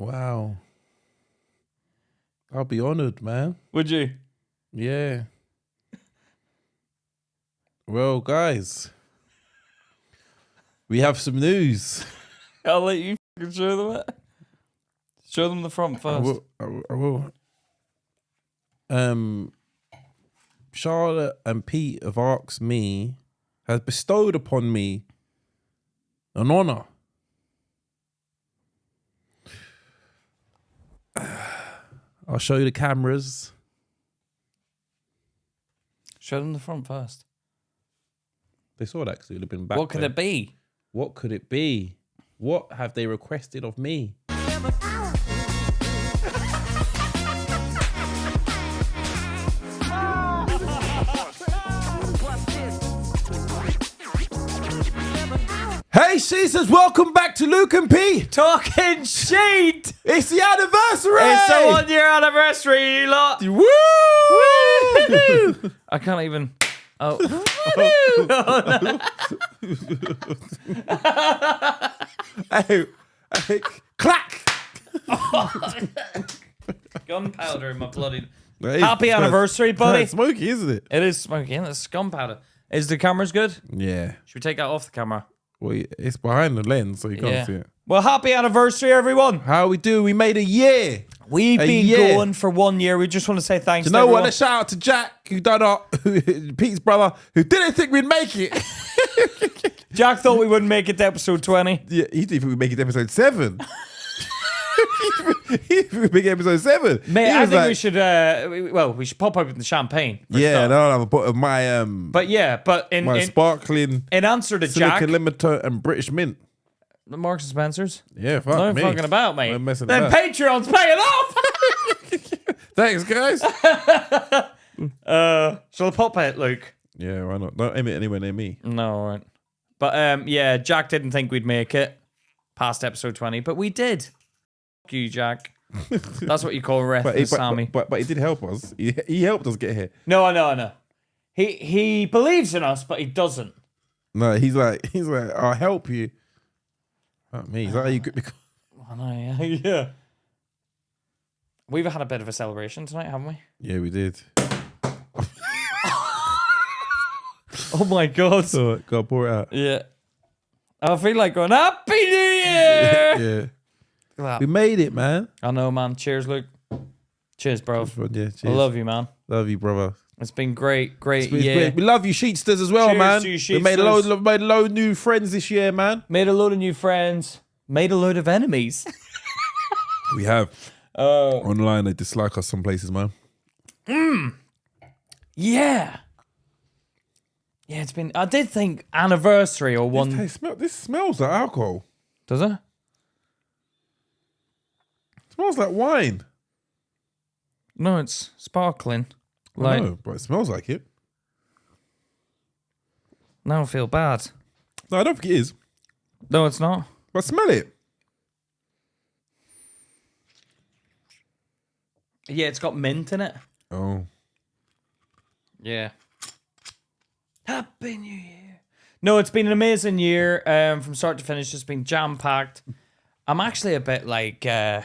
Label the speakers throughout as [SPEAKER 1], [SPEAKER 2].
[SPEAKER 1] Wow. I'll be honoured, man.
[SPEAKER 2] Would you?
[SPEAKER 1] Yeah. Well, guys, we have some news.
[SPEAKER 2] I'll let you show them it. Show them the front first.
[SPEAKER 1] I will. Charlotte and Pete have asked me, has bestowed upon me an honour. I'll show you the cameras.
[SPEAKER 2] Show them the front first.
[SPEAKER 1] They saw that because it would have been back.
[SPEAKER 2] What could it be?
[SPEAKER 1] What could it be? What have they requested of me? Hey, Caesars, welcome back to Luke and Pete.
[SPEAKER 2] Talking shit!
[SPEAKER 1] It's the anniversary!
[SPEAKER 2] It's the 1 year anniversary, you lot!
[SPEAKER 1] Woo!
[SPEAKER 2] Woo! I can't even... Oh.
[SPEAKER 1] Hey, clack!
[SPEAKER 2] Gunpowder in my bloody... Happy anniversary, buddy.
[SPEAKER 1] It's smoky, isn't it?
[SPEAKER 2] It is smoky, and it's gunpowder. Is the cameras good?
[SPEAKER 1] Yeah.
[SPEAKER 2] Should we take that off the camera?
[SPEAKER 1] Well, it's behind the lens, so you can't see it.
[SPEAKER 2] Well, happy anniversary, everyone.
[SPEAKER 1] How we do? We made a year.
[SPEAKER 2] We've been going for 1 year. We just want to say thanks.
[SPEAKER 1] Do you know what? A shout out to Jack, who done our Pete's brother, who didn't think we'd make it.
[SPEAKER 2] Jack thought we wouldn't make it to episode 20.
[SPEAKER 1] Yeah, he didn't think we'd make it to episode 7. He didn't think we'd make it episode 7.
[SPEAKER 2] Mate, I think we should. We should pop open the champagne.
[SPEAKER 1] Yeah, and I'll have a bottle of my
[SPEAKER 2] but
[SPEAKER 1] my sparkling
[SPEAKER 2] in answer to
[SPEAKER 1] Silica
[SPEAKER 2] Jack,
[SPEAKER 1] Limiter and British Mint.
[SPEAKER 2] the Marks and Spencers.
[SPEAKER 1] Yeah, fuck
[SPEAKER 2] No
[SPEAKER 1] me.
[SPEAKER 2] fucking about, mate.
[SPEAKER 1] I'm messing
[SPEAKER 2] Then
[SPEAKER 1] about.
[SPEAKER 2] Patreon's paying off.
[SPEAKER 1] Thanks, guys.
[SPEAKER 2] Shall I pop it, Luke?
[SPEAKER 1] Yeah, why not? Don't aim it anywhere near me.
[SPEAKER 2] No, all right. But yeah, Jack didn't think we'd make it past episode 20, but we did. Fuck you, Jack. That's what you call Rethinasamy.
[SPEAKER 1] But he did help us. He helped us get here.
[SPEAKER 2] No, I know. He believes in us, but he doesn't.
[SPEAKER 1] No, he's like, I'll help you. Not me. Is that how you get me?
[SPEAKER 2] I know, yeah. We've had a bit of a celebration tonight, haven't we?
[SPEAKER 1] Yeah, we did.
[SPEAKER 2] Oh my god.
[SPEAKER 1] So, go pour it out.
[SPEAKER 2] Yeah. I feel like going, Happy New Year!
[SPEAKER 1] Yeah. We made it, man.
[SPEAKER 2] I know, man. Cheers, Luke. Cheers, bro.
[SPEAKER 1] Yeah, cheers.
[SPEAKER 2] I love you, man.
[SPEAKER 1] Love you, brother.
[SPEAKER 2] It's been great
[SPEAKER 1] It's
[SPEAKER 2] year.
[SPEAKER 1] great. We love you, Sheetsters, as well,
[SPEAKER 2] Cheers
[SPEAKER 1] man.
[SPEAKER 2] to you,
[SPEAKER 1] We made a
[SPEAKER 2] Sheetsters.
[SPEAKER 1] load of new friends this year, man.
[SPEAKER 2] Made a load of new friends. Made a load of enemies.
[SPEAKER 1] We have. Online, they dislike us some places, man.
[SPEAKER 2] Yeah. Yeah, it's been... I did think anniversary or one...
[SPEAKER 1] This smells like alcohol.
[SPEAKER 2] Does it?
[SPEAKER 1] It smells like wine.
[SPEAKER 2] No, it's sparkling.
[SPEAKER 1] I know, but it smells like it.
[SPEAKER 2] Now I feel bad.
[SPEAKER 1] No, I don't think it is.
[SPEAKER 2] No, it's not.
[SPEAKER 1] But smell it.
[SPEAKER 2] Yeah, it's got mint in it.
[SPEAKER 1] Oh.
[SPEAKER 2] Yeah. Happy New Year. No, it's been an amazing year from start to finish. It's been jam-packed. I'm actually a bit like... it's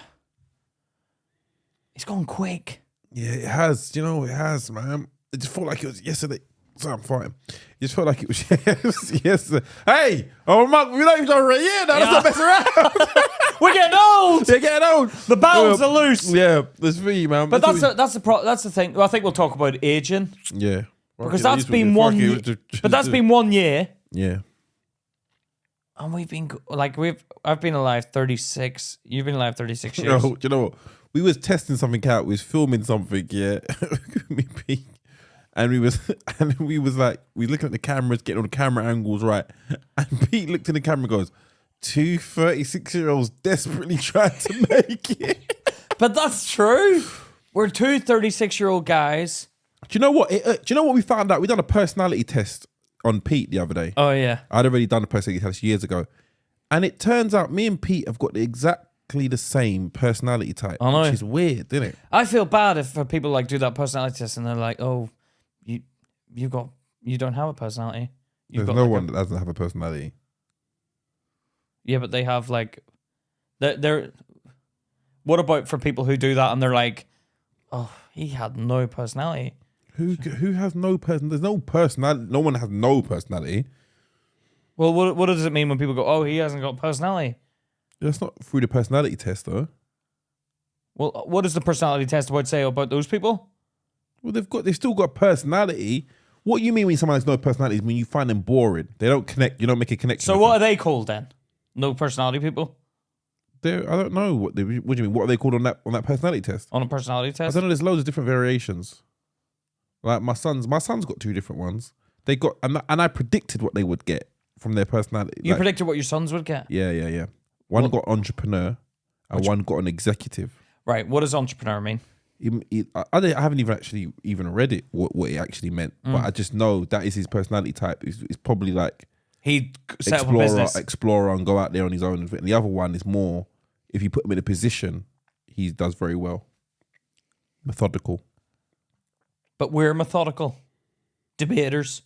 [SPEAKER 2] gone quick.
[SPEAKER 1] Yeah, it has. Do you know, it has, man. It just felt like it was yesterday. So I'm fighting. It just felt like it was yesterday. Hey! Oh, Mark, we don't even go for a year now. Let's not mess around.
[SPEAKER 2] We're getting old!
[SPEAKER 1] They're getting old.
[SPEAKER 2] The bounds are loose.
[SPEAKER 1] Yeah, that's for you, man.
[SPEAKER 2] But that's the thing. Well, I think we'll talk about aging.
[SPEAKER 1] Yeah.
[SPEAKER 2] Because that's been 1 year. But that's been 1 year.
[SPEAKER 1] Yeah.
[SPEAKER 2] And we've been I've been alive 36. You've been alive 36 years.
[SPEAKER 1] No, do you know what? We was testing something out. We was filming something, yeah. Me, Pete. And we was like, we looking at the cameras, getting all the camera angles right. And Pete looked in the camera and goes, 2 36-year-olds desperately trying to make it.
[SPEAKER 2] But that's true. We're two 36-year-old guys.
[SPEAKER 1] Do you know what? Do you know what we found out? We done a personality test on Pete the other day.
[SPEAKER 2] Oh, yeah.
[SPEAKER 1] I'd already done a personality test years ago. And it turns out me and Pete have got exactly the same personality type.
[SPEAKER 2] I know.
[SPEAKER 1] Which is weird, isn't it?
[SPEAKER 2] I feel bad if people like do that personality test and they're like, oh, you don't have a personality.
[SPEAKER 1] There's no one that doesn't have a personality.
[SPEAKER 2] Yeah, but they have like they're What about for people who do that and they're like, oh, he had no personality?
[SPEAKER 1] Who has no person? There's no personality. No one has no personality.
[SPEAKER 2] Well, what does it mean when people go, oh, he hasn't got personality?
[SPEAKER 1] That's not through the personality test, though.
[SPEAKER 2] Well, what does the personality test say about those people?
[SPEAKER 1] Well, they've still got personality. What you mean when someone has no personality is when you find them boring. They don't connect. You don't make a connection.
[SPEAKER 2] So what are they called then? No personality people?
[SPEAKER 1] I don't know what do you mean. What are they called on that personality test?
[SPEAKER 2] On a personality test?
[SPEAKER 1] I don't know. There's loads of different variations. Like my son's got 2 different ones. They got and I predicted what they would get from their personality.
[SPEAKER 2] You predicted what your sons would get?
[SPEAKER 1] Yeah. One got entrepreneur and one got an executive.
[SPEAKER 2] Right. What does entrepreneur mean?
[SPEAKER 1] I haven't even read it what it actually meant, but I just know that is his personality type. It's probably like
[SPEAKER 2] he'd set up a business,
[SPEAKER 1] explorer, and go out there on his own. And the other one is more, if you put him in a position, he does very well. Methodical.
[SPEAKER 2] But we're methodical. Debaters.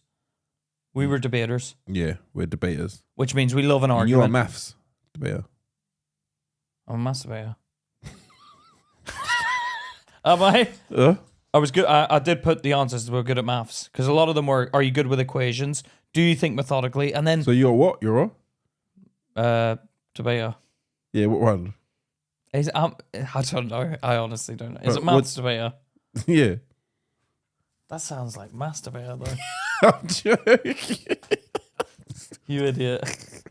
[SPEAKER 2] We were debaters.
[SPEAKER 1] Yeah, we're debaters.
[SPEAKER 2] Which means we love an
[SPEAKER 1] And
[SPEAKER 2] argument.
[SPEAKER 1] you're a maths debater.
[SPEAKER 2] I'm a maths debater. Am I? I was good. I did put the answers that were good at maths because a lot of them were, are you good with equations? Do you think methodically? And then...
[SPEAKER 1] So you're what? You're
[SPEAKER 2] a? Debater.
[SPEAKER 1] Yeah, what one?
[SPEAKER 2] I don't know. I honestly don't know. Is it maths debater?
[SPEAKER 1] Yeah.
[SPEAKER 2] That sounds like masturbator though.
[SPEAKER 1] I'm joking.
[SPEAKER 2] You idiot.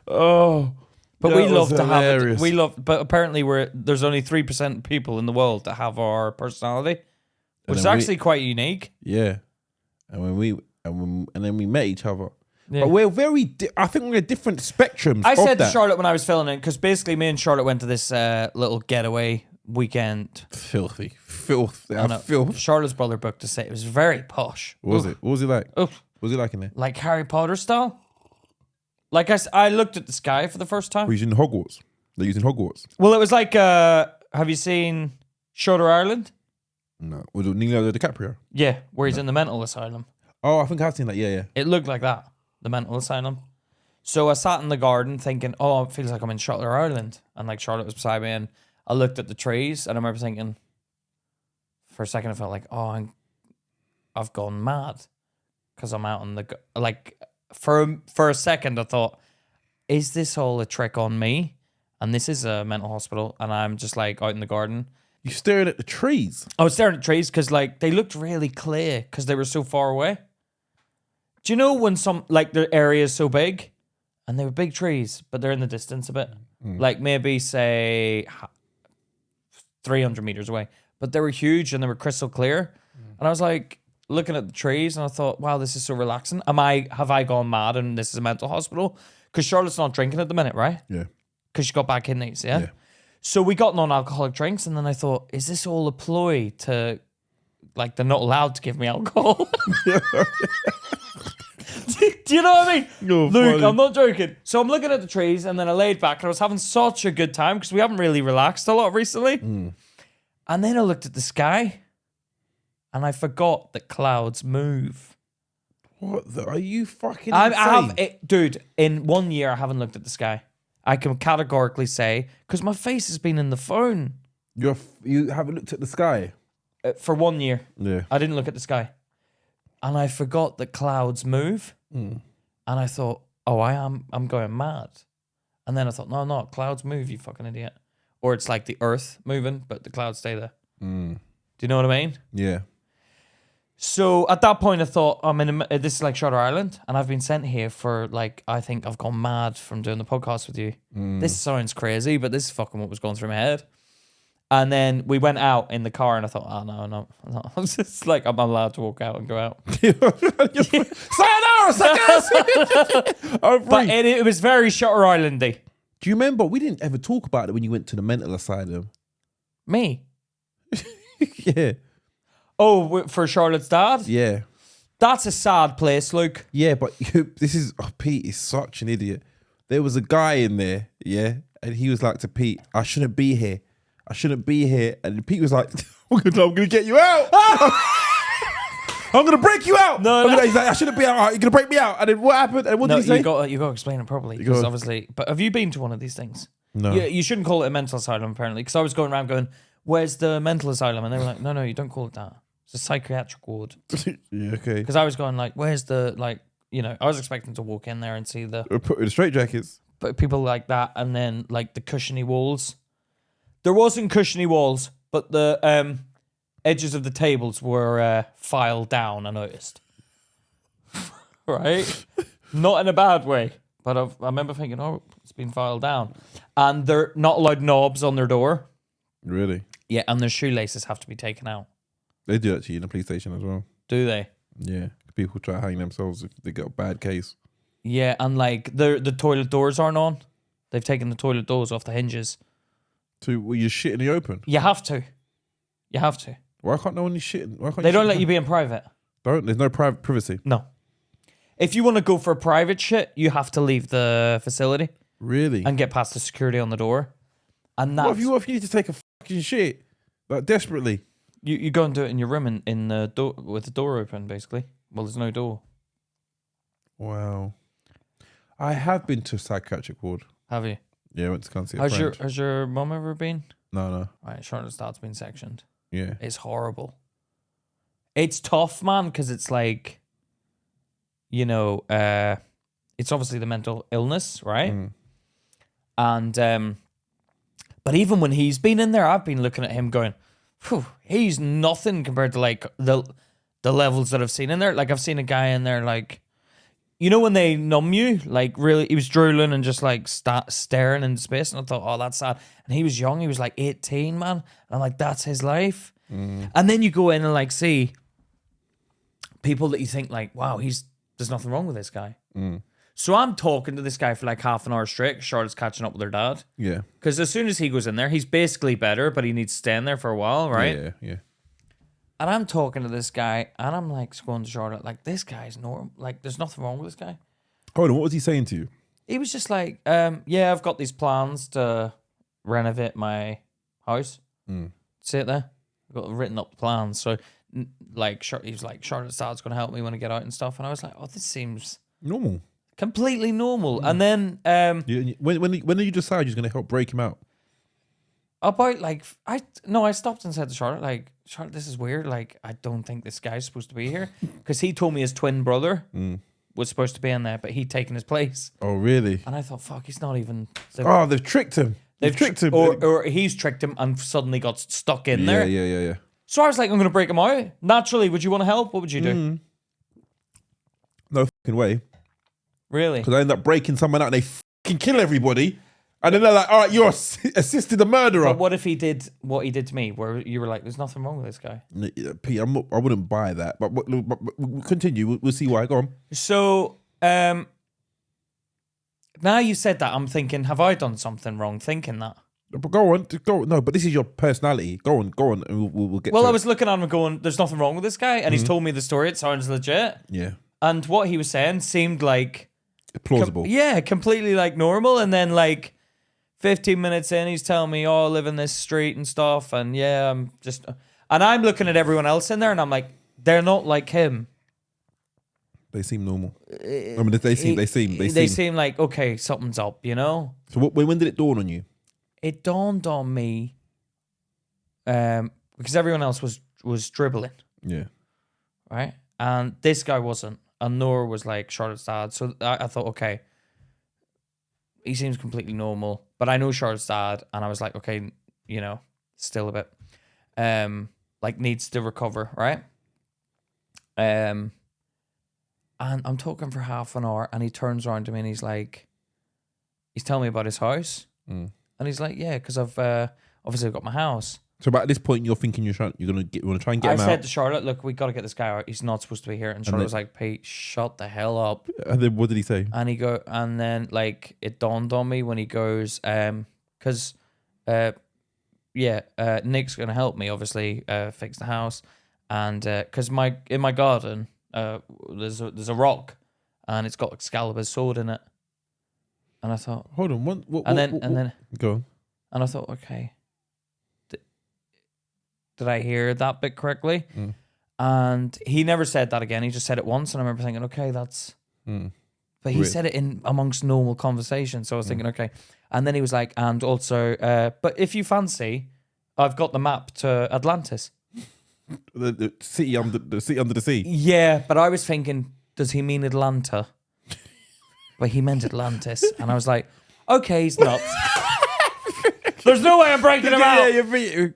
[SPEAKER 1] Oh.
[SPEAKER 2] But we love to
[SPEAKER 1] hilarious.
[SPEAKER 2] have it. But apparently there's only 3% of people in the world that have our personality, which is actually quite unique.
[SPEAKER 1] Yeah. And then we met each other.
[SPEAKER 2] Yeah.
[SPEAKER 1] But we're I think we're different spectrums.
[SPEAKER 2] I said to Charlotte when I was filming it, because basically me and Charlotte went to this little getaway weekend.
[SPEAKER 1] Filth.
[SPEAKER 2] Charlotte's brother booked to say it was very posh.
[SPEAKER 1] What was it? What was it like?
[SPEAKER 2] Oof.
[SPEAKER 1] What was it like in there?
[SPEAKER 2] Like Harry Potter style. Like I looked at the sky for the first time.
[SPEAKER 1] We're using Hogwarts. They're using Hogwarts.
[SPEAKER 2] Well, it was like, have you seen Shutter Island?
[SPEAKER 1] No. Was it Leonardo DiCaprio?
[SPEAKER 2] Yeah, where he's in the mental asylum.
[SPEAKER 1] Oh, I think I've seen that. Yeah.
[SPEAKER 2] It looked like that, the mental asylum. So I sat in the garden thinking, oh, it feels like I'm in Shutter Island. And like Charlotte was beside me and I looked at the trees and I remember thinking, for a second I felt like, oh, I've gone mad. Because I'm out in the, like, for a second I thought, is this all a trick on me? And this is a mental hospital and I'm just like out in the garden.
[SPEAKER 1] You staring at the trees?
[SPEAKER 2] I was staring at trees because like they looked really clear because they were so far away. Do you know when the area is so big and they were big trees, but they're in the distance a bit? Like maybe say 300 meters away, but they were huge and they were crystal clear. And I was like looking at the trees and I thought, wow, this is so relaxing. Have I gone mad and this is a mental hospital? Because Charlotte's not drinking at the minute, right?
[SPEAKER 1] Yeah.
[SPEAKER 2] Because she got bad kidneys, yeah? So we got non-alcoholic drinks and then I thought, is this all a ploy to, like, they're not allowed to give me alcohol? Do you know what I mean?
[SPEAKER 1] You're
[SPEAKER 2] Luke,
[SPEAKER 1] funny.
[SPEAKER 2] I'm not joking. So I'm looking at the trees and then I laid back and I was having such a good time because we haven't really relaxed a lot recently. And then I looked at the sky and I forgot that clouds move.
[SPEAKER 1] Are you fucking insane?
[SPEAKER 2] Dude, in 1 year I haven't looked at the sky. I can categorically say, because my face has been in the phone.
[SPEAKER 1] You haven't looked at the sky?
[SPEAKER 2] For 1 year.
[SPEAKER 1] Yeah.
[SPEAKER 2] I didn't look at the sky. And I forgot that clouds move. And I thought, oh, I'm going mad. And then I thought, no, clouds move, you fucking idiot. Or it's like the earth moving, but the clouds stay there. Do you know what I mean?
[SPEAKER 1] Yeah.
[SPEAKER 2] So at that point, I thought, this is like Shutter Island, and I've been sent here for like, I think I've gone mad from doing the podcast with you. This sounds crazy, but this is fucking what was going through my head. And then we went out in the car, and I thought, oh no. I was just like, I'm allowed to walk out and go out.
[SPEAKER 1] Sayonara, suckers!
[SPEAKER 2] But it was very Shutter Islandy.
[SPEAKER 1] Do you remember? We didn't ever talk about it when you went to the mental asylum.
[SPEAKER 2] Me?
[SPEAKER 1] Yeah.
[SPEAKER 2] Oh, for Charlotte's dad?
[SPEAKER 1] Yeah.
[SPEAKER 2] That's a sad place, Luke.
[SPEAKER 1] Yeah, but Pete is such an idiot. There was a guy in there, yeah, and he was like to Pete, I shouldn't be here. And Pete was like, I'm gonna get you out. I'm gonna break you out. He's like, I shouldn't be out. You're gonna break me out. And then what happened? And what did he say?
[SPEAKER 2] You got to explain it properly. Because obviously, but have you been to one of these things?
[SPEAKER 1] No.
[SPEAKER 2] You shouldn't call it a mental asylum, apparently, because I was going around going, "Where's the mental asylum?" And they were like, "No, you don't call it that. It's a psychiatric ward."
[SPEAKER 1] Yeah, okay.
[SPEAKER 2] Because I was going like, "Where's the like?" You know, I was expecting to walk in there and see the
[SPEAKER 1] Put in straight jackets.
[SPEAKER 2] but people like that, and then like the cushiony walls. There wasn't cushiony walls, but the edges of the tables were filed down. I noticed, right? Not in a bad way, but I remember thinking, "Oh, it's been filed down," and they're not allowed knobs on their door.
[SPEAKER 1] Really?
[SPEAKER 2] Yeah, and their shoelaces have to be taken out.
[SPEAKER 1] They do that to you in the police station as well.
[SPEAKER 2] Do they?
[SPEAKER 1] Yeah. People try to hang themselves if they got a bad case.
[SPEAKER 2] Yeah, and like the toilet doors aren't on. They've taken the toilet doors off the hinges.
[SPEAKER 1] Well, you shit in the open.
[SPEAKER 2] You have to. You have to.
[SPEAKER 1] Why can't no one shit? Why can't
[SPEAKER 2] They don't
[SPEAKER 1] shit
[SPEAKER 2] let you be in private.
[SPEAKER 1] There's no private privacy.
[SPEAKER 2] No. If you want to go for private shit, you have to leave the facility
[SPEAKER 1] Really?
[SPEAKER 2] and get past the security on the door. And that's
[SPEAKER 1] What if you need to take a fucking shit like desperately?
[SPEAKER 2] you go and do it in your room in the door with the door open, basically. Well, there's no door.
[SPEAKER 1] Wow. I have been to a psychiatric ward.
[SPEAKER 2] Have you?
[SPEAKER 1] Yeah, I went to come see a friend.
[SPEAKER 2] Has your mum ever been?
[SPEAKER 1] No.
[SPEAKER 2] Right, Charlotte's dad's been sectioned.
[SPEAKER 1] Yeah.
[SPEAKER 2] It's horrible. It's tough, man, because it's like, you know, it's obviously the mental illness, right? And but even when he's been in there, I've been looking at him going, "Phew, he's nothing compared to like the levels that I've seen in there." Like I've seen a guy in there, like, you know, when they numb you, like really, he was drooling and just like staring into space, and I thought, "Oh, that's sad." And he was young; he was like 18, man. And I'm like, "That's his life." And then you go in and like see people that you think like, "Wow, there's nothing wrong with this guy." So I'm talking to this guy for like half an hour straight. Charlotte's catching up with her dad.
[SPEAKER 1] Yeah.
[SPEAKER 2] Because as soon as he goes in there, he's basically better, but he needs to stay in there for a while, right?
[SPEAKER 1] Yeah.
[SPEAKER 2] And I'm talking to this guy, and I'm like going to Charlotte, like, this guy's normal. Like, there's nothing wrong with this guy.
[SPEAKER 1] Hold on, what was he saying to you?
[SPEAKER 2] He was just like, yeah, I've got these plans to renovate my house. See it there? I've got written up plans. So, like, he was like, Charlotte's dad's going to help me when I get out and stuff. And I was like, oh, this seems
[SPEAKER 1] Normal.
[SPEAKER 2] completely normal. And then
[SPEAKER 1] When did you decide you're going to help break him out?
[SPEAKER 2] about like I stopped and said to Charlotte, like, Charlotte, this is weird. Like, I don't think this guy's supposed to be here, because he told me his twin brother was supposed to be in there, but he'd taken his place.
[SPEAKER 1] Oh, really?
[SPEAKER 2] And I thought, fuck, he's not even.
[SPEAKER 1] Oh, they've tricked him. They've tricked him.
[SPEAKER 2] or he's tricked him and suddenly got stuck in there.
[SPEAKER 1] Yeah.
[SPEAKER 2] So I was like, I'm going to break him out. Naturally, would you want to help? What would you do?
[SPEAKER 1] No fucking way.
[SPEAKER 2] Really?
[SPEAKER 1] Because I end up breaking someone out and they fucking kill everybody. And then they're like, all right, you're assisted the murderer.
[SPEAKER 2] But what if he did what he did to me, where you were like, there's nothing wrong with this guy?
[SPEAKER 1] Pete, I wouldn't buy that. But we'll continue. We'll see why. Go on.
[SPEAKER 2] So, now you said that, I'm thinking, have I done something wrong thinking that?
[SPEAKER 1] But go on. No, but this is your personality. Go on. And we'll get
[SPEAKER 2] Well,
[SPEAKER 1] to
[SPEAKER 2] I
[SPEAKER 1] it.
[SPEAKER 2] was looking at him going, there's nothing wrong with this guy. And he's told me the story. It sounds legit.
[SPEAKER 1] Yeah.
[SPEAKER 2] And what he was saying seemed like...
[SPEAKER 1] Plausible.
[SPEAKER 2] Completely like normal. And then like 15 minutes in, he's telling me, oh, I live in this street and stuff. And yeah, I'm just... And I'm looking at everyone else in there and I'm like, they're not like him.
[SPEAKER 1] They seem normal. I mean, they
[SPEAKER 2] seem like, okay, something's up, you know?
[SPEAKER 1] So when did it dawn on you?
[SPEAKER 2] It dawned on me because everyone else was dribbling,
[SPEAKER 1] Yeah.
[SPEAKER 2] right? And this guy wasn't. And nor was like Charlotte's dad. So I thought, okay, he seems completely normal. But I know Charlotte's dad, and I was like, okay, you know, still a bit like needs to recover, right? And I'm talking for half an hour, and he turns around to me and he's telling me about his house. And he's like, yeah, because I've obviously got my house. So
[SPEAKER 1] at this point, you're thinking you want to try and get him out.
[SPEAKER 2] I said to Charlotte, look, we got to get this guy out. He's not supposed to be here. And Charlotte was like, Pete, shut the hell up.
[SPEAKER 1] And then what did he say?
[SPEAKER 2] And then like it dawned on me when he goes, because Nick's gonna help me obviously fix the house, and because in my garden there's a rock, and it's got Excalibur's sword in it. And I thought,
[SPEAKER 1] hold on,
[SPEAKER 2] and then
[SPEAKER 1] go on.
[SPEAKER 2] And I thought, okay, did I hear that bit correctly? And he never said that again. He just said it once, and I remember thinking, okay, that's But he
[SPEAKER 1] Really?
[SPEAKER 2] said it in amongst normal conversation. So I was thinking, okay. And then he was like, and also, but if you fancy, I've got the map to Atlantis.
[SPEAKER 1] The city under the sea.
[SPEAKER 2] Yeah, but I was thinking, does he mean Atlanta? But he meant Atlantis. And I was like, okay, he's nuts. There's no way I'm breaking him out.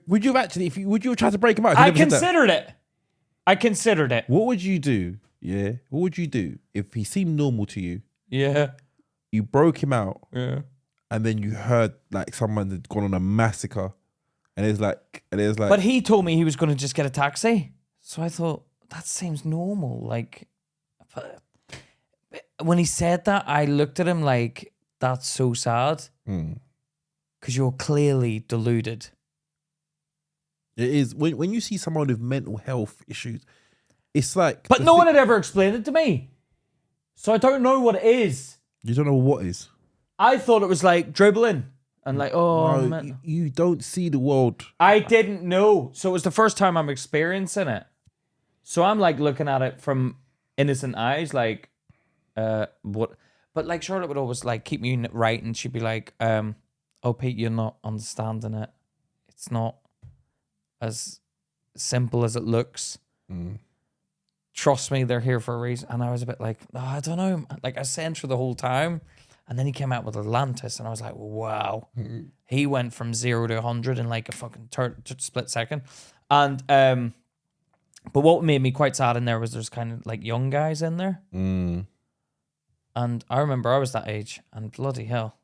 [SPEAKER 1] Would you have actually? Would you have tried to break him out?
[SPEAKER 2] I considered it. I considered it.
[SPEAKER 1] What would you do? Yeah. What would you do if he seemed normal to you?
[SPEAKER 2] Yeah.
[SPEAKER 1] You broke him out,
[SPEAKER 2] Yeah.
[SPEAKER 1] and then you heard like someone had gone on a massacre, and it was like,
[SPEAKER 2] But he told me he was going to just get a taxi. So I thought, that seems normal. Like, but when he said that, I looked at him like, that's so sad. Because you're clearly deluded.
[SPEAKER 1] It is when you see someone with mental health issues, it's like.
[SPEAKER 2] But no one had ever explained it to me, so I don't know what it is.
[SPEAKER 1] You don't know what is.
[SPEAKER 2] I thought it was like dribbling and like, oh,
[SPEAKER 1] No, you don't see the world.
[SPEAKER 2] I didn't know, so it was the first time I'm experiencing it. So I'm like looking at it from innocent eyes, like, what? But like Charlotte would always like keep me right, and she'd be like, oh, Pete, you're not understanding it. It's not as simple as it looks. Trust me, they're here for a reason. And I was a bit like, oh, I don't know. Like, I sent for the whole time. And then he came out with Atlantis, and I was like, wow. He went from 0 to 100 in like a fucking split second. And, but what made me quite sad in there was there's kind of like young guys in there. And I remember I was that age, and bloody hell,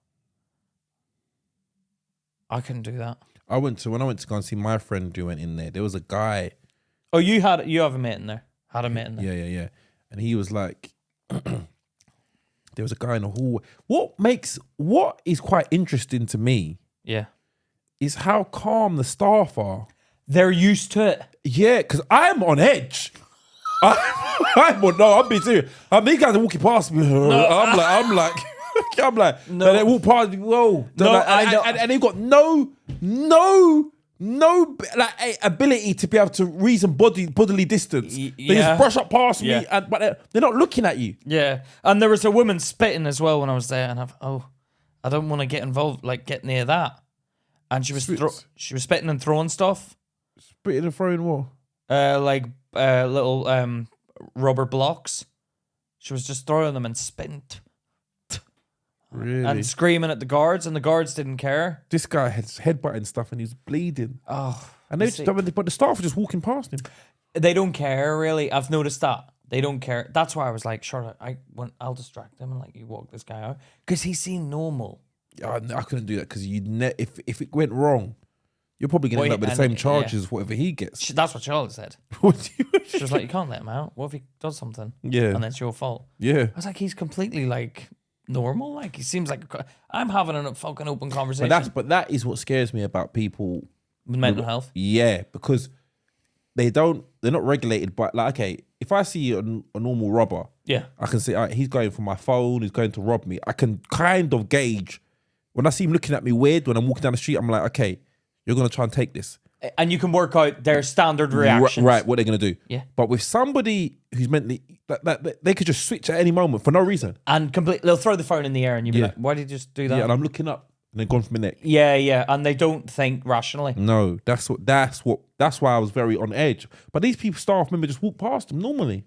[SPEAKER 2] I couldn't do that.
[SPEAKER 1] When I went to go and see my friend who went in there, there was a guy.
[SPEAKER 2] Oh, you have a mate in there? Had a mate in there?
[SPEAKER 1] Yeah. And he was like, there was a guy in the hallway. What is quite interesting to me
[SPEAKER 2] Yeah.
[SPEAKER 1] is how calm the staff are.
[SPEAKER 2] They're used to it.
[SPEAKER 1] Yeah, because I'm on edge. I'm being serious. These guys are walking past me. I'm like, no. They walk past me. Whoa.
[SPEAKER 2] No,
[SPEAKER 1] like,
[SPEAKER 2] I know.
[SPEAKER 1] And they've got no like ability to be able to reason bodily distance. They just brush up past me, but they're not looking at you.
[SPEAKER 2] Yeah. And there was a woman spitting as well when I was there, and I don't want to get involved, like get near that. And she was spitting and throwing stuff.
[SPEAKER 1] Spitting and throwing what?
[SPEAKER 2] Little rubber blocks. She was just throwing them and spitting.
[SPEAKER 1] Really?
[SPEAKER 2] And screaming at the guards, and the guards didn't care.
[SPEAKER 1] This guy had headbutting stuff and he was bleeding.
[SPEAKER 2] Oh.
[SPEAKER 1] And but the staff were just walking past him.
[SPEAKER 2] They don't care, really. I've noticed that. They don't care. That's why I was like, Charlotte, I'll distract him and like you walk this guy out. Because he seemed normal.
[SPEAKER 1] I couldn't do that because if it went wrong, you're probably going to end up with the same charges as whatever he gets.
[SPEAKER 2] That's what Charlotte said. She was like, you can't let him out. What if he does something?
[SPEAKER 1] Yeah.
[SPEAKER 2] And it's your fault.
[SPEAKER 1] Yeah.
[SPEAKER 2] I was like, he's completely like normal. Like he seems like I'm having a fucking open conversation.
[SPEAKER 1] But that is what scares me about people
[SPEAKER 2] with mental health.
[SPEAKER 1] Yeah, because they're not regulated. But like, okay, if I see a normal robber,
[SPEAKER 2] yeah,
[SPEAKER 1] I can say, all right, he's going for my phone. He's going to rob me. I can kind of gauge when I see him looking at me weird when I'm walking down the street. I'm like, okay, you're gonna try and take this,
[SPEAKER 2] and you can work out their standard reactions.
[SPEAKER 1] Right, what they're gonna do.
[SPEAKER 2] Yeah.
[SPEAKER 1] But with somebody who's mentally, they could just switch at any moment for no reason.
[SPEAKER 2] And they'll throw the phone in the air, and you'll be like, why did you just do that?
[SPEAKER 1] Yeah, and I'm looking up, and they're gone from my neck.
[SPEAKER 2] Yeah, and they don't think rationally.
[SPEAKER 1] No, that's why I was very on edge. But these people, staff members, just walk past them normally.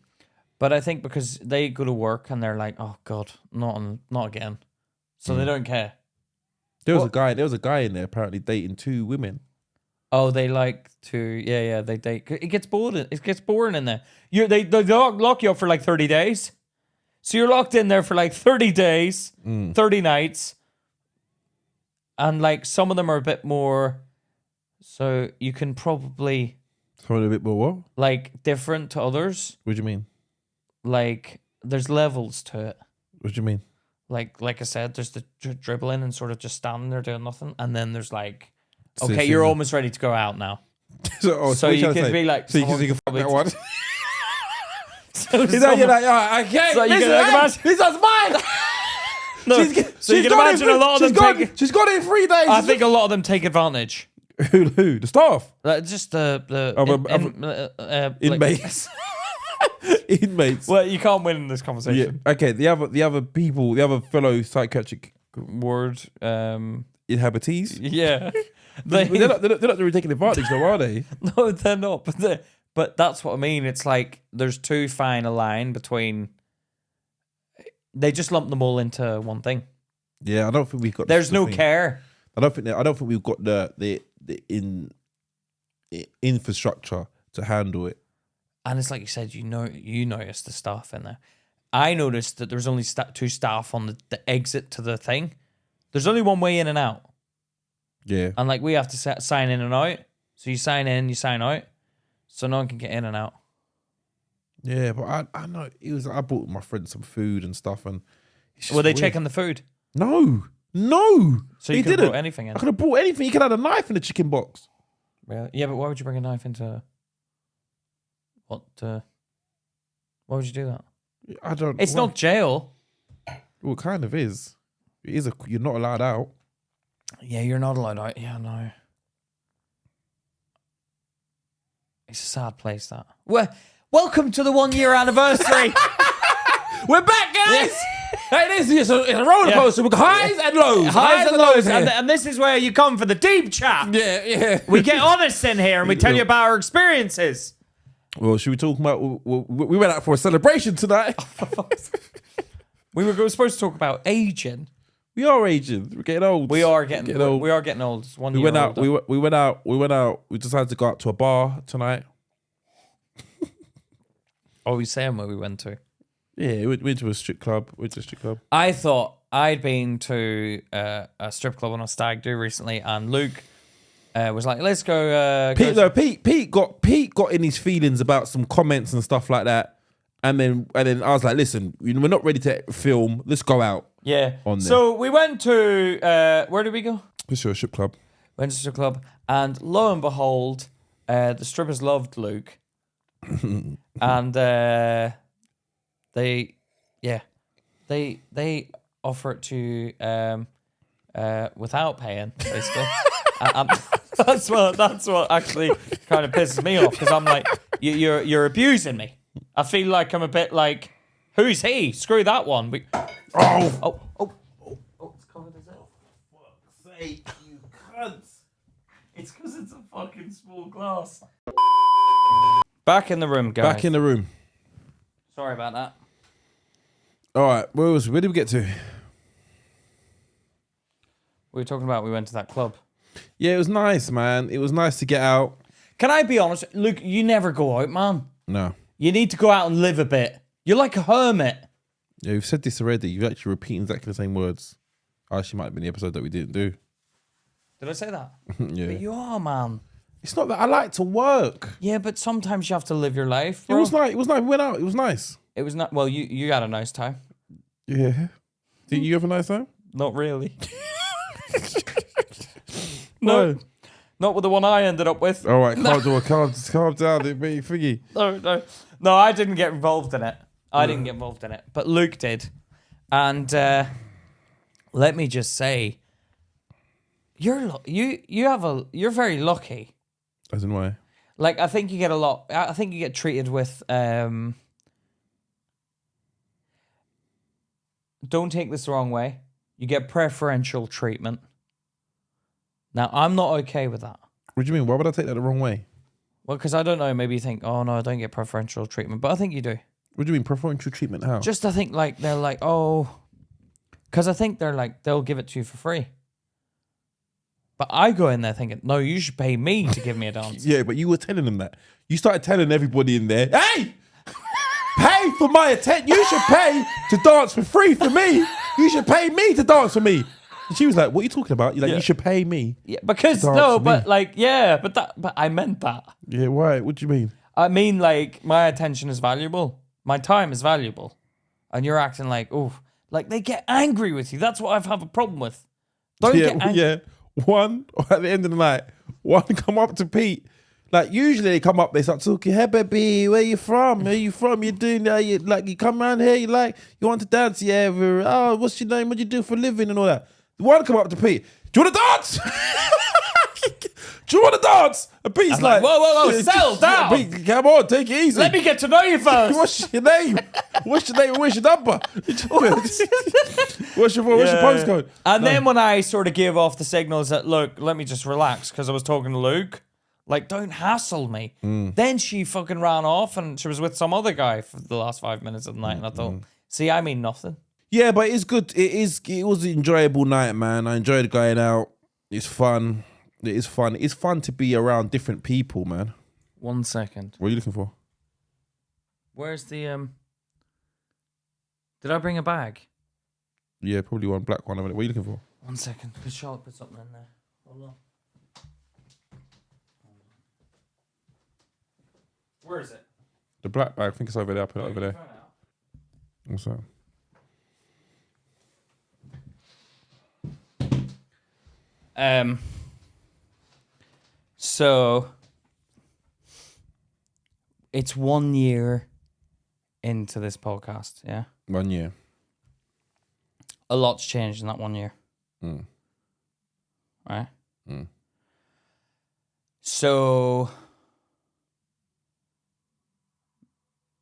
[SPEAKER 2] But I think because they go to work and they're like, oh God, not again. So they don't care.
[SPEAKER 1] There was a guy in there apparently dating 2 women.
[SPEAKER 2] Oh, they like to, they date. It gets boring. It gets boring in there. They lock you up for like 30 days. So you're locked in there for like 30 days, 30 nights. And like some of them are a bit more, so you can probably.
[SPEAKER 1] Probably a bit more what?
[SPEAKER 2] Like different to others.
[SPEAKER 1] What do you mean?
[SPEAKER 2] Like there's levels to it.
[SPEAKER 1] What do you mean?
[SPEAKER 2] Like I said, there's the dribbling and sort of just standing there doing nothing. And then there's like, okay, you're almost ready to go out now. so you can be like,
[SPEAKER 1] so you can fuck that one.
[SPEAKER 2] You're
[SPEAKER 1] like, okay,
[SPEAKER 2] so
[SPEAKER 1] this one's mine.
[SPEAKER 2] No, so you can imagine a lot of them
[SPEAKER 1] she's got it in 3 days.
[SPEAKER 2] I think a lot of them take advantage.
[SPEAKER 1] Who? The staff?
[SPEAKER 2] Just the
[SPEAKER 1] inmates. Inmates.
[SPEAKER 2] Well, you can't win in this conversation.
[SPEAKER 1] Yeah. Okay. The other people, the other fellow psychiatric
[SPEAKER 2] Word.
[SPEAKER 1] inhabitees.
[SPEAKER 2] Yeah.
[SPEAKER 1] They're not really taking advantage, though, are they?
[SPEAKER 2] No, they're not. But that's what I mean. It's like there's too fine a line between. They just lump them all into one thing.
[SPEAKER 1] Yeah, I don't think we've got.
[SPEAKER 2] There's no care.
[SPEAKER 1] I don't think we've got the infrastructure to handle it.
[SPEAKER 2] And it's like you said, you noticed the staff in there. I noticed that there's only two staff on the exit to the thing. There's only one way in and out.
[SPEAKER 1] Yeah.
[SPEAKER 2] And like we have to sign in and out. So you sign in, you sign out. So no one can get in and out.
[SPEAKER 1] Yeah, but I know I bought my friend some food and stuff, and
[SPEAKER 2] were they checking the food?
[SPEAKER 1] No.
[SPEAKER 2] So you could have brought anything in.
[SPEAKER 1] I could have brought anything. You could have had a knife in the chicken box.
[SPEAKER 2] Really? Yeah, but why would you bring a knife into what? Why would you do that?
[SPEAKER 1] I don't.
[SPEAKER 2] It's not jail.
[SPEAKER 1] Well, it kind of is. It is you're not allowed out.
[SPEAKER 2] Yeah, you're not allowed out. Yeah, no. It's a sad place, that. Welcome to the 1 year anniversary.
[SPEAKER 1] We're back, guys. It is a roller coaster with highs and lows.
[SPEAKER 2] Highs and lows. And this is where you come for the deep chat.
[SPEAKER 1] Yeah.
[SPEAKER 2] We get honest in here and we tell you about our experiences.
[SPEAKER 1] Well, should we talk about... We went out for a celebration tonight.
[SPEAKER 2] We were supposed to talk about aging.
[SPEAKER 1] We are aging. We're getting old.
[SPEAKER 2] We are getting old. We are getting old. It's 1 year
[SPEAKER 1] went out.
[SPEAKER 2] older.
[SPEAKER 1] We went out. We decided to go out to a bar tonight.
[SPEAKER 2] Oh, we saying where we went to?
[SPEAKER 1] Yeah, we went to a strip club.
[SPEAKER 2] I thought I'd been to a strip club on a stag do recently, and Luke was like, "Let's go."
[SPEAKER 1] Pete got in his feelings about some comments and stuff like that, and then I was like, "Listen, we're not ready to film. Let's go out."
[SPEAKER 2] Yeah.
[SPEAKER 1] On there.
[SPEAKER 2] So we went to where did we go?
[SPEAKER 1] Let's go to a strip club.
[SPEAKER 2] Went to a strip club, and lo and behold, the strippers loved Luke, and they offer it to without paying, basically. And that's what actually kind of pisses me off, because I'm like, you're abusing me. I feel like I'm a bit like, who's he? Screw that one. Oh, it's covered, is it?
[SPEAKER 1] For fuck's sake, you cunts.
[SPEAKER 2] It's because it's a fucking small glass. Back in the room, guys.
[SPEAKER 1] Back in the room.
[SPEAKER 2] Sorry about that.
[SPEAKER 1] All right, where did we get to?
[SPEAKER 2] We were talking about we went to that club.
[SPEAKER 1] Yeah, it was nice, man. It was nice to get out.
[SPEAKER 2] Can I be honest? Luke, you never go out, man.
[SPEAKER 1] No.
[SPEAKER 2] You need to go out and live a bit. You're like a hermit.
[SPEAKER 1] Yeah, we've said this already. You're actually repeating exactly the same words. Actually, might have been the episode that we didn't do.
[SPEAKER 2] Did I say that?
[SPEAKER 1] Yeah.
[SPEAKER 2] But you are, man.
[SPEAKER 1] It's not that I like to work.
[SPEAKER 2] Yeah, but sometimes you have to live your life, bro.
[SPEAKER 1] It was nice. We went out. It was nice.
[SPEAKER 2] It was not. Well, you had a nice time.
[SPEAKER 1] Yeah. Did you have a nice time?
[SPEAKER 2] Not really.
[SPEAKER 1] No.
[SPEAKER 2] Not with the one I ended up with.
[SPEAKER 1] All right, calm down, big figgy.
[SPEAKER 2] No, I didn't get involved in it. But Luke did. And let me just say, you're very lucky.
[SPEAKER 1] As in why?
[SPEAKER 2] Like, I think you get treated with don't take this the wrong way. You get preferential treatment. Now, I'm not okay with that.
[SPEAKER 1] What do you mean? Why would I take that the wrong way?
[SPEAKER 2] Well, because I don't know, maybe you think, oh no, I don't get preferential treatment, but I think you do.
[SPEAKER 1] What do you mean preferential treatment? How?
[SPEAKER 2] Just I think like they're like, oh, because I think they're like, they'll give it to you for free. But I go in there thinking, no, you should pay me to give me a dance.
[SPEAKER 1] Yeah, but you were telling them that. You started telling everybody in there, hey, pay for my attention. You should pay to dance for free for me. You should pay me to dance for me. And she was like, what are you talking about? You're like, you should pay me.
[SPEAKER 2] Yeah, because no, but like, yeah, but I meant that.
[SPEAKER 1] Yeah, why? What do you mean?
[SPEAKER 2] I mean, like, my attention is valuable. My time is valuable. And you're acting like, oh, like they get angry with you. That's what I have a problem with. Don't get angry.
[SPEAKER 1] Yeah. One, at the end of the night, one come up to Pete. Like, usually they come up, they start talking, hey, baby, where you from? Where you from? You doing that? You come around here, you want to dance? Yeah, oh, what's your name? What you do for a living and all that? One come up to Pete, do you want to dance? do you want to dance? And Pete's
[SPEAKER 2] I'm like, whoa, settle down.
[SPEAKER 1] Pete, come on, take it easy.
[SPEAKER 2] Let me get to know you first.
[SPEAKER 1] What's your name? What's your name? Where's your number? What's your postcode?
[SPEAKER 2] And then when I sort of gave off the signals that, look, let me just relax because I was talking to Luke, like, don't hassle me. Then she fucking ran off and she was with some other guy for the last 5 minutes of the night. And I thought, see, I mean nothing.
[SPEAKER 1] Yeah, but it's good. It was an enjoyable night, man. I enjoyed going out. It's fun. It is fun. It's fun to be around different people, man.
[SPEAKER 2] 1 second.
[SPEAKER 1] What are you looking for?
[SPEAKER 2] Where's the Did I bring a bag?
[SPEAKER 1] Yeah, probably one black one over there. What are you looking for?
[SPEAKER 2] 1 second. Because Charlotte put something in there. Hold on. Where is it?
[SPEAKER 1] The black bag. I think it's over there. I put it over there. What's that?
[SPEAKER 2] So it's 1 year into this podcast, yeah?
[SPEAKER 1] 1 year.
[SPEAKER 2] A lot's changed in that 1 year. Right? So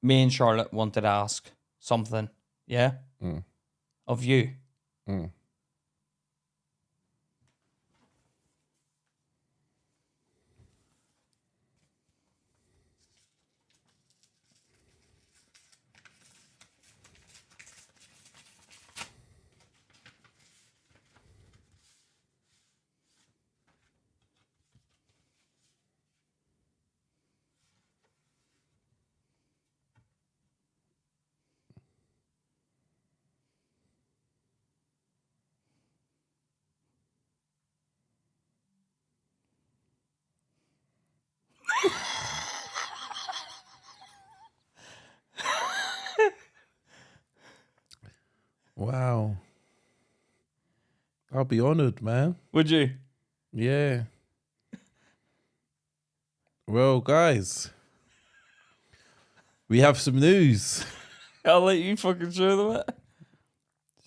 [SPEAKER 2] me and Charlotte wanted to ask something, yeah? Of you.
[SPEAKER 1] Wow. I'll be honored, man.
[SPEAKER 2] Would you?
[SPEAKER 1] Yeah. Well, guys, we have some news.
[SPEAKER 2] I'll let you fucking show them it.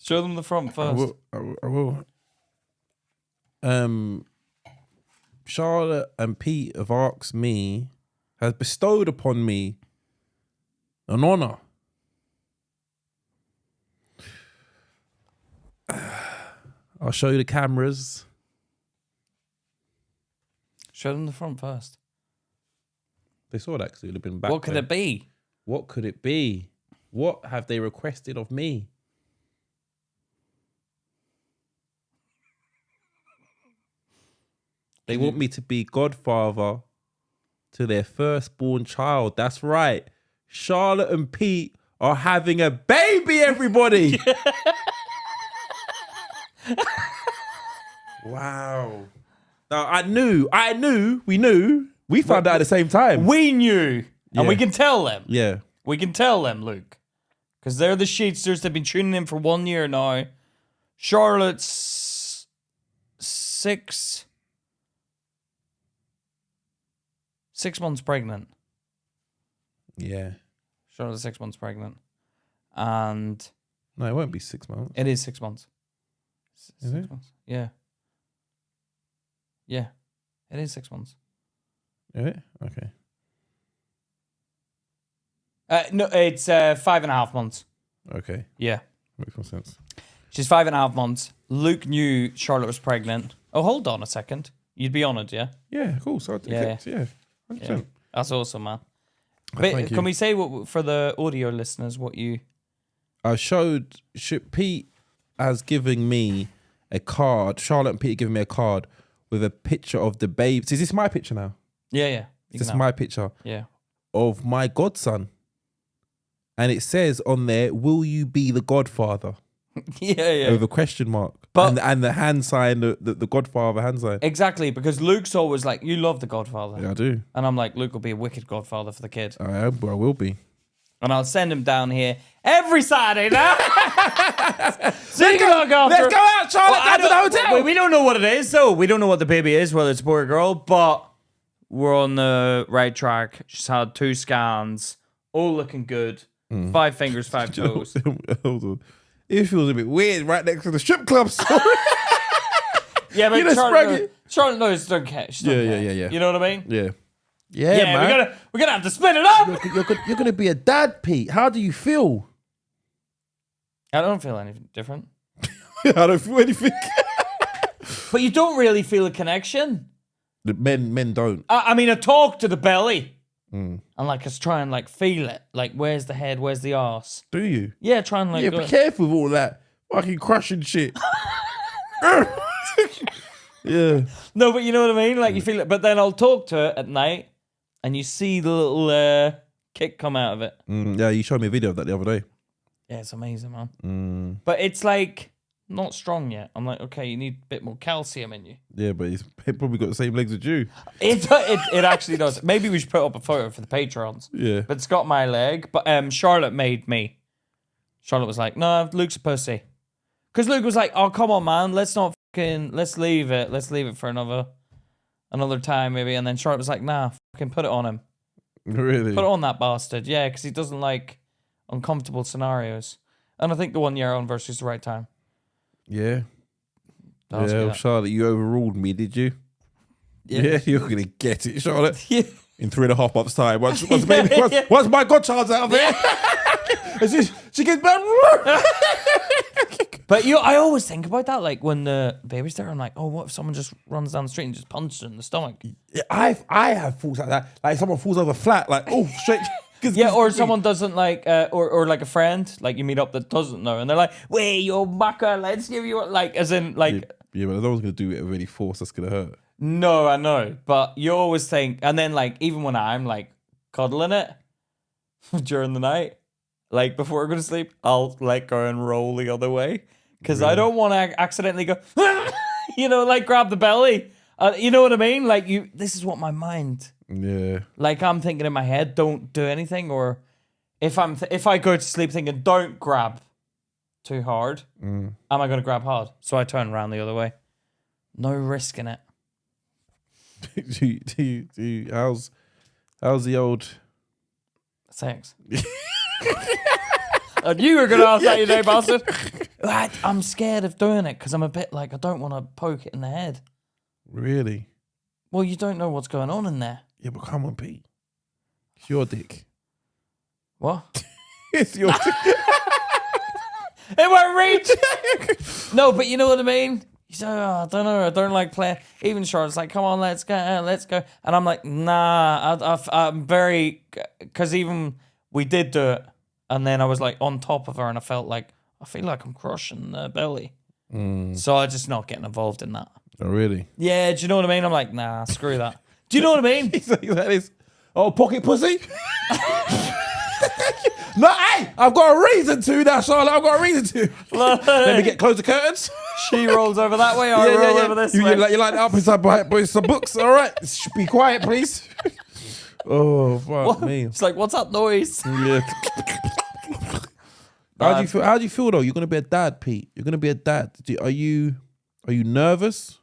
[SPEAKER 2] Show them the front first.
[SPEAKER 1] I will. Charlotte and Pete have asked me, has bestowed upon me an honor. I'll show you the cameras.
[SPEAKER 2] Show them the front first.
[SPEAKER 1] They saw that because it would have been back.
[SPEAKER 2] What could it be?
[SPEAKER 1] What could it be? What have they requested of me? They want me to be godfather to their firstborn child. That's right. Charlotte and Pete are having a baby, everybody. Wow. Now, we knew. We found out at the same time.
[SPEAKER 2] We knew.
[SPEAKER 1] Yeah.
[SPEAKER 2] And we can tell them.
[SPEAKER 1] Yeah.
[SPEAKER 2] We can tell them, Luke. Because they're the Sheetsters. They've been tuning in for 1 year now. Charlotte's 6 months pregnant.
[SPEAKER 1] Yeah.
[SPEAKER 2] Charlotte's 6 months pregnant. And
[SPEAKER 1] No, it won't be 6 months.
[SPEAKER 2] it is 6 months.
[SPEAKER 1] Is it?
[SPEAKER 2] Months. Yeah. Yeah. It is 6 months.
[SPEAKER 1] Is it? Okay.
[SPEAKER 2] No, it's 5.5 months.
[SPEAKER 1] Okay.
[SPEAKER 2] Yeah.
[SPEAKER 1] Makes more sense.
[SPEAKER 2] She's 5.5 months. Luke knew Charlotte was pregnant. Oh, hold on a second. You'd be honoured, yeah?
[SPEAKER 1] Yeah, cool. So
[SPEAKER 2] Yeah.
[SPEAKER 1] 100%.
[SPEAKER 2] Yeah. That's awesome, man.
[SPEAKER 1] Thank you.
[SPEAKER 2] Can we say what for the audio listeners what you...
[SPEAKER 1] I showed Pete has given me a card. Charlotte and Pete giving me a card with a picture of the babe. Is this my picture now?
[SPEAKER 2] Yeah.
[SPEAKER 1] Is this my picture
[SPEAKER 2] Yeah.
[SPEAKER 1] of my godson? And it says on there, "Will you be the godfather?"
[SPEAKER 2] Yeah.
[SPEAKER 1] With a question mark.
[SPEAKER 2] But-
[SPEAKER 1] and the hand sign, the godfather hand sign.
[SPEAKER 2] Exactly, because Luke's always like, you love the Godfather.
[SPEAKER 1] Yeah, I do.
[SPEAKER 2] And I'm like, Luke will be a wicked Godfather for the kid.
[SPEAKER 1] I will be.
[SPEAKER 2] And I'll send him down here every Saturday now. So you can look after
[SPEAKER 1] Let's go out, Charlotte, down to the hotel.
[SPEAKER 2] We don't know what it is, though. We don't know what the baby is, whether it's a boy or girl, but we're on the right track. She's had 2 scans, all looking good. 5 fingers, 5 toes.
[SPEAKER 1] Hold on. It feels a bit weird right next to the strip club.
[SPEAKER 2] Yeah, but
[SPEAKER 1] You know,
[SPEAKER 2] Charlotte knows don't care. She don't care.
[SPEAKER 1] Yeah.
[SPEAKER 2] You know what I mean?
[SPEAKER 1] Yeah.
[SPEAKER 3] Yeah, man.
[SPEAKER 2] we're gonna have to split it up.
[SPEAKER 3] You're gonna be a dad, Pete. How do you feel?
[SPEAKER 2] I don't feel anything different.
[SPEAKER 1] I don't feel anything.
[SPEAKER 2] But you don't really feel a connection.
[SPEAKER 1] The men don't.
[SPEAKER 2] I mean, I talk to the belly. And like, I try and like feel it. Like, where's the head? Where's the arse?
[SPEAKER 1] Do you?
[SPEAKER 2] Yeah, try and like.
[SPEAKER 1] Yeah, be careful with all that fucking crushing shit. Yeah.
[SPEAKER 2] No, but you know what I mean? Like, you feel it. But then I'll talk to it at night and you see the little kick come out of it.
[SPEAKER 1] Yeah, you showed me a video of that the other day.
[SPEAKER 2] Yeah, it's amazing, man. But it's like not strong yet. I'm like, okay, you need a bit more calcium in you.
[SPEAKER 1] Yeah, but he's probably got the same legs as you.
[SPEAKER 2] It actually does. Maybe we should put up a photo for the Patrons.
[SPEAKER 1] Yeah.
[SPEAKER 2] But it's got my leg. But Charlotte made me. Charlotte was like, no, Luke's a pussy. Because Luke was like, oh, come on, man. Let's leave it. Let's leave it for another time, maybe. And then Charlotte was like, nah, fucking put it on him.
[SPEAKER 1] Really?
[SPEAKER 2] Put it on that bastard. Yeah, because he doesn't like uncomfortable scenarios. And I think the 1 year anniversary is the right time.
[SPEAKER 1] Yeah.
[SPEAKER 2] That
[SPEAKER 1] Yeah, Charlotte, you overruled me, did you? Yeah, you're going to get it, Charlotte.
[SPEAKER 2] Yeah.
[SPEAKER 1] In 3.5 months' time. Once my godchild's out of there. she gets back.
[SPEAKER 2] But I always think about that, like when the baby's there, I'm like, oh, what if someone just runs down the street and just punches her in the stomach?
[SPEAKER 3] I have thoughts like that. Like someone falls over flat, like straight.
[SPEAKER 2] Yeah, or someone doesn't like, or like a friend, like you meet up that doesn't know, and they're like, wait, you mucker, let's give you, like, as in, like...
[SPEAKER 1] Yeah, but no one's going to do it with any force that's going to hurt.
[SPEAKER 2] No, I know, but you always think, and then, like, even when I'm, like, cuddling it during the night, like, before I go to sleep, I'll let go and roll the other way, because I don't want to accidentally go, like, grab the belly. You know what I mean? Like, this is what my mind...
[SPEAKER 1] Yeah.
[SPEAKER 2] Like, I'm thinking in my head, don't do anything, or if I go to sleep thinking, don't grab too hard, am I going to grab hard? So I turn around the other way. No risk in it.
[SPEAKER 1] do you, how's the old
[SPEAKER 2] Sex? I knew you were going to ask that, you know, bastard. I'm scared of doing it because I'm a bit like, I don't want to poke it in the head.
[SPEAKER 1] Really?
[SPEAKER 2] Well, you don't know what's going on in there.
[SPEAKER 1] Yeah, but come on, Pete. It's your dick.
[SPEAKER 2] What?
[SPEAKER 1] It's your dick.
[SPEAKER 2] It won't reach. No, but you know what I mean? You say, oh, I don't know. I don't like playing. Even Charlotte's like, come on, let's go. And I'm like, nah, I'm very... Because even we did do it. And then I was like on top of her and I feel like I'm crushing the belly. So I'm just not getting involved in that.
[SPEAKER 1] Oh, really?
[SPEAKER 2] Yeah, do you know what I mean? I'm like, nah, screw that. Do you know what I mean?
[SPEAKER 1] He's like this. Oh, pocket pussy? No, hey, I've got a reason to now, Charlotte. I've got a reason to. Let me close the curtains.
[SPEAKER 2] She rolls over that way, I roll over this
[SPEAKER 1] you,
[SPEAKER 2] way.
[SPEAKER 1] You line it up inside by some books. All right. Be quiet, please. Oh, fuck me.
[SPEAKER 2] It's like, what's that noise?
[SPEAKER 1] Yeah. How do you feel? How do you feel though? You're gonna be a dad, Pete. You're gonna be a dad. Are you nervous?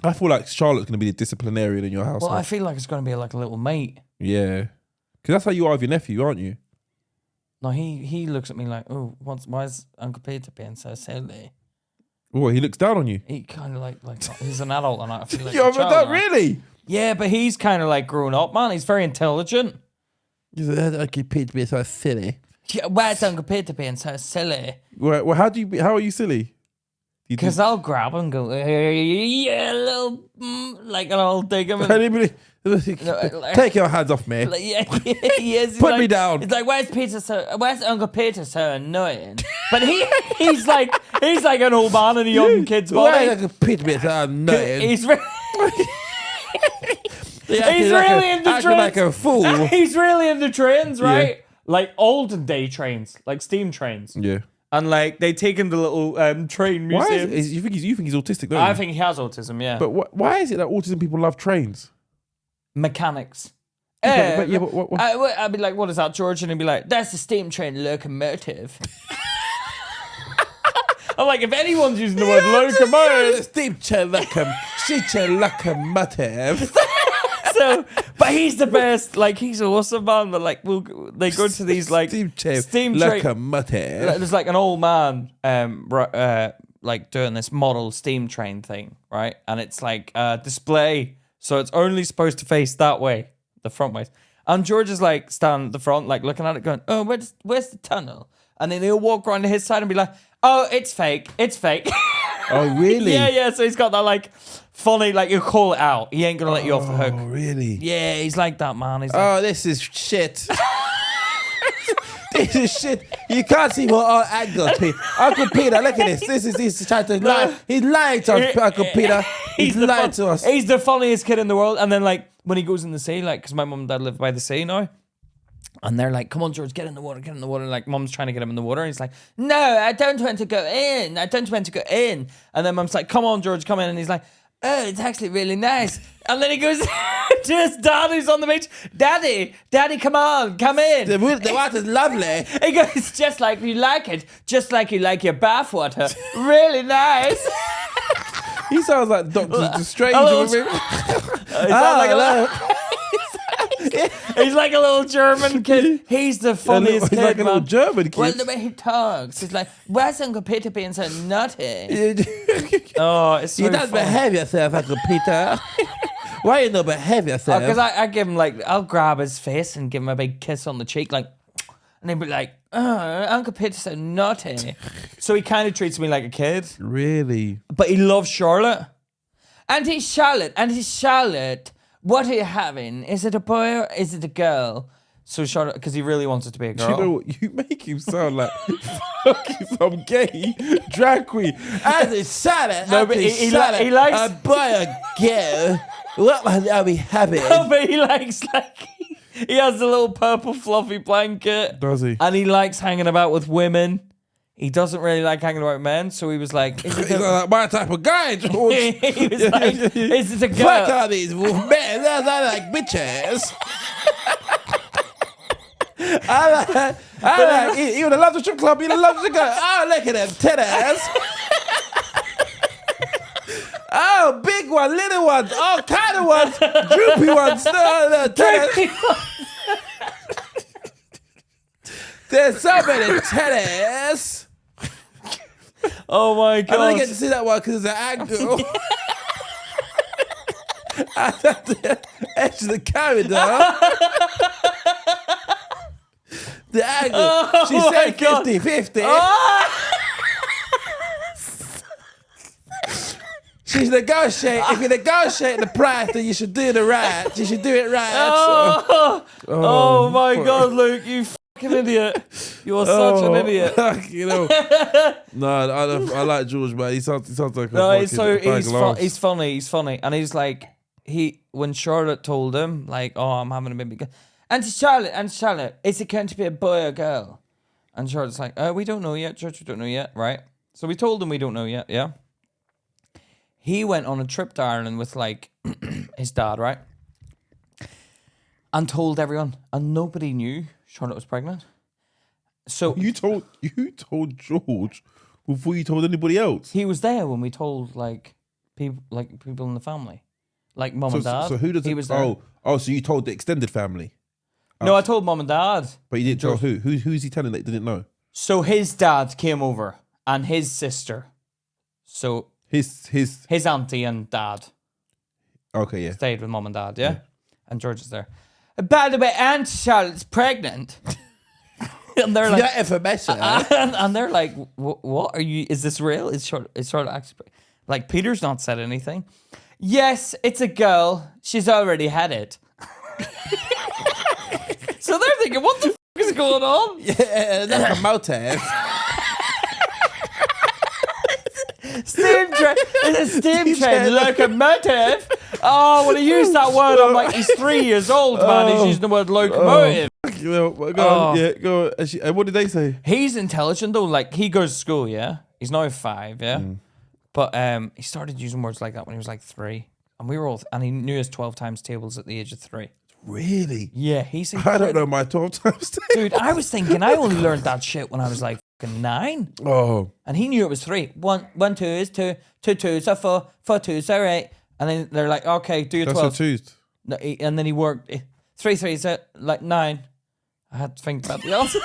[SPEAKER 1] I feel like Charlotte's gonna be the disciplinarian in your house.
[SPEAKER 2] Well, I feel like it's going to be like a little mate.
[SPEAKER 1] Yeah, because that's how you are with your nephew, aren't you?
[SPEAKER 2] No, he looks at me like, oh, why is Uncle Peter being so silly?
[SPEAKER 1] Oh, he looks down on you.
[SPEAKER 2] He kind of like he's an adult, and I feel like
[SPEAKER 1] Yeah,
[SPEAKER 2] a
[SPEAKER 1] but
[SPEAKER 2] child
[SPEAKER 1] that
[SPEAKER 2] now.
[SPEAKER 1] really.
[SPEAKER 2] Yeah, but he's kind of like grown up, man. He's very intelligent.
[SPEAKER 3] Uncle Pete being so silly.
[SPEAKER 2] Yeah, why is Uncle Peter being so silly?
[SPEAKER 1] Well, how are you silly?
[SPEAKER 2] Because I'll grab him and go, yeah, little, like, and I'll dig him. And,
[SPEAKER 1] Take your hands off me.
[SPEAKER 2] like, yeah, he is.
[SPEAKER 1] Put me down.
[SPEAKER 2] It's like, where's Uncle Peter so annoying? But he's like an old man in a young kid's body.
[SPEAKER 3] Uncle Pete being so annoying.
[SPEAKER 2] He's really in the trains.
[SPEAKER 3] like a fool.
[SPEAKER 2] He's really in the trains, right? Yeah. Like olden day trains, like steam trains.
[SPEAKER 1] Yeah.
[SPEAKER 2] And like they take him to little train museums.
[SPEAKER 1] Why you think he's autistic? Don't
[SPEAKER 2] I
[SPEAKER 1] you?
[SPEAKER 2] think he has autism. Yeah.
[SPEAKER 1] But why is it that autism people love trains?
[SPEAKER 2] Mechanics.
[SPEAKER 1] But
[SPEAKER 2] I'd be like, what is that, George? And he'd be like, that's the steam train locomotive. I'm like, if anyone's using the word locomotive,
[SPEAKER 3] steam train locomotive.
[SPEAKER 2] So, but he's the best. Like, he's awesome, man. But like, they go to these like
[SPEAKER 3] steam train
[SPEAKER 2] locomotive.
[SPEAKER 3] locomotive.
[SPEAKER 2] There's like an old man like doing this model steam train thing, right? And it's like a display, so it's only supposed to face that way, the front ways. And George is like standing at the front, like looking at it, going, "Oh, where's the tunnel?" And then he'll walk around to his side and be like, "Oh, it's fake. It's fake."
[SPEAKER 3] Oh, really?
[SPEAKER 2] Yeah. So he's got that like funny, like you call it out. He ain't gonna let you off the hook.
[SPEAKER 3] Oh, really?
[SPEAKER 2] Yeah, he's like that, man. He's like,
[SPEAKER 3] Oh, this is shit. This is shit. You can't see what our angles, Peter. Uncle Peter, look at this. He's trying to lie. He's lying to us, Uncle Peter. He's lying to us.
[SPEAKER 2] He's the funniest kid in the world. And then like when he goes in the sea, like because my mum and dad live by the sea now. And they're like, "Come on, George, get in the water, get in the water." Like, mum's trying to get him in the water. And he's like, "No, I don't want to go in. I don't want to go in." And then mum's like, "Come on, George, come in." And he's like, "Oh, it's actually really nice." And then he goes to his dad who's on the beach. Daddy, come on, come in.
[SPEAKER 3] The water's lovely.
[SPEAKER 2] He goes, "Just like you like it. Just like you like your bath water. Really nice."
[SPEAKER 3] He sounds like Doctor Strange.
[SPEAKER 2] He's like a little German kid. He's the funniest kid,
[SPEAKER 3] He's like a little
[SPEAKER 2] man.
[SPEAKER 3] German kid.
[SPEAKER 2] Well, the way he talks, he's like, "Where's Uncle Peter being so nutty?" Oh, it's so
[SPEAKER 3] You don't
[SPEAKER 2] funny.
[SPEAKER 3] behave yourself, Uncle Peter. Why you not behave yourself?
[SPEAKER 2] Because I give him like, I'll grab his face and give him a big kiss on the cheek, like, and he'd be like, "Oh, Uncle Peter's so naughty." So he kind of treats me like a kid,
[SPEAKER 3] Really?
[SPEAKER 2] but he loves Charlotte. Auntie Charlotte, what are you having? Is it a boy or is it a girl? So Charlotte, because he really wants it to be a girl.
[SPEAKER 3] You know what? You make him sound like fucking some gay drag queen. As a salad,
[SPEAKER 2] No, but he likes
[SPEAKER 3] a boy or girl. What are we having?
[SPEAKER 2] No, but he likes like he has a little purple fluffy blanket.
[SPEAKER 3] Does he?
[SPEAKER 2] And he likes hanging about with women. He doesn't really like hanging about with men, so he was like, "Is it
[SPEAKER 3] He's like my type of guy, George.
[SPEAKER 2] he was like, "Is it a
[SPEAKER 3] Fuck
[SPEAKER 2] girl?"
[SPEAKER 3] all these men. I like bitches. I like, you would have loved the strip club, you'd have loved to go. Oh, look at them titties. Oh, big one, little ones, all kind of ones, droopy ones. No, titties. There's so many titties.
[SPEAKER 2] Oh my
[SPEAKER 3] I don't get
[SPEAKER 2] god!
[SPEAKER 3] to see that one because it's an angle. At the edge of the corridor. The angle. She said 50-50. She's negotiating. If you negotiate the price, then you should do the right. You should do it right.
[SPEAKER 2] Oh my god, Luke, you fucking idiot! You are such an idiot.
[SPEAKER 3] You know. No, I like George, man. He sounds like a
[SPEAKER 2] No,
[SPEAKER 3] fucking
[SPEAKER 2] he's funny, and he's like when Charlotte told him like, "Oh, I'm having a baby," and Charlotte, is it going to be a boy or girl? And Charlotte's like, "We don't know yet, George. We don't know yet, right?" So we told him we don't know yet. Yeah. He went on a trip to Ireland with like his dad, right? And told everyone, and nobody knew Charlotte was pregnant. So
[SPEAKER 3] You told George before you told anybody else.
[SPEAKER 2] he was there when we told like people in the family, like mum and dad.
[SPEAKER 3] So who does
[SPEAKER 2] he
[SPEAKER 3] it?
[SPEAKER 2] was there?
[SPEAKER 3] Oh, so you told the extended family,
[SPEAKER 2] No, I told mum and dad.
[SPEAKER 3] but you didn't tell who? Who's he telling that he didn't know?
[SPEAKER 2] So his dad came over and his sister. So
[SPEAKER 3] His
[SPEAKER 2] auntie and dad
[SPEAKER 3] okay, yeah.
[SPEAKER 2] stayed with mum and dad, yeah? And George is there. By the way, Aunt Charlotte's pregnant. And they're like,
[SPEAKER 3] That information.
[SPEAKER 2] and they're like, what are you? Is this real? Is Charlotte actually like? Peter's not said anything. Yes, it's a girl. She's already had it. So they're thinking, what the f*** is going on?
[SPEAKER 3] Yeah, that's a motive.
[SPEAKER 2] Steam train. It's a steam train locomotive. Oh, when he used that word, I'm like, he's 3 years old, man. He's using the word locomotive.
[SPEAKER 3] Well, go on. Yeah, go on. And what did they say?
[SPEAKER 2] He's intelligent though. Like he goes to school, yeah. He's now 5, yeah. But he started using words like that when he was like 3, and we were all, and he knew his 12 times tables at the age of 3.
[SPEAKER 3] Really?
[SPEAKER 2] Yeah, he's.
[SPEAKER 3] I don't know my 12 times.
[SPEAKER 2] Dude, I was thinking I only learned that shit when I was like fucking 9,
[SPEAKER 3] Oh,
[SPEAKER 2] and he knew it was 3. 1 2 is 2, 2 2s are 4, 4 2s are 8, and then they're like, okay, do your
[SPEAKER 3] that's
[SPEAKER 2] 12.
[SPEAKER 3] a tooth.
[SPEAKER 2] No, and then he worked 3 3s are like 9. I had to think about the answer.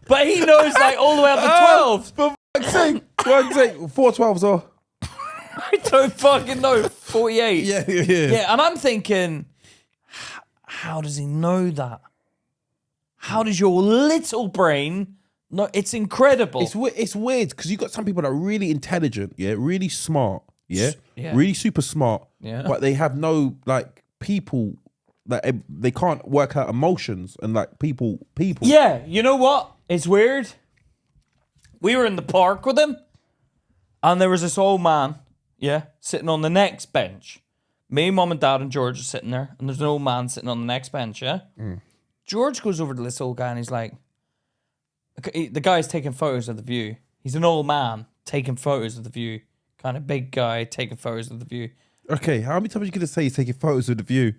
[SPEAKER 2] But he knows like all the way up to 12.
[SPEAKER 3] One take, 412s or.
[SPEAKER 2] I don't fucking know. 48.
[SPEAKER 3] Yeah.
[SPEAKER 2] Yeah, and I'm thinking, how does he know that? How does your little brain know? It's incredible.
[SPEAKER 3] It's weird because you got some people that are really intelligent, yeah, really smart, yeah, really super smart, but they have no like people that they can't work out emotions and like people.
[SPEAKER 2] Yeah, you know what? It's weird. We were in the park with him, and there was this old man, sitting on the next bench. Me, mum, and dad, and George are sitting there, and there's an old man sitting on the next bench, George goes over to this old guy, and he's like, the guy's taking photos of the view. He's an old man taking photos of the view. Kind of big guy taking photos of the view.
[SPEAKER 3] Okay, how many times are you going to say he's taking photos of the view?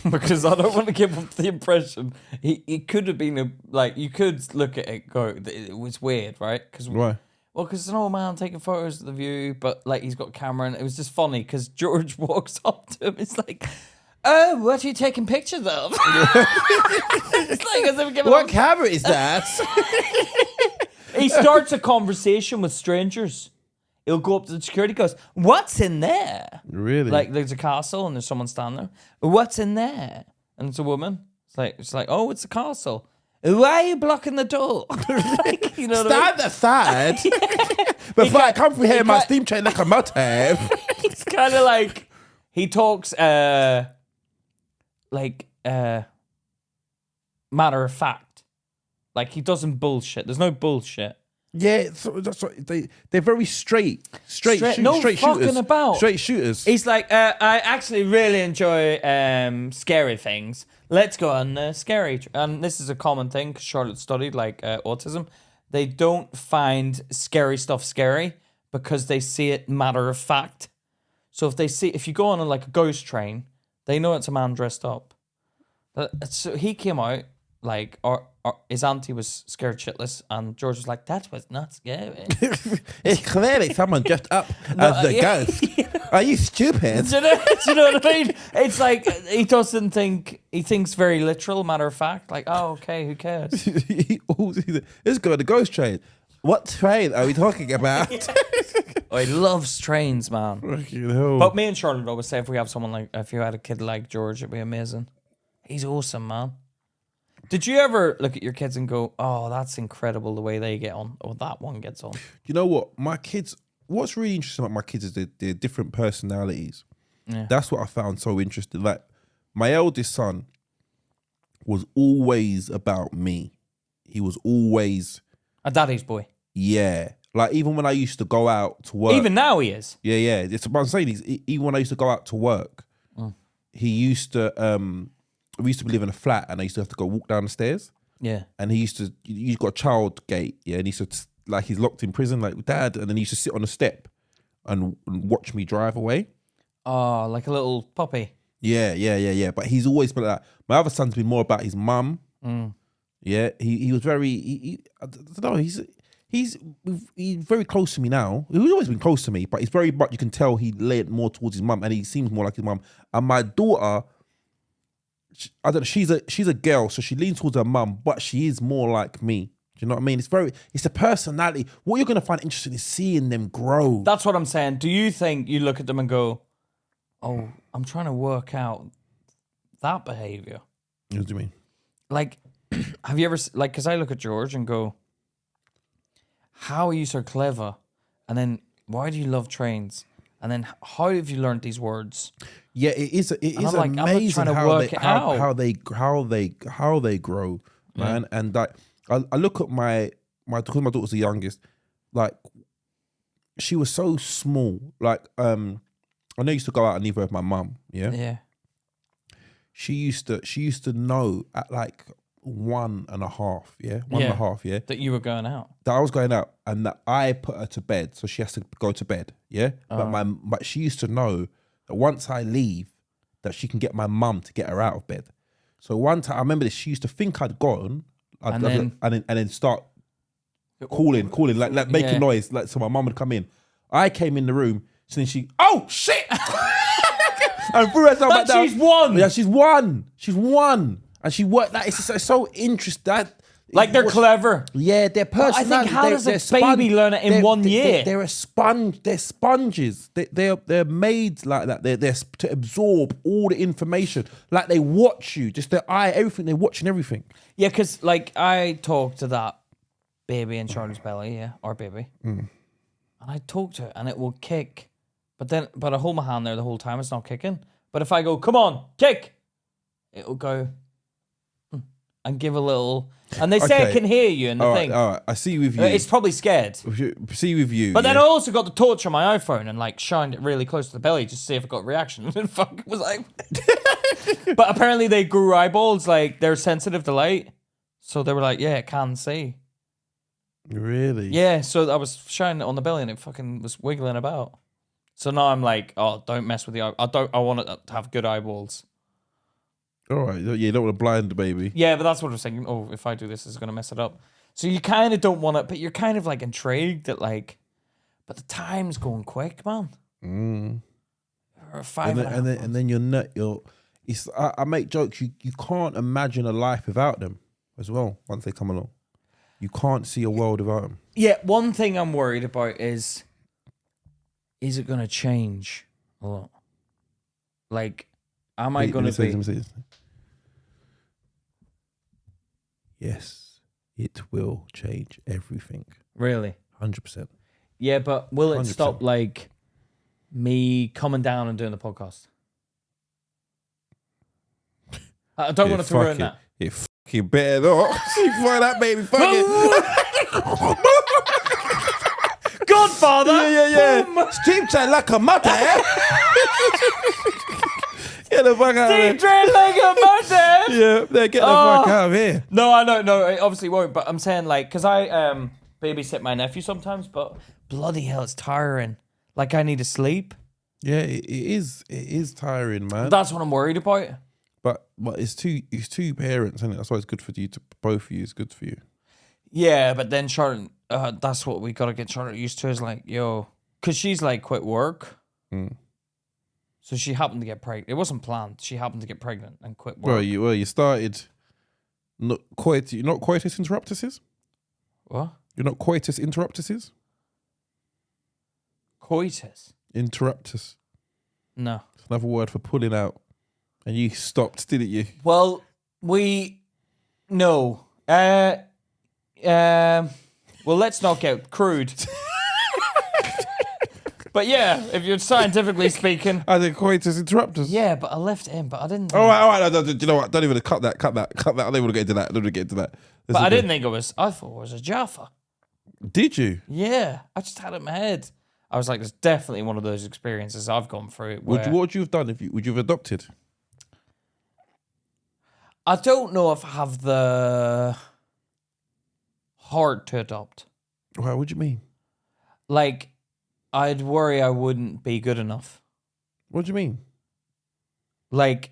[SPEAKER 2] Because I don't want to give him the impression. He could have been you could look at it, go, it was weird, right?
[SPEAKER 3] Why?
[SPEAKER 2] Well, because it's an old man taking photos of the view, but like he's got a camera, and it was just funny because George walks up to him. It's like, oh, what are you taking pictures of? It's like as if giving
[SPEAKER 3] What camera is that?
[SPEAKER 2] He starts a conversation with strangers. He'll go up to the security, goes, what's in there?
[SPEAKER 3] Really?
[SPEAKER 2] Like there's a castle and there's someone standing there. What's in there? And it's a woman. It's like, oh, it's a castle. Why are you blocking the door? Like, you know
[SPEAKER 3] Stand aside. Before I come through here in my steam train like a motive.
[SPEAKER 2] It's kind of like he talks matter of fact. Like he doesn't bullshit. There's no bullshit.
[SPEAKER 3] Yeah, so that's what they're very straight shooters.
[SPEAKER 2] No fucking about.
[SPEAKER 3] Straight shooters.
[SPEAKER 2] He's like, I actually really enjoy scary things. Let's go on scary. And this is a common thing because Charlotte studied autism. They don't find scary stuff scary because they see it matter of fact. So if you go on a ghost train, they know it's a man dressed up. So he came out his auntie was scared shitless, and George was like, "That was not scary."
[SPEAKER 3] It's clearly someone dressed up as the ghost. Are you stupid?
[SPEAKER 2] Do you know what I mean? It's like he doesn't think, he thinks very literal, matter of fact. Like, oh, okay, who cares?
[SPEAKER 3] Let's go on the ghost train. What train are we talking about?
[SPEAKER 2] Oh, he loves trains, man. But me and Charlotte always say if we have someone if you had a kid like George, it'd be amazing. He's awesome, man. Did you ever look at your kids and go, oh, that's incredible the way they get on, or that one gets on?
[SPEAKER 3] You know what? My kids, what's really interesting about my kids is their different personalities.
[SPEAKER 2] Yeah.
[SPEAKER 3] That's what I found so interesting. Like, my eldest son was always about me. He was always...
[SPEAKER 2] A daddy's boy.
[SPEAKER 3] Yeah. Like, even when I used to go out to work...
[SPEAKER 2] Even now he is.
[SPEAKER 3] Yeah. It's what I'm saying. Even when I used to go out to work, he used to... we used to live in a flat, and I used to have to go walk down the stairs.
[SPEAKER 2] Yeah.
[SPEAKER 3] And he's got a child gate, yeah, and he used to, he's locked in prison, like dad, and then he used to sit on the step and watch me drive away.
[SPEAKER 2] Oh, like a little puppy.
[SPEAKER 3] Yeah. But he's always been like that. My other son's been more about his mum. Yeah, he was very, I don't know, he's very close to me now. He's always been close to me, but he's very much, you can tell he leaned more towards his mum, and he seems more like his mum. And my daughter, I don't know, she's a girl, so she leans towards her mum, but she is more like me. Do you know what I mean? It's a personality. What you're going to find interesting is seeing them grow.
[SPEAKER 2] That's what I'm saying. Do you think you look at them and go, oh, I'm trying to work out that behavior?
[SPEAKER 3] What do you mean?
[SPEAKER 2] Like, have you ever, because I look at George and go, how are you so clever? And then, why do you love trains? And then, how have you learned these words?
[SPEAKER 3] Yeah, it is
[SPEAKER 2] like,
[SPEAKER 3] amazing
[SPEAKER 2] how
[SPEAKER 3] they grow, man.
[SPEAKER 2] Yeah.
[SPEAKER 3] And like, I look at my daughter's the youngest. Like, she was so small. Like, I know I used to go out and leave her with my mum. Yeah.
[SPEAKER 2] Yeah.
[SPEAKER 3] She used to know at like 1.5. Yeah. 1.5. Yeah.
[SPEAKER 2] That you were going out.
[SPEAKER 3] That I was going out, and that I put her to bed, so she has to go to bed. Yeah. But she used to know that once I leave, that she can get my mum to get her out of bed. So one time, I remember this, she used to think I'd gone, and then start calling, like making noise, like so my mum would come in. I came in the room, so then she, oh shit, and threw herself back down.
[SPEAKER 2] She's won.
[SPEAKER 3] Yeah, she's won. And she worked. That it's so interesting.
[SPEAKER 2] Like they're clever.
[SPEAKER 3] Yeah, their
[SPEAKER 2] I
[SPEAKER 3] personality.
[SPEAKER 2] think how does a baby learn it in 1 year?
[SPEAKER 3] They're a sponge. They're sponges. They're made like that. They're to absorb all the information. Like they watch you. Just their eye, everything. They're watching everything.
[SPEAKER 2] Yeah, because like I talked to that baby in Charlie's belly, yeah, our baby, and I talk to it, and it will kick, but I hold my hand there the whole time. It's not kicking. But if I go, come on, kick, it will go and give a little. And they say it can hear you in the thing.
[SPEAKER 3] All right. I see with you.
[SPEAKER 2] It's probably scared.
[SPEAKER 3] See with you.
[SPEAKER 2] But then I also got the torch on my iPhone and like shined it really close to the belly just to see if it got reaction. And then fuck, it was like. But apparently they grew eyeballs, like they're sensitive to light. So they were like, yeah, it can see.
[SPEAKER 3] Really?
[SPEAKER 2] Yeah, so I was shining it on the belly and it fucking was wiggling about. So now I'm like, oh, don't mess with the eye. I want it to have good eyeballs.
[SPEAKER 3] All right. Yeah, you don't want to blind the baby.
[SPEAKER 2] Yeah, but that's what I was thinking. Oh, if I do this, it's going to mess it up. So you kind of don't want it, but you're kind of like intrigued that like, but the time's going quick, man. Or
[SPEAKER 3] And then you're not. I make jokes. You can't imagine a life without them as well. Once they come along, you can't see a world without them.
[SPEAKER 2] Yeah, one thing I'm worried about is it going to change a lot? Like, am I going to be?
[SPEAKER 3] Let me say this. Yes, it will change everything.
[SPEAKER 2] Really?
[SPEAKER 3] 100%.
[SPEAKER 2] Yeah, but will it
[SPEAKER 3] 100%.
[SPEAKER 2] stop like me coming down and doing the podcast? I don't want it to ruin that.
[SPEAKER 3] It fucking better not. She fuck that baby. Fuck it.
[SPEAKER 2] Godfather.
[SPEAKER 3] Yeah. Stream chat like a mother. Get the fuck out of here.
[SPEAKER 2] Deep dread like a mountain.
[SPEAKER 3] Yeah, get the fuck out of here.
[SPEAKER 2] No, I know. No, it obviously won't. But I'm saying like, because I babysit my nephew sometimes, but bloody hell, it's tiring. Like I need to sleep.
[SPEAKER 3] Yeah, it is. It is tiring, man.
[SPEAKER 2] That's what I'm worried about.
[SPEAKER 3] But it's two parents, isn't it? That's why it's good for you to both of you. It's good for you.
[SPEAKER 2] Yeah, but then Charlotte, that's what we gotta get Charlotte used to is like, yo, because she's like quit work. So she happened to get pregnant. It wasn't planned. She happened to get pregnant and quit work.
[SPEAKER 3] Well, you started not coitus interruptuses.
[SPEAKER 2] What?
[SPEAKER 3] You're not coitus interruptuses.
[SPEAKER 2] Coitus?
[SPEAKER 3] Interruptus.
[SPEAKER 2] No.
[SPEAKER 3] It's another word for pulling out. And you stopped, didn't you?
[SPEAKER 2] Well, no. Well, let's not get crude. But yeah, if you're scientifically speaking.
[SPEAKER 3] I think coitus interruptus.
[SPEAKER 2] Yeah, but I left it in, but I didn't.
[SPEAKER 3] All right. No, you know what? Don't even cut that. I don't even get into that.
[SPEAKER 2] But I didn't think it was. I thought it was a Jaffa.
[SPEAKER 3] Did you?
[SPEAKER 2] Yeah, I just had it in my head. I was like, it's definitely one of those experiences I've gone through.
[SPEAKER 3] What would you have done would you have adopted?
[SPEAKER 2] I don't know if I have the heart to adopt.
[SPEAKER 3] Why? What do you mean?
[SPEAKER 2] Like, I'd worry I wouldn't be good enough.
[SPEAKER 3] What do you mean?
[SPEAKER 2] Like,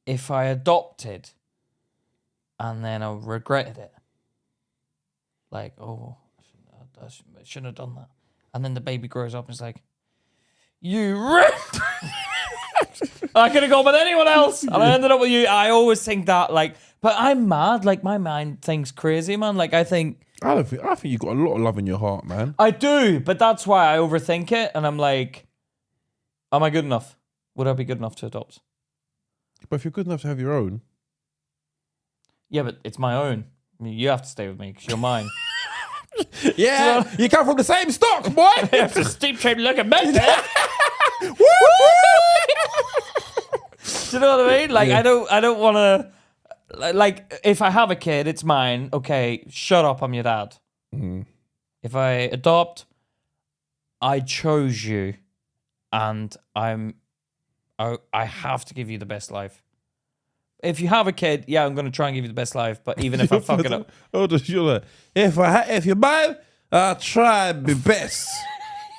[SPEAKER 2] if I adopted and then I regretted it. Like, oh, I shouldn't have done that. And then the baby grows up and it's like, you ripped. I could have gone with anyone else. And I ended up with you. I always think that, like, but I'm mad. Like, my mind thinks crazy, man. Like, I think
[SPEAKER 3] you got a lot of love in your heart, man.
[SPEAKER 2] I do, but that's why I overthink it. And I'm like, am I good enough? Would I be good enough to adopt?
[SPEAKER 3] But if you're good enough to have your own.
[SPEAKER 2] Yeah, but it's my own. I mean, you have to stay with me because you're mine.
[SPEAKER 3] Yeah,
[SPEAKER 2] So,
[SPEAKER 3] you come from the same stock, boy.
[SPEAKER 2] you have to steep trade like a man. Do you know what I mean? Like, yeah. I don't want to. Like, if I have a kid, it's mine. Okay, shut up, I'm your dad.
[SPEAKER 3] Mm-hmm.
[SPEAKER 2] If I adopt, I chose you, and I have to give you the best life. If you have a kid, yeah, I'm going to try and give you the best life. But even if I fuck it up,
[SPEAKER 3] if you're mine, I'll try and be best.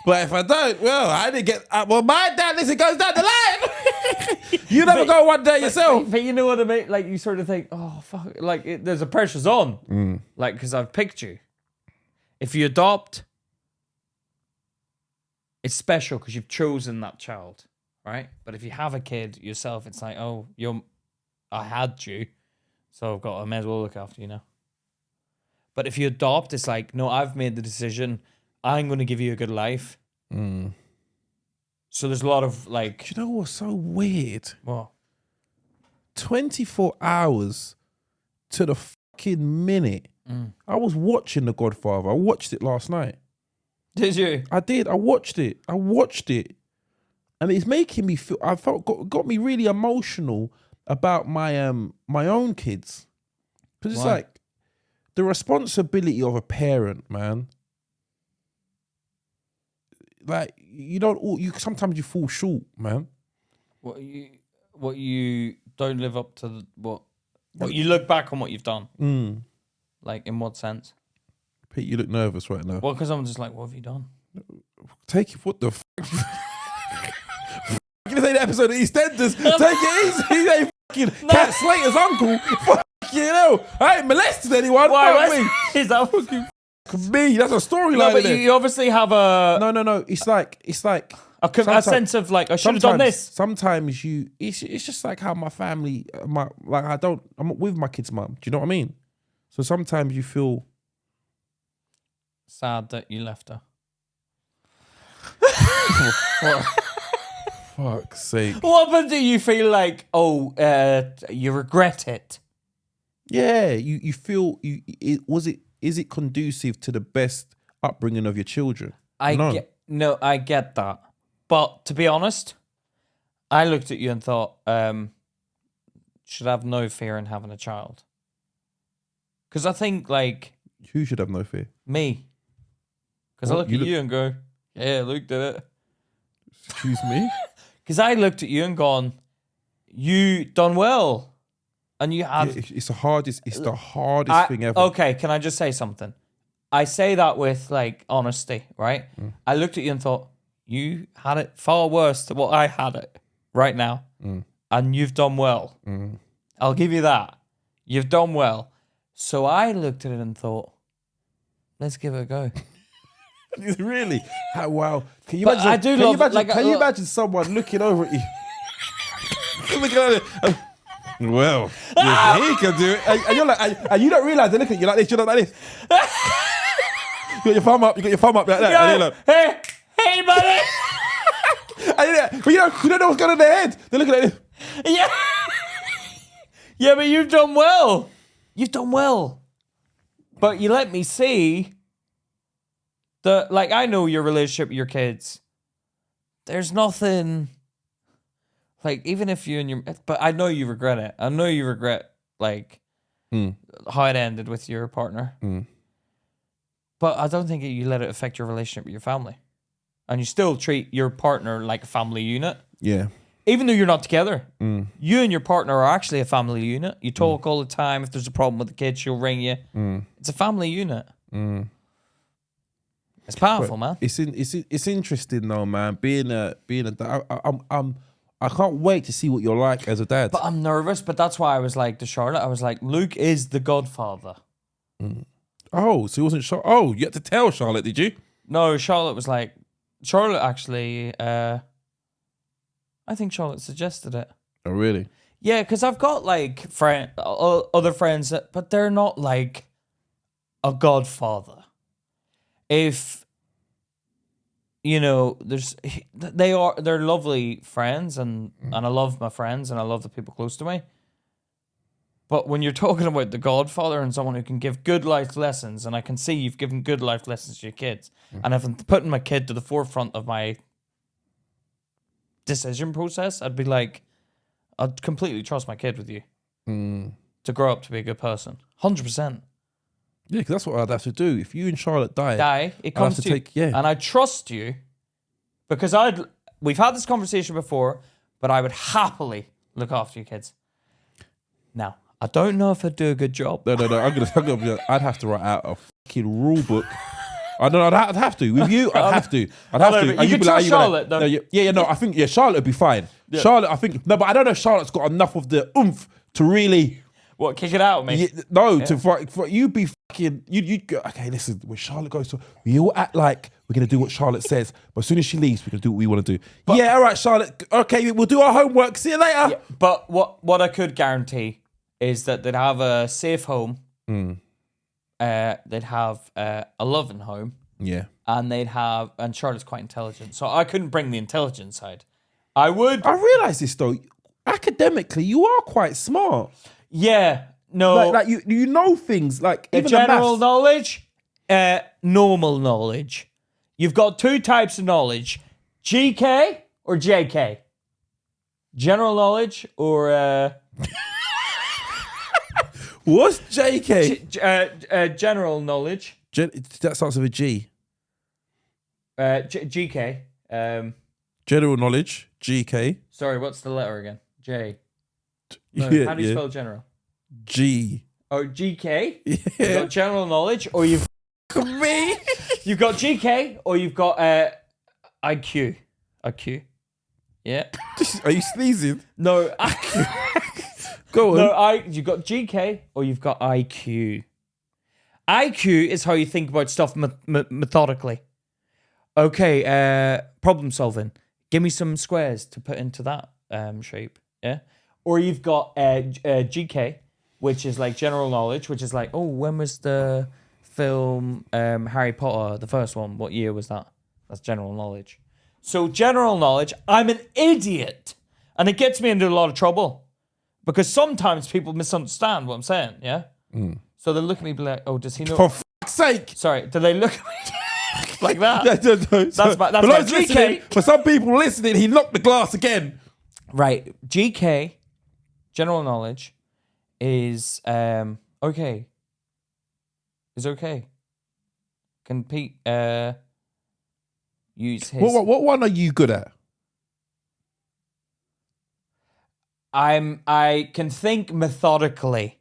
[SPEAKER 3] But if I don't, well, I didn't get. Well, my dad listen goes down the line. You never go one day yourself.
[SPEAKER 2] But you know what I mean? Like, you sort of think, oh fuck, like there's a pressure's on, like, because I've picked you. If you adopt, it's special because you've chosen that child, right? But if you have a kid yourself, it's like, oh, I had you, so I may as well look after you now. But if you adopt, it's like, no, I've made the decision. I'm going to give you a good life. So there's a lot of like...
[SPEAKER 3] Do you know what's so weird?
[SPEAKER 2] What?
[SPEAKER 3] 24 hours to the fucking minute. I was watching The Godfather. I watched it last night.
[SPEAKER 2] Did you?
[SPEAKER 3] I did. I watched it. And it's making me feel, got me really emotional about my my own kids. Because it's
[SPEAKER 2] Why?
[SPEAKER 3] like the responsibility of a parent, man. Like sometimes you fall short, man.
[SPEAKER 2] What you don't live up to what you look back on what you've done. Like in what sense?
[SPEAKER 3] Pete, you look nervous right now.
[SPEAKER 2] Well, because I'm just like, what have you done?
[SPEAKER 3] Take it. What the f? I'm gonna say the episode of EastEnders. Take it easy. He ain't fucking Cat Slater's uncle. Fuck you know. I ain't molested anyone. Fuck me.
[SPEAKER 2] Is that
[SPEAKER 3] Me. That's a storyline.
[SPEAKER 2] No, but you obviously have a
[SPEAKER 3] No. It's like
[SPEAKER 2] a sense of like I should have done this.
[SPEAKER 3] Sometimes it's just like how my family, I'm with my kid's mum. Do you know what I mean? So sometimes you feel
[SPEAKER 2] sad that you left her.
[SPEAKER 3] fuck's sake.
[SPEAKER 2] What but do you feel like? You regret it?
[SPEAKER 3] Yeah, you feel is it conducive to the best upbringing of your children?
[SPEAKER 2] I get that. But to be honest, I looked at you and thought, should have no fear in having a child. Because I think like
[SPEAKER 3] Who should have no fear?
[SPEAKER 2] me. Because I
[SPEAKER 3] What,
[SPEAKER 2] look at you and go, yeah, Luke did it.
[SPEAKER 3] Excuse me?
[SPEAKER 2] Because I looked at you and gone, you done well. And you had...
[SPEAKER 3] Yeah, it's the hardest thing ever.
[SPEAKER 2] Okay, can I just say something? I say that with like honesty, right? I looked at you and thought, you had it far worse than what I had it right now. And you've done well. I'll give you that. You've done well. So I looked at it and thought, let's give it a go.
[SPEAKER 3] Really? How, wow. Can you
[SPEAKER 2] But
[SPEAKER 3] imagine,
[SPEAKER 2] I do
[SPEAKER 3] can
[SPEAKER 2] love
[SPEAKER 3] you imagine,
[SPEAKER 2] like,
[SPEAKER 3] can you imagine someone looking over at you? Looking at it. Well, he can do it. And you're like, and you don't realise they look at you like this, you look like this. You got your thumb up like that.
[SPEAKER 2] Yeah.
[SPEAKER 3] And they're like,
[SPEAKER 2] Hey, buddy.
[SPEAKER 3] but you don't know what's going on in their head. They're looking at this.
[SPEAKER 2] Yeah. Yeah, but you've done well. You've done well. But you let me see that, like, I know your relationship with your kids. There's nothing, like, even if you and your, but I know you regret it. I know you regret, like, how it ended with your partner. But I don't think you let it affect your relationship with your family. And you still treat your partner like a family unit.
[SPEAKER 3] Yeah.
[SPEAKER 2] Even though you're not together, you and your partner are actually a family unit. You talk all the time. If there's a problem with the kids, she'll ring you. It's a family unit. It's powerful, man.
[SPEAKER 3] It's interesting though, man. Being a dad, I can't wait to see what you're like as a dad.
[SPEAKER 2] But I'm nervous. But that's why I was like to Charlotte. I was like, Luke is the Godfather.
[SPEAKER 3] Oh, so he wasn't sure. Oh, you had to tell Charlotte, did you?
[SPEAKER 2] No, Charlotte was like, Charlotte actually. I think Charlotte suggested it.
[SPEAKER 3] Oh, really?
[SPEAKER 2] Yeah, because I've got like other friends, but they're not like a Godfather. If you know, they're lovely friends, and I love my friends, and I love the people close to me. But when you're talking about the Godfather and someone who can give good life lessons, and I can see you've given good life lessons to your kids, and if I'm putting my kid to the forefront of my decision process, I'd be like, I'd completely trust my kid with you to grow up to be a good person. 100%.
[SPEAKER 3] Yeah, because that's what I'd have to do. If you and Charlotte die,
[SPEAKER 2] It comes
[SPEAKER 3] to
[SPEAKER 2] to you.
[SPEAKER 3] take, yeah.
[SPEAKER 2] And I trust you because we've had this conversation before, but I would happily look after your kids. Now, I don't know if I'd do a good job.
[SPEAKER 3] No. I'd have to write out a fucking rule book. I'd have to. With you, I'd have to.
[SPEAKER 2] You could trust Charlotte, though.
[SPEAKER 3] No, I think, Charlotte would be fine. Yeah. Charlotte, I think, no, but I don't know if Charlotte's got enough of the oomph to really...
[SPEAKER 2] What, kick it out of me?
[SPEAKER 3] For you be fucking... You'd go, okay, listen, when Charlotte goes to... We all act like we're going to do what Charlotte says, but as soon as she leaves, we're going to do what we want to do. But, yeah, all right, Charlotte, okay, we'll do our homework. See you later.
[SPEAKER 2] Yeah, but what I could guarantee is that they'd have a safe home they'd have a loving home,
[SPEAKER 3] Yeah.
[SPEAKER 2] and Charlotte's quite intelligent, so I couldn't bring the intelligent side. I would,
[SPEAKER 3] I realise this though. Academically, you are quite smart.
[SPEAKER 2] yeah, no,
[SPEAKER 3] Like you know things like even the
[SPEAKER 2] general
[SPEAKER 3] maths.
[SPEAKER 2] knowledge, normal knowledge. You've got two types of knowledge: GK or JK. General knowledge or
[SPEAKER 3] What's JK?
[SPEAKER 2] general knowledge.
[SPEAKER 3] That starts with a G.
[SPEAKER 2] GK.
[SPEAKER 3] General knowledge. GK.
[SPEAKER 2] Sorry, what's the letter again? J. No,
[SPEAKER 3] Yeah,
[SPEAKER 2] how do you
[SPEAKER 3] yeah.
[SPEAKER 2] spell general?
[SPEAKER 3] G.
[SPEAKER 2] Oh, GK. You've
[SPEAKER 3] Yeah.
[SPEAKER 2] got general knowledge, or you've
[SPEAKER 3] Me.
[SPEAKER 2] you've got GK, or you've got IQ. IQ. Yeah.
[SPEAKER 3] Are you sneezing?
[SPEAKER 2] No,
[SPEAKER 3] Go on.
[SPEAKER 2] no. You've got GK or you've got IQ. IQ is how you think about stuff methodically. Okay, problem solving. Give me some squares to put into that shape. Yeah. Or you've got GK, which is like general knowledge, which is like, oh, when was the film Harry Potter, the first one? What year was that? That's general knowledge. So general knowledge, I'm an idiot. And it gets me into a lot of trouble. Because sometimes people misunderstand what I'm saying, yeah? So they look at me and be like, oh, does he know?
[SPEAKER 3] For fuck's sake.
[SPEAKER 2] Sorry, do they look at me like that?
[SPEAKER 3] That's
[SPEAKER 2] my
[SPEAKER 3] those
[SPEAKER 2] GK.
[SPEAKER 3] listening, for some people listening, he knocked the glass again.
[SPEAKER 2] Right. GK, general knowledge, is okay. Is okay. Can Pete use his...
[SPEAKER 3] What one are you good at?
[SPEAKER 2] I can think methodically,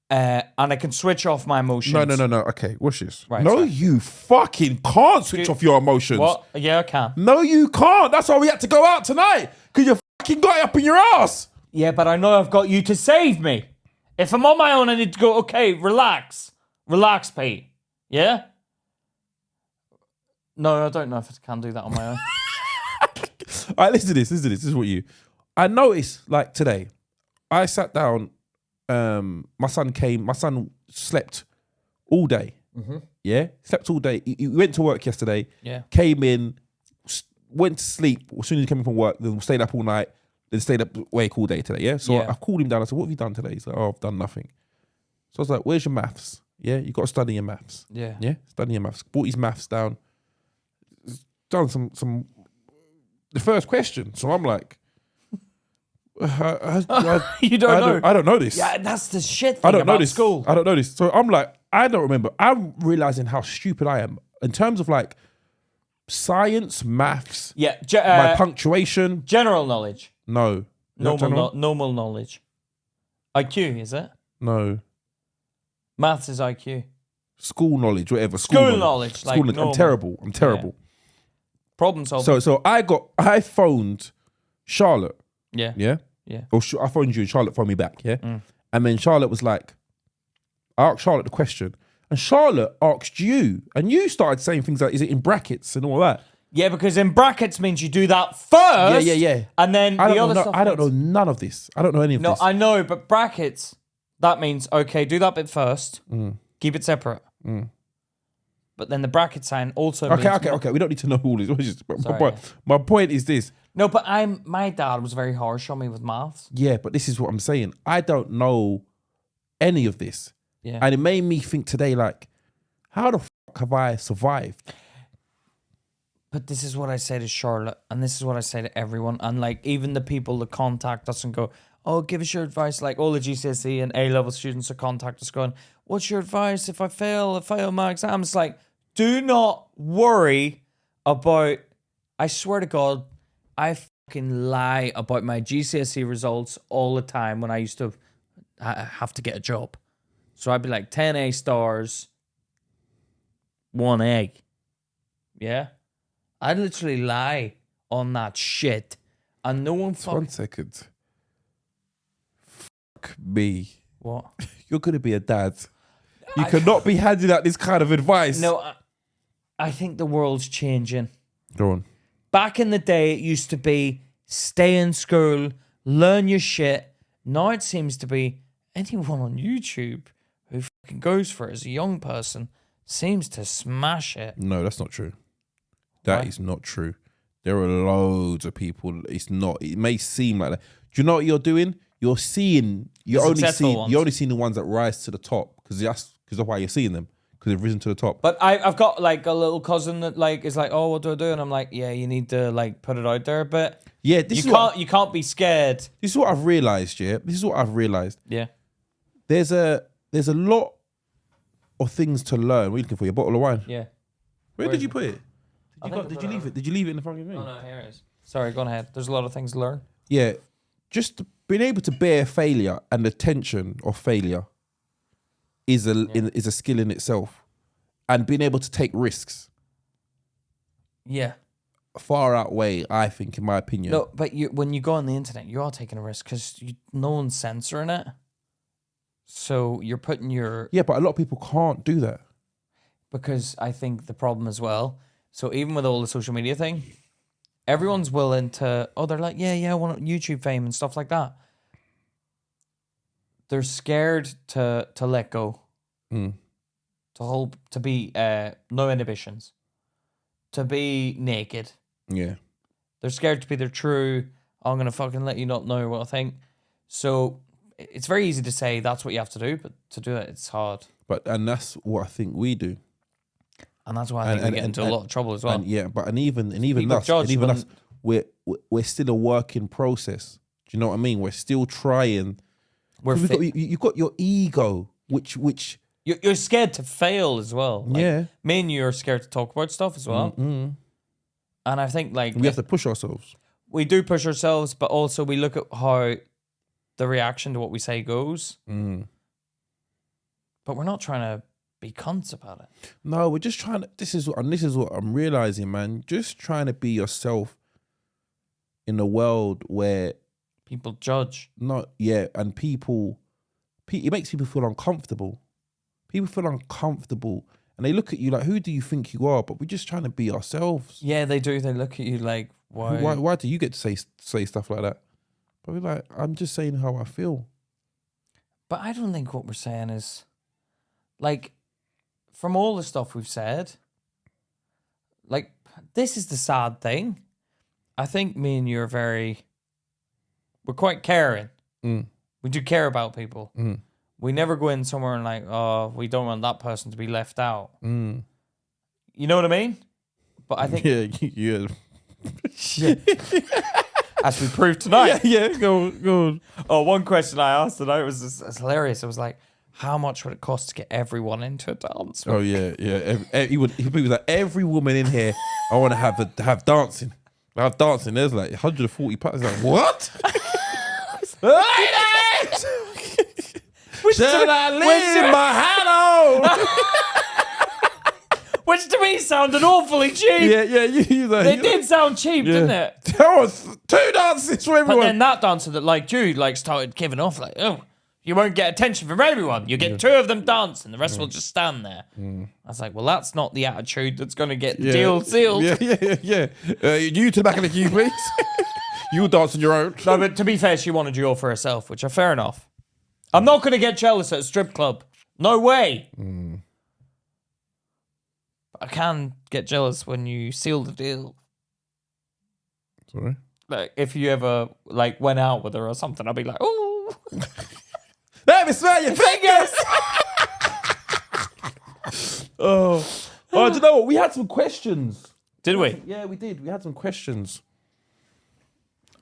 [SPEAKER 2] and I can switch off my emotions.
[SPEAKER 3] No. Okay, watch this.
[SPEAKER 2] Right,
[SPEAKER 3] No,
[SPEAKER 2] sorry.
[SPEAKER 3] you fucking can't switch off your emotions.
[SPEAKER 2] What? Yeah, I can.
[SPEAKER 3] No, you can't. That's why we had to go out tonight. Because you fucking got it up in your ass.
[SPEAKER 2] Yeah, but I know I've got you to save me. If I'm on my own, I need to go, okay, relax. Relax, Pete. Yeah? No, I don't know if I can do that on my own.
[SPEAKER 3] All right, listen to this. This is what you... I noticed, like, today, I sat down, my son slept all day. Yeah? Slept all day. He went to work yesterday.
[SPEAKER 2] Yeah.
[SPEAKER 3] Came in, went to sleep as soon as he came in from work, then stayed up all night, then stayed up awake all day today, yeah? So
[SPEAKER 2] Yeah.
[SPEAKER 3] I called him down. I said, what have you done today? He's like, oh, I've done nothing. So I was like, where's your maths? Yeah, you got to study your maths.
[SPEAKER 2] Yeah.
[SPEAKER 3] Yeah, study your maths. Brought his maths down. Done some the first question. So I'm like,
[SPEAKER 2] You don't know?
[SPEAKER 3] I don't know this.
[SPEAKER 2] Yeah, that's the shit thing
[SPEAKER 3] I don't
[SPEAKER 2] about
[SPEAKER 3] know this.
[SPEAKER 2] school.
[SPEAKER 3] I don't know this. So I'm like, I don't remember. I'm realizing how stupid I am in terms of like science, maths,
[SPEAKER 2] Yeah,
[SPEAKER 3] my punctuation.
[SPEAKER 2] general knowledge.
[SPEAKER 3] No.
[SPEAKER 2] Normal knowledge. IQ, is it?
[SPEAKER 3] No.
[SPEAKER 2] Maths is IQ.
[SPEAKER 3] School knowledge, whatever.
[SPEAKER 2] School knowledge,
[SPEAKER 3] School
[SPEAKER 2] like
[SPEAKER 3] knowledge.
[SPEAKER 2] normal.
[SPEAKER 3] I'm terrible.
[SPEAKER 2] Problem solving.
[SPEAKER 3] So I phoned Charlotte.
[SPEAKER 2] yeah.
[SPEAKER 3] Yeah.
[SPEAKER 2] Yeah.
[SPEAKER 3] Or I phoned you and Charlotte phoned me back. Yeah. And then Charlotte was like, I asked Charlotte the question, and Charlotte asked you, and you started saying things like, "Is it in brackets and all that?"
[SPEAKER 2] Yeah, because in brackets means you do that first.
[SPEAKER 3] Yeah.
[SPEAKER 2] And then
[SPEAKER 3] I
[SPEAKER 2] the
[SPEAKER 3] don't
[SPEAKER 2] other
[SPEAKER 3] know.
[SPEAKER 2] stuff.
[SPEAKER 3] I don't know
[SPEAKER 2] means-
[SPEAKER 3] none of this. I don't know any of
[SPEAKER 2] No,
[SPEAKER 3] this.
[SPEAKER 2] I know, but brackets, that means, okay, do that bit first. Keep it separate. But then the bracket sign also means...
[SPEAKER 3] Okay. We don't need to know all this.
[SPEAKER 2] Sorry.
[SPEAKER 3] My point is this.
[SPEAKER 2] No, but my dad was very harsh on me with maths.
[SPEAKER 3] Yeah, but this is what I'm saying. I don't know any of this.
[SPEAKER 2] Yeah.
[SPEAKER 3] And it made me think today, like, how the fuck have I survived?
[SPEAKER 2] But this is what I say to Charlotte, and this is what I say to everyone, and like even the people that contact us and go, "Oh, give us your advice." Like all the GCSE and A-level students that contact us, going, "What's your advice if I fail my exams?" Like, do not worry about. I swear to God, I fucking lie about my GCSE results all the time when I used to have to get a job. So I'd be like 10 A stars, 1 A. Yeah. I'd literally lie on that shit. And no one fucking...
[SPEAKER 3] 1 second. Fuck me.
[SPEAKER 2] What?
[SPEAKER 3] You're going to be a dad. You cannot be handing out this kind of advice.
[SPEAKER 2] No, I think the world's changing.
[SPEAKER 3] Go on.
[SPEAKER 2] Back in the day, it used to be stay in school, learn your shit. Now it seems to be anyone on YouTube who fucking goes for it as a young person seems to smash it.
[SPEAKER 3] No, that's not true. That
[SPEAKER 2] Why?
[SPEAKER 3] is not true. There are loads of people. It's not. It may seem like that. Do you know what you're doing? You're seeing. You're only seeing the ones that rise to the top because of why you're seeing them because they've risen to the top.
[SPEAKER 2] But I've got like a little cousin that like is like, oh, what do I do? And I'm like, yeah, you need to like put it out there a bit.
[SPEAKER 3] Yeah,
[SPEAKER 2] you can't be scared.
[SPEAKER 3] This is what I've realized. Yeah, this is what I've realized.
[SPEAKER 2] Yeah.
[SPEAKER 3] There's a lot of things to learn. What are you looking for? Your bottle of wine.
[SPEAKER 2] Yeah.
[SPEAKER 3] Where did you put it?
[SPEAKER 2] Did
[SPEAKER 3] you leave it? Did you leave it in the fucking thing?
[SPEAKER 2] Oh no, here it is. Sorry, go on ahead. There's a lot of things to learn.
[SPEAKER 3] Yeah, just being able to bear failure and the tension of failure is a skill in itself, and being able to take risks
[SPEAKER 2] Yeah.
[SPEAKER 3] far outweigh, I think, in my opinion.
[SPEAKER 2] No, but when you go on the internet, you are taking a risk because no one's censoring it. So you're putting your...
[SPEAKER 3] Yeah, but a lot of people can't do that.
[SPEAKER 2] Because I think the problem as well, so even with all the social media thing, everyone's willing to, they're like, yeah, I want YouTube fame and stuff like that. They're scared to let go. To be no inhibitions. To be naked.
[SPEAKER 3] Yeah.
[SPEAKER 2] They're scared to be their true, I'm going to fucking let you not know what I think. So it's very easy to say that's what you have to do, but to do it, it's hard.
[SPEAKER 3] And that's what I think we do.
[SPEAKER 2] And that's why I think we get into a lot of trouble as well.
[SPEAKER 3] And even us, we're still a work in process. Do you know what I mean? We're still trying. You've got your ego, which
[SPEAKER 2] you're scared to fail as well. Like,
[SPEAKER 3] yeah.
[SPEAKER 2] Me and you are scared to talk about stuff as well.
[SPEAKER 3] Mm-hmm.
[SPEAKER 2] And I think like
[SPEAKER 3] we have to push ourselves.
[SPEAKER 2] We do push ourselves, but also we look at how the reaction to what we say goes. But we're not trying to be cunts about it.
[SPEAKER 3] No, we're just trying to. This is what I'm realizing, man. Just trying to be yourself in a world where
[SPEAKER 2] people judge.
[SPEAKER 3] And it makes people feel uncomfortable. People feel uncomfortable, and they look at you like, "Who do you think you are?" But we're just trying to be ourselves.
[SPEAKER 2] Yeah, they do. They look at you like, "Why?
[SPEAKER 3] Why do you get to say stuff like that?" But we're like, "I'm just saying how I feel."
[SPEAKER 2] But I don't think what we're saying is, like, from all the stuff we've said, like, this is the sad thing. I think me and you are we're quite caring. We do care about people. We never go in somewhere and like, oh, we don't want that person to be left out. You know what I mean? But I think...
[SPEAKER 3] Yeah.
[SPEAKER 2] As we proved tonight.
[SPEAKER 3] Yeah, go on.
[SPEAKER 2] Oh, one question I asked tonight was it's hilarious. It was like, how much would it cost to get everyone into a dance?
[SPEAKER 3] Oh, yeah. He was like, every woman in here, I want to have dancing. I have dancing. There's like 140 pounds. Like, what? Ladies! Should I leave my hat on?
[SPEAKER 2] Which to me sounded awfully cheap.
[SPEAKER 3] Yeah.
[SPEAKER 2] It did sound cheap, didn't it?
[SPEAKER 3] There was 2 dances for everyone.
[SPEAKER 2] But then that dancer that liked you started giving off like, oh, you won't get attention from everyone. You get 2 of them dancing. The rest will just stand there. I was like, well, that's not the attitude that's going to get the deal sealed.
[SPEAKER 3] Yeah. You to the back of the queue, please. You'll dance on your own.
[SPEAKER 2] No, but to be fair, she wanted you all for herself, which are fair enough. I'm not going to get jealous at a strip club. No way. But I can get jealous when you seal the deal.
[SPEAKER 3] Sorry?
[SPEAKER 2] Like, if you ever, like, went out with her or something, I'd be like, oh.
[SPEAKER 3] Let me smell your fingers. Oh, do you know what? We had some questions.
[SPEAKER 2] Did we?
[SPEAKER 3] Yeah, we did. We had some questions.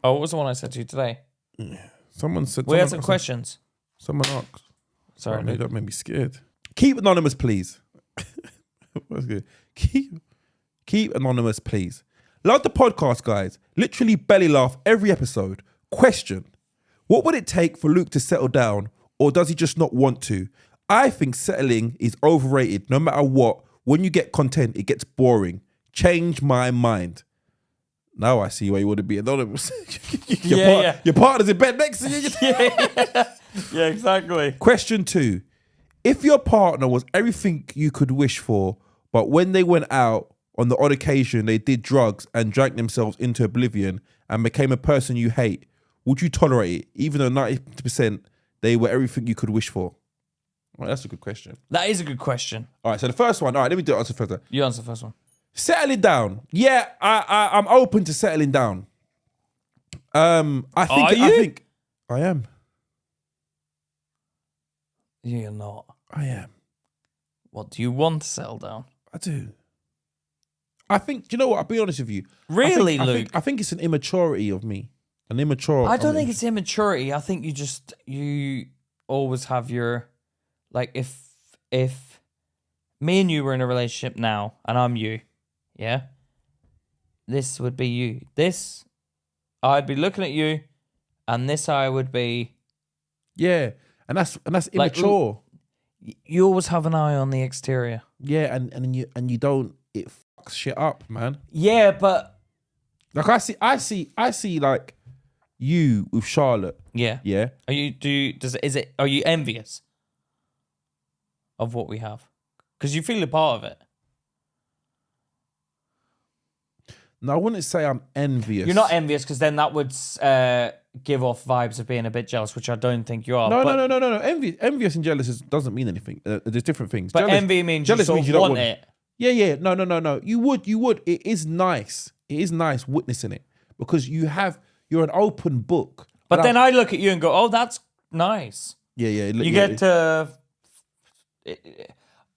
[SPEAKER 2] Oh, what was the one I said to you today?
[SPEAKER 3] Someone said...
[SPEAKER 2] We had some questions.
[SPEAKER 3] Someone asked.
[SPEAKER 2] Sorry.
[SPEAKER 3] Oh, that made me scared. Keep anonymous, please. That's good. Keep anonymous, please. Love the podcast, guys. Literally belly laugh every episode. Question. What would it take for Luke to settle down, or does he just not want to? I think settling is overrated. No matter what, when you get content, it gets boring. Change my mind. Now I see why you want to be anonymous. Your partner's in bed next to you.
[SPEAKER 2] Yeah, exactly.
[SPEAKER 3] Question 2. If your partner was everything you could wish for, but when they went out on the odd occasion, they did drugs and drank themselves into oblivion and became a person you hate, would you tolerate it, even though 90% they were everything you could wish for? Well, that's a good question.
[SPEAKER 2] That is a good question.
[SPEAKER 3] All right, so the first one. All right, let me do it. Answer first.
[SPEAKER 2] You answer the first one.
[SPEAKER 3] Settling down. Yeah, I'm open to settling down. I think I am.
[SPEAKER 2] You're not.
[SPEAKER 3] I am.
[SPEAKER 2] What, do you want to settle down?
[SPEAKER 3] I do. I think. Do you know what? I'll be honest with you.
[SPEAKER 2] Really,
[SPEAKER 3] Luke? I think it's an immaturity of me. An immature.
[SPEAKER 2] I don't think it's immaturity. I think you always have your, like, if me and you were in a relationship now and I'm you, yeah, this would be you. This, I'd be looking at you, and this I would be.
[SPEAKER 3] Yeah, and that's immature.
[SPEAKER 2] Like, you always have an eye on the exterior.
[SPEAKER 3] Yeah, and you don't. It fucks shit up, man.
[SPEAKER 2] Yeah, but
[SPEAKER 3] like I see like you with Charlotte.
[SPEAKER 2] yeah.
[SPEAKER 3] Yeah.
[SPEAKER 2] Are you envious of what we have? Because you feel a part of it.
[SPEAKER 3] No, I wouldn't say I'm envious.
[SPEAKER 2] You're not envious, because then that would give off vibes of being a bit jealous, which I don't think you are.
[SPEAKER 3] No. Envious and jealous doesn't mean anything. There's different things.
[SPEAKER 2] But envy means you sort of want it.
[SPEAKER 3] Yeah. No. You would. It is nice. It is nice witnessing it because you're an open book.
[SPEAKER 2] But then I look at you and go, "Oh, that's nice."
[SPEAKER 3] Yeah.
[SPEAKER 2] You get to.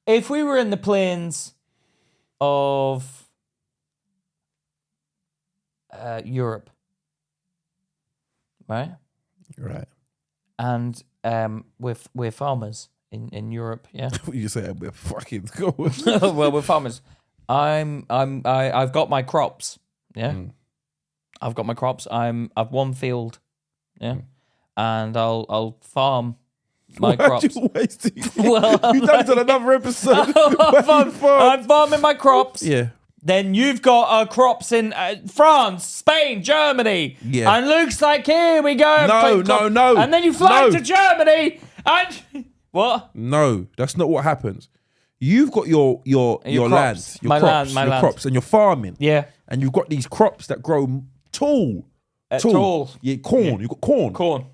[SPEAKER 2] If we were in the plains of Europe, right?
[SPEAKER 3] Right.
[SPEAKER 2] And we're farmers in Europe, yeah.
[SPEAKER 3] What you say? We're fucking cool.
[SPEAKER 2] Well, we're farmers. I've got my crops, yeah. I've got my crops. I've one field, yeah, and I'll farm my crops.
[SPEAKER 3] You wasting?
[SPEAKER 2] Well,
[SPEAKER 3] you done it on another episode.
[SPEAKER 2] I'm farming my crops.
[SPEAKER 3] Yeah.
[SPEAKER 2] Then you've got crops in France, Spain, Germany.
[SPEAKER 3] Yeah.
[SPEAKER 2] And Luke's like, here we go.
[SPEAKER 3] No.
[SPEAKER 2] And then you fly to Germany and... What?
[SPEAKER 3] No, that's not what happens. You've got your land,
[SPEAKER 2] My land.
[SPEAKER 3] crops, and you're farming.
[SPEAKER 2] Yeah.
[SPEAKER 3] And you've got these crops that grow tall.
[SPEAKER 2] Tall.
[SPEAKER 3] Yeah, corn.
[SPEAKER 2] Yeah.
[SPEAKER 3] You've got corn.
[SPEAKER 2] Corn.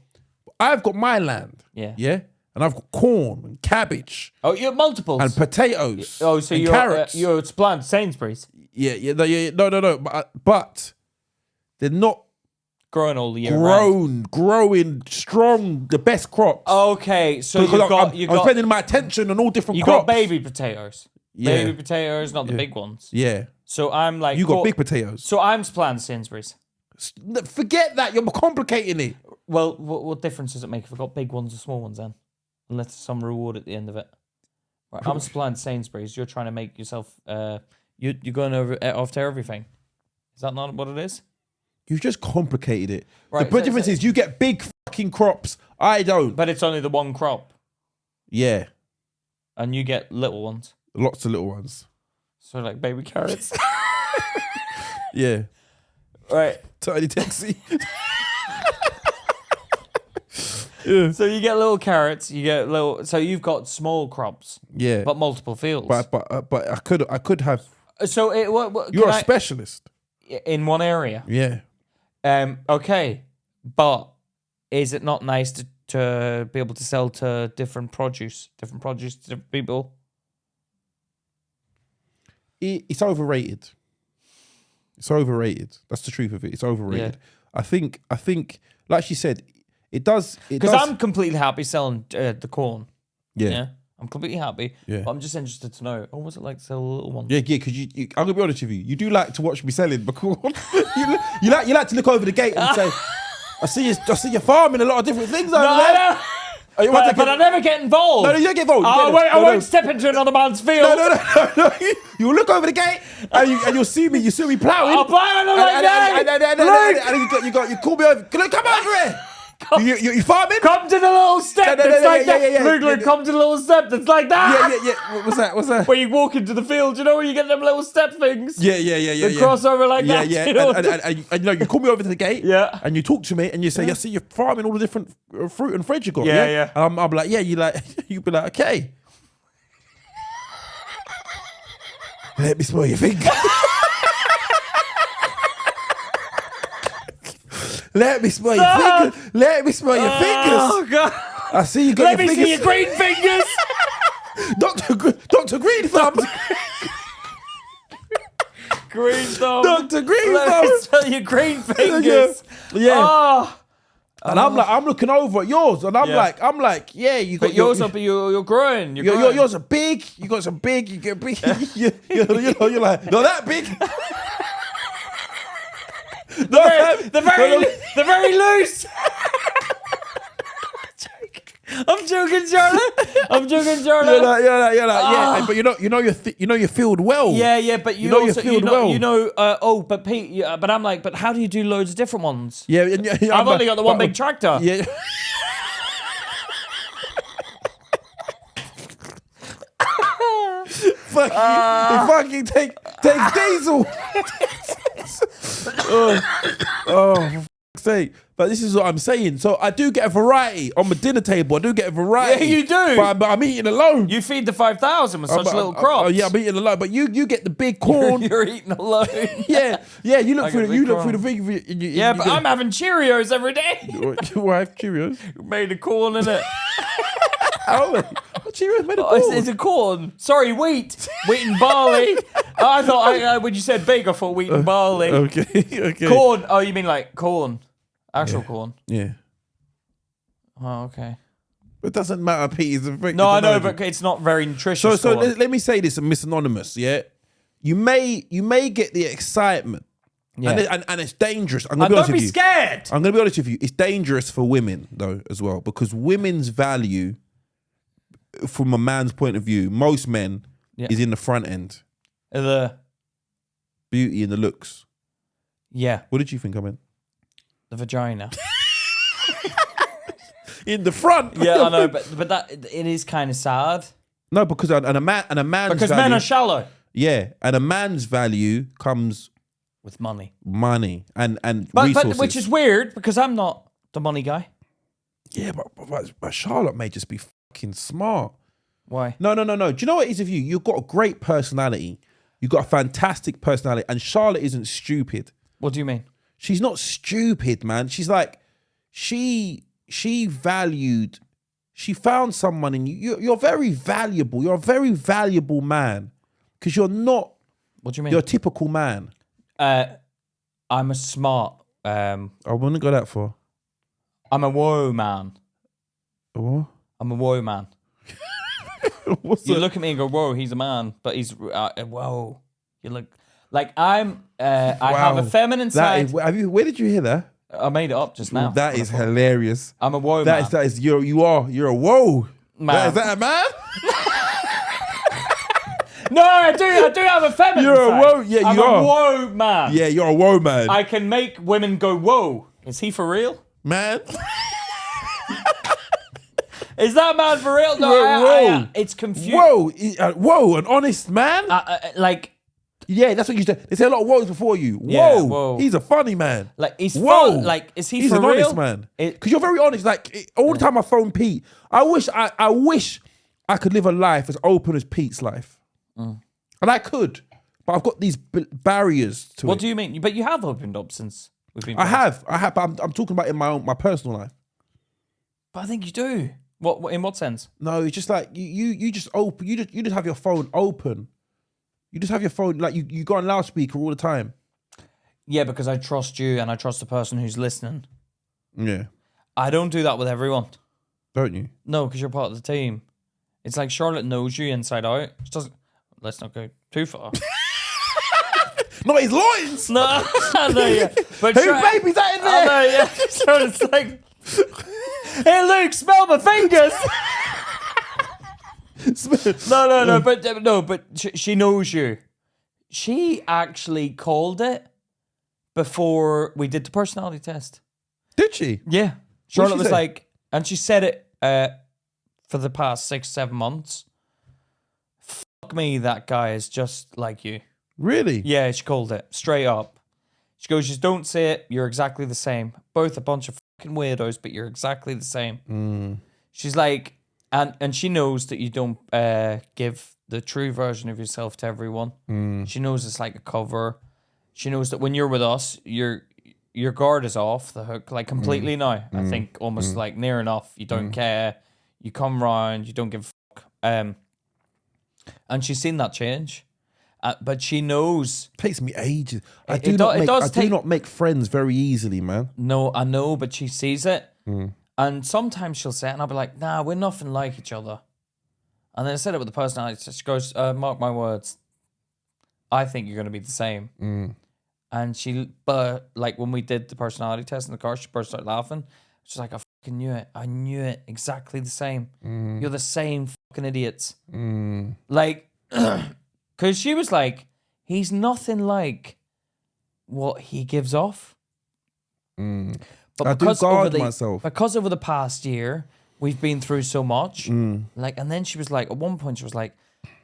[SPEAKER 3] I've got my land.
[SPEAKER 2] Yeah.
[SPEAKER 3] Yeah. And I've got corn and cabbage.
[SPEAKER 2] Oh, you have multiples.
[SPEAKER 3] And potatoes.
[SPEAKER 2] Oh, so
[SPEAKER 3] and
[SPEAKER 2] you're
[SPEAKER 3] carrots.
[SPEAKER 2] You're plant Sainsbury's.
[SPEAKER 3] No. But they're not
[SPEAKER 2] growing all the year round.
[SPEAKER 3] Growing strong, the best crops.
[SPEAKER 2] Okay, so
[SPEAKER 3] I'm spending my attention on all different crops.
[SPEAKER 2] You got baby potatoes.
[SPEAKER 3] Yeah.
[SPEAKER 2] Baby potatoes, not the big ones.
[SPEAKER 3] Yeah.
[SPEAKER 2] So I'm like...
[SPEAKER 3] You got big potatoes.
[SPEAKER 2] So I'm planting Sainsbury's.
[SPEAKER 3] Forget that. You're complicating it.
[SPEAKER 2] Well, what difference does it make if I've got big ones or small ones then? Unless there's some reward at the end of it. Right, I'm supplying Sainsbury's. You're trying to make yourself... You're going after everything. Is that not what it is?
[SPEAKER 3] You've just complicated it.
[SPEAKER 2] Right,
[SPEAKER 3] the difference is you get big fucking crops. I don't.
[SPEAKER 2] But it's only the one crop.
[SPEAKER 3] Yeah.
[SPEAKER 2] And you get little ones.
[SPEAKER 3] Lots of little ones.
[SPEAKER 2] So like baby carrots.
[SPEAKER 3] Yeah.
[SPEAKER 2] Right.
[SPEAKER 3] Tiny taxi. Yeah.
[SPEAKER 2] So you get little carrots, so you've got small crops.
[SPEAKER 3] Yeah.
[SPEAKER 2] But multiple fields.
[SPEAKER 3] But I could have.
[SPEAKER 2] So
[SPEAKER 3] you're a specialist
[SPEAKER 2] in one area.
[SPEAKER 3] Yeah.
[SPEAKER 2] Okay. But is it not nice to be able to sell to different produce to different people?
[SPEAKER 3] It's overrated. It's overrated. That's the truth of it. It's overrated. Yeah. I think, like she said, it does.
[SPEAKER 2] Because I'm completely happy selling the corn.
[SPEAKER 3] Yeah.
[SPEAKER 2] I'm completely happy.
[SPEAKER 3] Yeah.
[SPEAKER 2] But I'm just interested to know, what's it like to sell a little one?
[SPEAKER 3] Yeah, because I'm gonna be honest with you. You do like to watch me selling the corn. you like to look over the gate and say, I see you farming a lot of different things over there.
[SPEAKER 2] No. But I never get involved.
[SPEAKER 3] No, you don't get involved.
[SPEAKER 2] I won't step into another man's field.
[SPEAKER 3] No. You look over the gate and you'll see me. You see me plowing.
[SPEAKER 2] I'll plow and I'm like,
[SPEAKER 3] you call me over. Come over here. You farming?
[SPEAKER 2] Come to the little step that's like that. Luke, come to the little step that's like that.
[SPEAKER 3] Yeah. What's that?
[SPEAKER 2] Where you walk into the field, you know where you get them little step things?
[SPEAKER 3] Yeah.
[SPEAKER 2] The crossover like that.
[SPEAKER 3] Yeah.
[SPEAKER 2] You know?
[SPEAKER 3] And you call me over to the gate.
[SPEAKER 2] Yeah.
[SPEAKER 3] And you talk to me and you say, I see you're farming all the different fruit and veg you got.
[SPEAKER 2] Yeah.
[SPEAKER 3] And I'm like, you'd be like, okay. Let me smell your finger. Let me smell your fingers. Let me smell your fingers.
[SPEAKER 2] Oh, God.
[SPEAKER 3] I see you got your fingers.
[SPEAKER 2] Let me see your green fingers.
[SPEAKER 3] Dr. Green Thumb.
[SPEAKER 2] Green thumb.
[SPEAKER 3] Dr. Green
[SPEAKER 2] Let
[SPEAKER 3] Thumb.
[SPEAKER 2] me tell you, green fingers.
[SPEAKER 3] Yeah.
[SPEAKER 2] Oh.
[SPEAKER 3] And I'm looking over at yours, and I'm
[SPEAKER 2] Yeah.
[SPEAKER 3] like, yeah, you got
[SPEAKER 2] But yours up, you're growing. You're growing.
[SPEAKER 3] yours are big. You got some big. You get big. You're like, not that big.
[SPEAKER 2] They're very loose. I'm joking, Charlotte.
[SPEAKER 3] You're like, yeah. But you filled well.
[SPEAKER 2] Yeah, but you
[SPEAKER 3] know
[SPEAKER 2] also,
[SPEAKER 3] you're filled well.
[SPEAKER 2] but Pete, but I'm like, but how do you do loads of different ones?
[SPEAKER 3] Yeah,
[SPEAKER 2] I've only got the one big tractor.
[SPEAKER 3] Yeah. fucking takes diesel. For fuck's sake. But this is what I'm saying. So I do get a variety on my dinner table. I do get a variety.
[SPEAKER 2] Yeah, you do.
[SPEAKER 3] But I'm eating alone.
[SPEAKER 2] You feed the 5,000 with such little crops.
[SPEAKER 3] Yeah, I'm eating alone. But you get the big corn.
[SPEAKER 2] You're eating alone.
[SPEAKER 3] Yeah. You look through the thing.
[SPEAKER 2] Yeah, but I'm having Cheerios every day.
[SPEAKER 3] Why Cheerios?
[SPEAKER 2] Made of corn in it.
[SPEAKER 3] Oh, Cheerios made of
[SPEAKER 2] Oh,
[SPEAKER 3] corn.
[SPEAKER 2] it's a corn. Sorry, wheat. Wheat and barley. I thought when you said big, I thought wheat and barley.
[SPEAKER 3] Okay.
[SPEAKER 2] Corn. Oh, you mean like corn? Actual corn.
[SPEAKER 3] Yeah.
[SPEAKER 2] Oh, okay.
[SPEAKER 3] It doesn't matter, Pete. It's a thing.
[SPEAKER 2] No, I know, but it's not very nutritious.
[SPEAKER 3] So
[SPEAKER 2] corn.
[SPEAKER 3] let me say this, Miss Anonymous. Yeah, you may get the excitement,
[SPEAKER 2] Yeah.
[SPEAKER 3] and it's dangerous. I'm gonna be honest
[SPEAKER 2] don't
[SPEAKER 3] with
[SPEAKER 2] be
[SPEAKER 3] you.
[SPEAKER 2] scared.
[SPEAKER 3] I'm gonna be honest with you. It's dangerous for women though as well, because women's value, from a man's point of view, most men is in the front end.
[SPEAKER 2] The
[SPEAKER 3] Beauty and the looks.
[SPEAKER 2] Yeah.
[SPEAKER 3] What did you think I meant?
[SPEAKER 2] The vagina.
[SPEAKER 3] In the front.
[SPEAKER 2] Yeah, I know, but that it is kind of sad.
[SPEAKER 3] No, because a man's
[SPEAKER 2] Because
[SPEAKER 3] value,
[SPEAKER 2] men are shallow.
[SPEAKER 3] Yeah, and a man's value comes
[SPEAKER 2] With money.
[SPEAKER 3] and
[SPEAKER 2] But
[SPEAKER 3] resources.
[SPEAKER 2] which is weird because I'm not the money guy.
[SPEAKER 3] Yeah, but Charlotte may just be fucking smart.
[SPEAKER 2] Why?
[SPEAKER 3] No. Do you know what it is with you? You've got a great personality. You've got a fantastic personality. And Charlotte isn't stupid.
[SPEAKER 2] What do you mean?
[SPEAKER 3] She's not stupid, man. She's like, she found someone in you. You're very valuable. You're a very valuable man. Because you're not,
[SPEAKER 2] What do you mean?
[SPEAKER 3] you're a typical man.
[SPEAKER 2] I'm a smart.
[SPEAKER 3] I wouldn't go that far.
[SPEAKER 2] I'm a woe man.
[SPEAKER 3] What?
[SPEAKER 2] I'm a woe man.
[SPEAKER 3] What's
[SPEAKER 2] You
[SPEAKER 3] that?
[SPEAKER 2] look at me and go, whoa, he's a man, but he's whoa. You look like I'm. I have a feminine side.
[SPEAKER 3] Where did you hear that?
[SPEAKER 2] I made it up just now.
[SPEAKER 3] That is hilarious.
[SPEAKER 2] I'm a woe man.
[SPEAKER 3] That is you're a whoa
[SPEAKER 2] Man.
[SPEAKER 3] Is that a man?
[SPEAKER 2] No, I do have a feminine
[SPEAKER 3] You're a
[SPEAKER 2] side.
[SPEAKER 3] woe- yeah,
[SPEAKER 2] I'm
[SPEAKER 3] you are.
[SPEAKER 2] a woe man.
[SPEAKER 3] Yeah, you're a whoa man.
[SPEAKER 2] I can make women go, whoa. Is he for real?
[SPEAKER 3] Man.
[SPEAKER 2] Is that man for real? No,
[SPEAKER 3] Whoa.
[SPEAKER 2] it's confusing.
[SPEAKER 3] Whoa, an honest man?
[SPEAKER 2] Like
[SPEAKER 3] Yeah, that's what you said. They say a lot of woes before you. Whoa,
[SPEAKER 2] Yeah, whoa.
[SPEAKER 3] he's a funny man.
[SPEAKER 2] he's
[SPEAKER 3] Whoa,
[SPEAKER 2] fun. Like, is he
[SPEAKER 3] he's
[SPEAKER 2] for
[SPEAKER 3] an
[SPEAKER 2] real?
[SPEAKER 3] honest man.
[SPEAKER 2] It-
[SPEAKER 3] Because you're very honest. Like all the time I phone Pete, I wish I could live a life as open as Pete's life, and I could, but I've got these barriers to
[SPEAKER 2] What
[SPEAKER 3] it.
[SPEAKER 2] do you mean? But you have opened up since we've been.
[SPEAKER 3] I have, but I'm talking about in my personal life.
[SPEAKER 2] But I think you do. What? In what sense?
[SPEAKER 3] No, it's just like you just open. You just have your phone open. You just have your phone like you go on loudspeaker all the time.
[SPEAKER 2] Yeah, because I trust you and I trust the person who's listening.
[SPEAKER 3] Yeah,
[SPEAKER 2] I don't do that with everyone.
[SPEAKER 3] don't you?
[SPEAKER 2] No, because you're part of the team. It's like Charlotte knows you inside out. She doesn't. Let's not go too far.
[SPEAKER 3] Not his loins.
[SPEAKER 2] No, I know, yeah. But
[SPEAKER 3] Who baby's that in
[SPEAKER 2] I
[SPEAKER 3] there?
[SPEAKER 2] know, yeah. Charlotte's like, hey, Luke, smell my fingers. No, but she knows you. She actually called it before we did the personality test.
[SPEAKER 3] Did she?
[SPEAKER 2] Yeah. Charlotte
[SPEAKER 3] she
[SPEAKER 2] was
[SPEAKER 3] say?
[SPEAKER 2] like, and she said it for the past 6-7 months. Fuck me, that guy is just like you.
[SPEAKER 3] Really?
[SPEAKER 2] Yeah, she called it straight up. She goes, just don't say it. You're exactly the same. Both a bunch of fucking weirdos, but you're exactly the same. She's like, and she knows that you don't give the true version of yourself to everyone. She knows it's like a cover. She knows that when you're with us, your guard is off the hook, like completely now. I think almost like near enough. You don't care. You come round. You don't give a fuck. And she's seen that change. But she knows.
[SPEAKER 3] Takes me ages. I
[SPEAKER 2] It
[SPEAKER 3] do
[SPEAKER 2] does
[SPEAKER 3] not make friends very easily, man.
[SPEAKER 2] No, I know, but she sees it.
[SPEAKER 3] Mm.
[SPEAKER 2] And sometimes she'll say it, and I'll be like, nah, we're nothing like each other. And then I said it with the personality. So she goes, mark my words. I think you're going to be the same.
[SPEAKER 3] Mm.
[SPEAKER 2] And but like when we did the personality test in the car, she burst out laughing. She's like, I fucking knew it. I knew it. Exactly the same.
[SPEAKER 3] Mm.
[SPEAKER 2] You're the same fucking idiots.
[SPEAKER 3] Mm.
[SPEAKER 2] Like, because she was like, he's nothing like what he gives off.
[SPEAKER 3] Mm.
[SPEAKER 2] But
[SPEAKER 3] I do guard myself.
[SPEAKER 2] Because over the past year, we've been through so much.
[SPEAKER 3] Mm.
[SPEAKER 2] Like, and then she was like, at one point, she was like,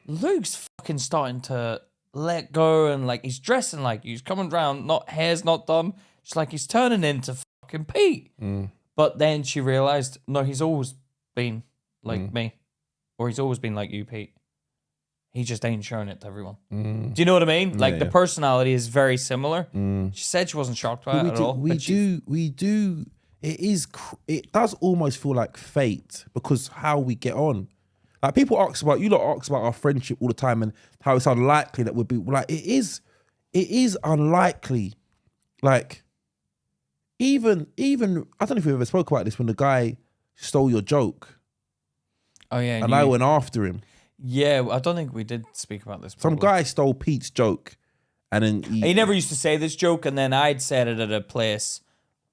[SPEAKER 2] Luke's fucking starting to let go, and like he's dressing like you. He's coming round, hair's not done. She's like, he's turning into fucking Pete.
[SPEAKER 3] Mm.
[SPEAKER 2] But then she realized, no, he's always been like me, or he's always been like you, Pete. He just ain't showing it to everyone.
[SPEAKER 3] Mm.
[SPEAKER 2] Do you know what I mean? Like the
[SPEAKER 3] yeah.
[SPEAKER 2] personality is very similar.
[SPEAKER 3] Mm.
[SPEAKER 2] She said she wasn't shocked by
[SPEAKER 3] But
[SPEAKER 2] it at all.
[SPEAKER 3] We do. It does almost feel like fate because how we get on. Like people ask about our friendship all the time and how it's unlikely that we'd be like it is unlikely. Like even I don't know if we ever spoke about this when the guy stole your joke.
[SPEAKER 2] Oh yeah,
[SPEAKER 3] and I went after him.
[SPEAKER 2] Yeah, I don't think we did speak about this.
[SPEAKER 3] Some
[SPEAKER 2] Probably.
[SPEAKER 3] guy stole Pete's joke, and then
[SPEAKER 2] he never used to say this joke, and then I'd said it at a place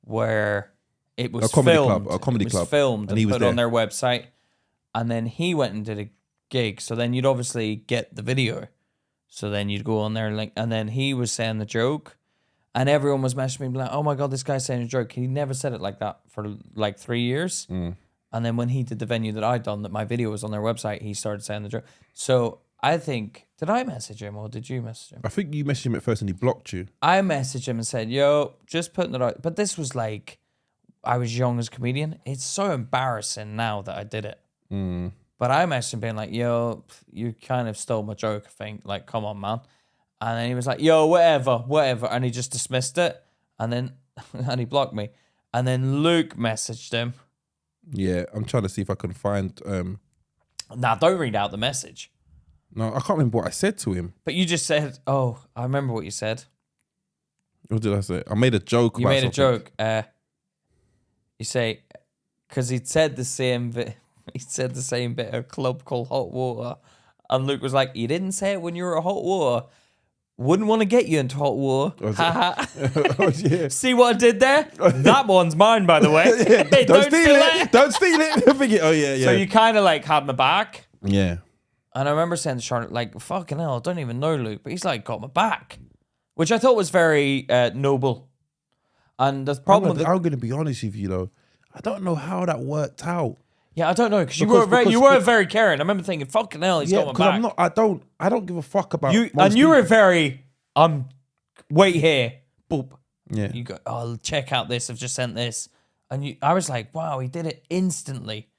[SPEAKER 2] where it was
[SPEAKER 3] a comedy
[SPEAKER 2] filmed.
[SPEAKER 3] club, a comedy club,
[SPEAKER 2] filmed and
[SPEAKER 3] he was
[SPEAKER 2] put
[SPEAKER 3] there.
[SPEAKER 2] on their website, and then he went and did a gig. So then you'd obviously get the video. So then you'd go on there and then he was saying the joke, and everyone was messaging me like, "Oh my god, this guy's saying a joke." He never said it like that for like 3 years. And then when he did the venue that I'd done, that my video was on their website, he started saying the joke. So I think, did I message him or did you message him?
[SPEAKER 3] I think you messaged him at first and he blocked you.
[SPEAKER 2] I messaged him and said, yo, just putting it out. But this was like, I was young as a comedian. It's so embarrassing now that I did it. But I messaged him being like, yo, you kind of stole my joke, I think. Like, come on, man. And then he was like, yo, whatever. And he just dismissed it. And then, and he blocked me. And then Luke messaged him.
[SPEAKER 3] Yeah, I'm trying to see if I can find.
[SPEAKER 2] Now, don't read out the message.
[SPEAKER 3] No, I can't remember what I said to him.
[SPEAKER 2] But you just said, oh, I remember what you said.
[SPEAKER 3] What did I say? I made a joke.
[SPEAKER 2] You
[SPEAKER 3] about
[SPEAKER 2] made
[SPEAKER 3] something.
[SPEAKER 2] a joke. You say, because he'd said the same bit. He said the same bit. A club called Hot Water, and Luke was like, "You didn't say it when you were at Hot Water. Wouldn't want to get you into hot water."
[SPEAKER 3] Oh, yeah.
[SPEAKER 2] See what I did there? That one's mine, by the way. Hey,
[SPEAKER 3] Don't steal it. Don't steal it. I think oh yeah.
[SPEAKER 2] So you kind of like had my back.
[SPEAKER 3] Yeah.
[SPEAKER 2] And I remember saying to Charlotte, like, fucking hell, I don't even know Luke, but he's like got my back, which I thought was very noble. And the problem
[SPEAKER 3] I'm going to be honest with you though. I don't know how that worked out.
[SPEAKER 2] Yeah, I don't know because you were very caring. I remember thinking, fucking hell, he's got my back.
[SPEAKER 3] I'm not. I don't give a fuck about
[SPEAKER 2] you. And you were very. Wait here. Boop.
[SPEAKER 3] Yeah.
[SPEAKER 2] You go. Oh, check out this. I've just sent this, and I was like, wow, he did it instantly.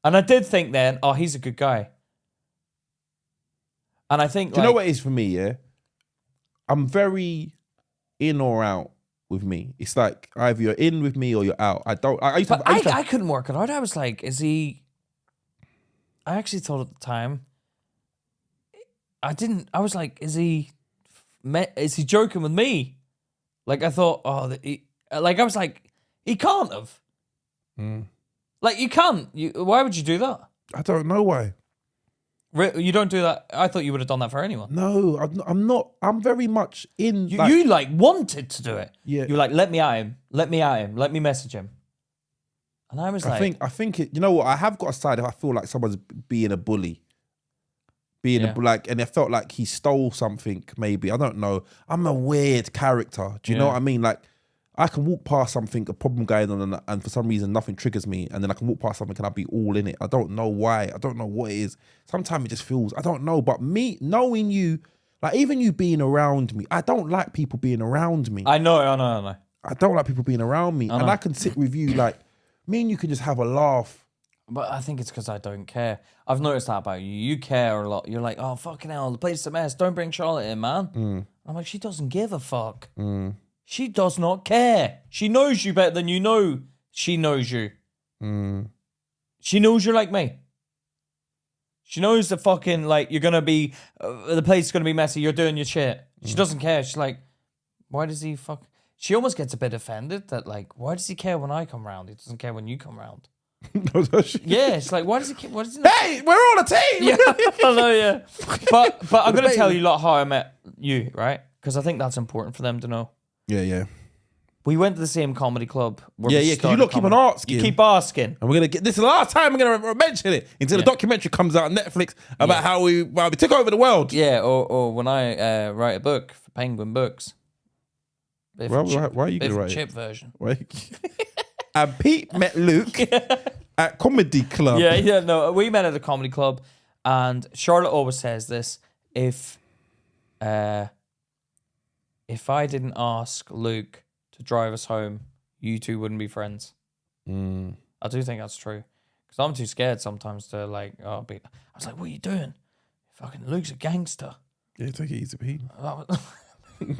[SPEAKER 2] And I did think then, oh, he's a good guy. And I think,
[SPEAKER 3] do you know what it is for me? Yeah, I'm very in or out with me. It's like either you're in with me or you're out. I
[SPEAKER 2] couldn't work it out. I was like, is he? I actually thought at the time. I was like, is he joking with me? Like I thought, I was like, he can't have. Like you can't. Why would you do that?
[SPEAKER 3] I don't know why.
[SPEAKER 2] You don't do that. I thought you would have done that for anyone.
[SPEAKER 3] No, I'm not. I'm very much in.
[SPEAKER 2] You like wanted to do it.
[SPEAKER 3] Yeah.
[SPEAKER 2] You were like, let me at him. Let me message him. And I was like,
[SPEAKER 3] I think it. You know what? I have got a side if I feel like someone's being a bully. And it felt like he stole something. Maybe I don't know. I'm a weird character. Do you know what I mean? Like. I can walk past something, a problem going on, and for some reason nothing triggers me, and then I can walk past something and I'll be all in it. I don't know why. I don't know what it is. Sometimes it just feels, I don't know. But me, knowing you, like even you being around me, I don't like people being around me.
[SPEAKER 2] I know.
[SPEAKER 3] I don't like people being around me. And I can sit with you, like, me and you can just have a laugh.
[SPEAKER 2] But I think it's because I don't care. I've noticed that about you. You care a lot. You're like, oh, fucking hell, the place is a mess. Don't bring Charlotte in, man. I'm like, she doesn't give a fuck. She does not care. She knows you better than you know. She knows you. She knows you're like me. She knows that fucking, like, you're going to be, the place is going to be messy. You're doing your shit. She doesn't care. She's like, why does he fuck? She almost gets a bit offended that, like, why does he care when I come round? He doesn't care when you come round. Yeah, it's like, why does he care? Why does he not?
[SPEAKER 3] Hey, we're on a team.
[SPEAKER 2] Yeah, I know, yeah. But I'm going to tell you, lot, how I met you, right? Because I think that's important for them to know.
[SPEAKER 3] Yeah.
[SPEAKER 2] We went to the same comedy club. Where
[SPEAKER 3] Yeah,
[SPEAKER 2] we
[SPEAKER 3] because you
[SPEAKER 2] started
[SPEAKER 3] lot keep on
[SPEAKER 2] comedy.
[SPEAKER 3] asking.
[SPEAKER 2] You keep asking.
[SPEAKER 3] And we're gonna get this is the last time we're gonna mention it until the documentary comes out on Netflix about how we took over the world.
[SPEAKER 2] Yeah, or when I write a book for Penguin Books.
[SPEAKER 3] Why are you gonna write
[SPEAKER 2] chip version?
[SPEAKER 3] Right. And Pete met Luke at comedy club.
[SPEAKER 2] Yeah, no, we met at a comedy club, and Charlotte always says this: if I didn't ask Luke to drive us home, you two wouldn't be friends. I do think that's true. Because I'm too scared sometimes to I was like, what are you doing? Fucking Luke's a gangster.
[SPEAKER 3] Yeah, take it easy, Pete.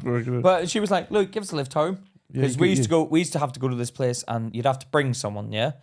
[SPEAKER 2] But she was like, Luke, give us a lift home. Because we used to have to go to this place and you'd have to bring someone, yeah?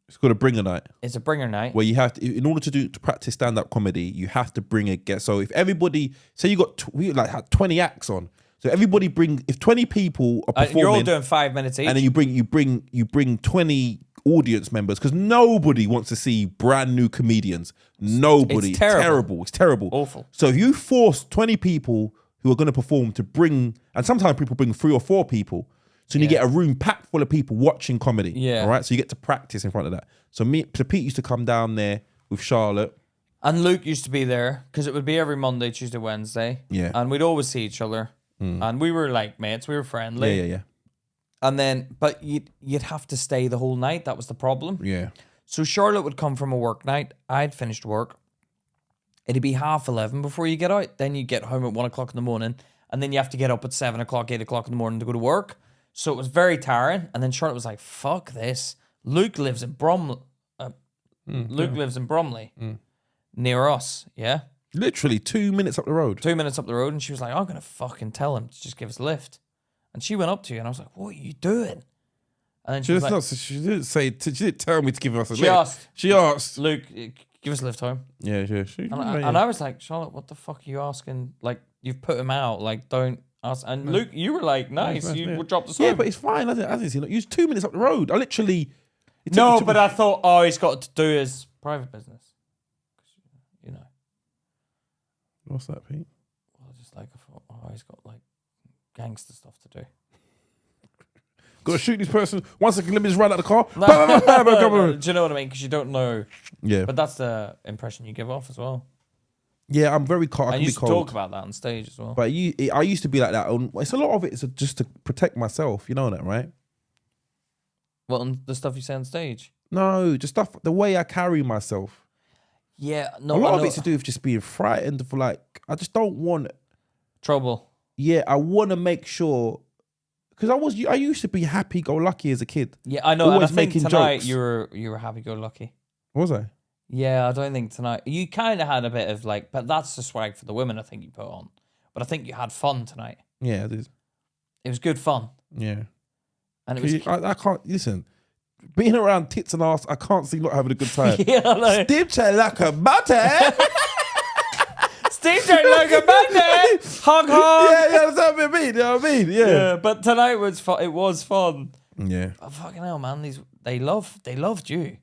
[SPEAKER 3] It's called a bringer night.
[SPEAKER 2] It's a bringer night.
[SPEAKER 3] Where you have to, in order to practice stand-up comedy, you have to bring a guest. So if everybody, say you got, we had 20 acts on. So everybody if 20 people are performing.
[SPEAKER 2] You're all doing 5 minutes each.
[SPEAKER 3] And then you bring 20 audience members because nobody wants to see brand new comedians. Nobody.
[SPEAKER 2] It's terrible.
[SPEAKER 3] It's terrible.
[SPEAKER 2] Awful.
[SPEAKER 3] So if you force 20 people who are going to perform to bring, and sometimes people bring 3 or 4 people. So you get a room packed full of people watching comedy.
[SPEAKER 2] Yeah.
[SPEAKER 3] All right. So you get to practice in front of that. So Pete used to come down there with Charlotte.
[SPEAKER 2] And Luke used to be there because it would be every Monday, Tuesday, Wednesday.
[SPEAKER 3] Yeah.
[SPEAKER 2] And we'd always see each other. And we were like mates. We were friendly.
[SPEAKER 3] Yeah.
[SPEAKER 2] And then, but you'd have to stay the whole night. That was the problem.
[SPEAKER 3] Yeah.
[SPEAKER 2] So Charlotte would come from a work night. I'd finished work. It'd be 11:30 before you get out. Then you get home at 1 o'clock in the morning. And then you have to get up at 7 o'clock, 8 o'clock in the morning to go to work. So it was very tiring. And then Charlotte was like, fuck this. Luke lives in Bromley. Lives in Bromley. Near us, yeah?
[SPEAKER 3] Literally 2 minutes up the road.
[SPEAKER 2] 2 minutes up the road. And she was like, I'm going to fucking tell him to just give us a lift. And she went up to you and I was like, what are you doing? And then she was like,
[SPEAKER 3] she didn't tell me to give us a
[SPEAKER 2] she
[SPEAKER 3] lift.
[SPEAKER 2] asked.
[SPEAKER 3] She asked.
[SPEAKER 2] Luke, give us a lift home.
[SPEAKER 3] Yeah.
[SPEAKER 2] And I was like, Charlotte, what the fuck are you asking? Like, you've put him out. Like, don't ask. And Luke, you were like, nice. You would drop the home.
[SPEAKER 3] Yeah, but it's fine. I didn't see. You was 2 minutes up the road. I literally.
[SPEAKER 2] No, but I thought, he's got to do his private business. You know.
[SPEAKER 3] What's that, Pete?
[SPEAKER 2] Well, just like I thought, he's got like gangster stuff to do.
[SPEAKER 3] Got to shoot this person. 1 second, let me just run out the car.
[SPEAKER 2] No, do you know what I mean? Because you don't know.
[SPEAKER 3] Yeah.
[SPEAKER 2] But that's the impression you give off as well.
[SPEAKER 3] Yeah, I'm very cold. I
[SPEAKER 2] And
[SPEAKER 3] can
[SPEAKER 2] you
[SPEAKER 3] be
[SPEAKER 2] used to
[SPEAKER 3] cold.
[SPEAKER 2] talk about that on stage as well.
[SPEAKER 3] But I used to be like that. It's a lot of it is just to protect myself. You know that, right?
[SPEAKER 2] What, on the stuff you say on stage?
[SPEAKER 3] No, just stuff. The way I carry myself.
[SPEAKER 2] Yeah, no.
[SPEAKER 3] A lot of it's to do with just being frightened. For like, I just don't want
[SPEAKER 2] trouble.
[SPEAKER 3] Yeah, I want to make sure. Because I used to be happy-go-lucky as a kid.
[SPEAKER 2] Yeah, I know.
[SPEAKER 3] Always
[SPEAKER 2] and I think
[SPEAKER 3] making
[SPEAKER 2] tonight
[SPEAKER 3] jokes.
[SPEAKER 2] you were happy-go-lucky.
[SPEAKER 3] Was I?
[SPEAKER 2] Yeah, I don't think tonight you kind of had a bit of like, but that's the swag for the women. I think you put on, but I think you had fun tonight.
[SPEAKER 3] Yeah, it is.
[SPEAKER 2] It was good fun.
[SPEAKER 3] Yeah,
[SPEAKER 2] and it was.
[SPEAKER 3] I can't listen. Being around tits and ass, I can't see not having a good time.
[SPEAKER 2] Yeah, I know.
[SPEAKER 3] Stitch like a butter.
[SPEAKER 2] Stitch like a butter. Hog hog.
[SPEAKER 3] Yeah, that's what I mean. You know what I mean? Yeah.
[SPEAKER 2] But tonight was fun. It was fun.
[SPEAKER 3] Yeah.
[SPEAKER 2] But fucking hell, man. They loved you.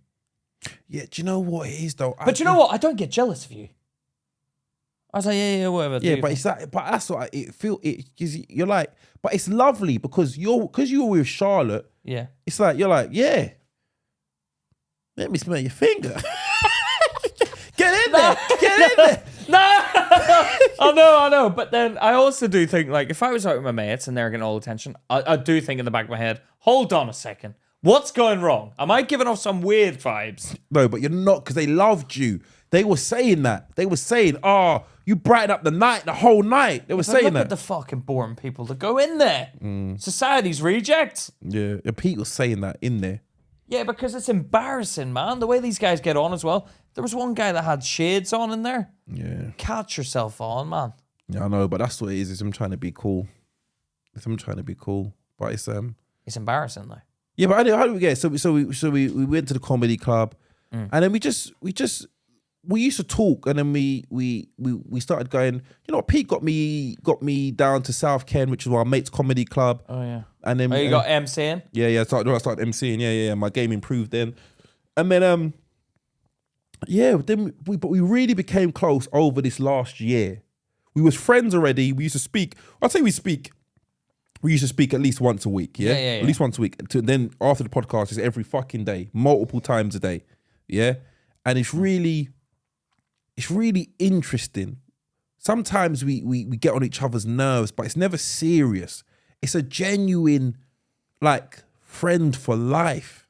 [SPEAKER 3] Yeah, do you know what it is though?
[SPEAKER 2] But you know what? I don't get jealous of you. I was like, yeah, whatever.
[SPEAKER 3] Yeah, but it's that. But that's what it feel. It because you're like, but it's lovely because you were with Charlotte.
[SPEAKER 2] Yeah,
[SPEAKER 3] it's like you're like, yeah. Let me smell your finger. Get in there. Get in there.
[SPEAKER 2] No, I know. But then I also do think like if I was out with my mates and they're getting all the attention, I do think in the back of my head, hold on a second. What's going wrong? Am I giving off some weird vibes?
[SPEAKER 3] No, but you're not because they loved you. They were saying that. They were saying, oh, you brighten up the whole night. They were saying
[SPEAKER 2] look
[SPEAKER 3] that.
[SPEAKER 2] At the fucking boring people that go in there. Society's rejects.
[SPEAKER 3] Yeah, Pete was saying that in there.
[SPEAKER 2] Yeah, because it's embarrassing, man. The way these guys get on as well. There was one guy that had shades on in there.
[SPEAKER 3] Yeah.
[SPEAKER 2] Catch yourself on, man.
[SPEAKER 3] Yeah, I know, but that's what it is. I'm trying to be cool. But
[SPEAKER 2] it's embarrassing though.
[SPEAKER 3] Yeah, but how did we get? So we went to the comedy club, and then we we used to talk, and then we started going. You know, what, Pete got me down to South Ken, which is our mates comedy club.
[SPEAKER 2] Oh yeah.
[SPEAKER 3] And then
[SPEAKER 2] You got MCing?
[SPEAKER 3] Yeah. I started MCing. Yeah. My game improved then, and then but we really became close over this last year. We was friends already. We used to speak. I'd say we used to speak at least once a week. Yeah. At least once a week. Then after the podcast, it's every fucking day, multiple times a day. Yeah, and it's really interesting. Sometimes we get on each other's nerves, but it's never serious. It's a genuine, like, friend for life.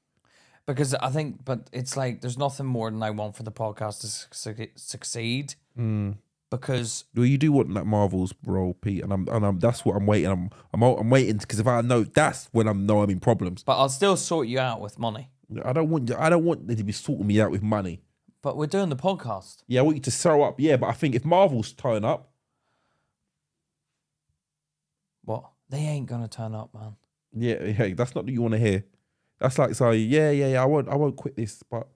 [SPEAKER 2] Because I think, but it's like there's nothing more than I want for the podcast to succeed. Because
[SPEAKER 3] Well, you do want that Marvel's role, Pete, and I'm that's what I'm waiting. I'm waiting because if I know, that's when I'm in problems.
[SPEAKER 2] but I'll still sort you out with money.
[SPEAKER 3] I don't want them to be sorting me out with money.
[SPEAKER 2] But we're doing the podcast.
[SPEAKER 3] Yeah, I want you to throw up. Yeah, but I think if Marvel's turn up,
[SPEAKER 2] What? They ain't gonna turn up, man.
[SPEAKER 3] yeah, that's not what you want to hear. That's like saying, I won't quit this, but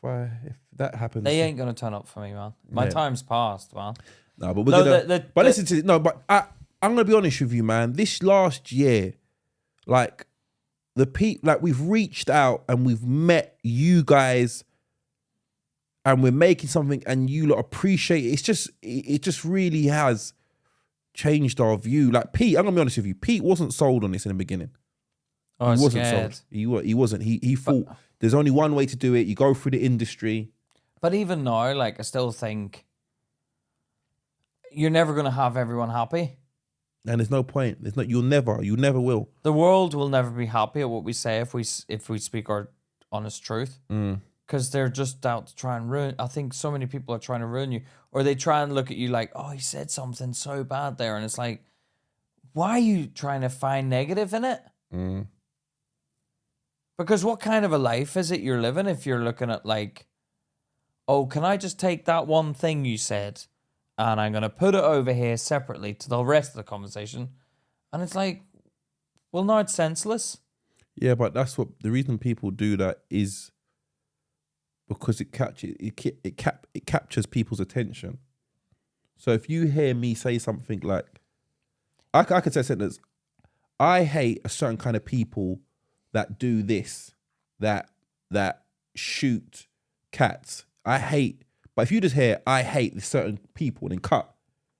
[SPEAKER 3] if that happens,
[SPEAKER 2] They ain't gonna turn up for me, man. My time's passed, man.
[SPEAKER 3] No, but we're gonna. Listen to no, but I'm gonna be honest with you, man. This last year, like we've reached out and we've met you guys, and we're making something, and you lot appreciate it. It just really has changed our view. Like Pete, I'm gonna be honest with you. Pete wasn't sold on this in the beginning.
[SPEAKER 2] Oh,
[SPEAKER 3] He wasn't
[SPEAKER 2] scared.
[SPEAKER 3] sold. He wasn't. He thought there's only one way to do it. You go through the industry.
[SPEAKER 2] But even now, like, I still think you're never gonna have everyone happy.
[SPEAKER 3] And there's no point. You never will.
[SPEAKER 2] The world will never be happy at what we say if we speak our honest truth. Because they're just out to try and ruin. I think so many people are trying to ruin you, or they try and look at you like, oh, he said something so bad there, and it's like, why are you trying to find negative in it? Because what kind of a life is it you're living if you're looking at like, oh, can I just take that one thing you said and I'm going to put it over here separately to the rest of the conversation? And it's like, well, no, it's senseless.
[SPEAKER 3] Yeah, but that's what the reason people do that is because it captures people's attention. So if you hear me say something like, I could say a sentence, I hate a certain kind of people that do this, that shoot cats. I hate, but if you just hear, I hate this certain people and then cut,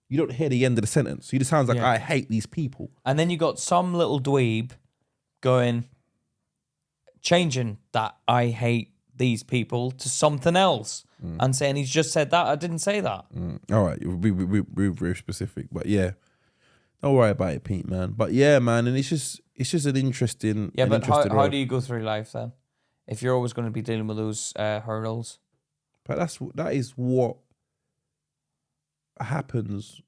[SPEAKER 3] you don't hear the end of the sentence. So it just sounds like, I hate these people.
[SPEAKER 2] And then you got some little dweeb changing that I hate these people to something else and saying he's just said that. I didn't say that.
[SPEAKER 3] All right, we're very specific, but yeah. Don't worry about it, Pete, man. But yeah, man, and it's just an interesting.
[SPEAKER 2] Yeah, but how do you go through life then? If you're always going to be dealing with those hurdles.
[SPEAKER 3] But that is what happens.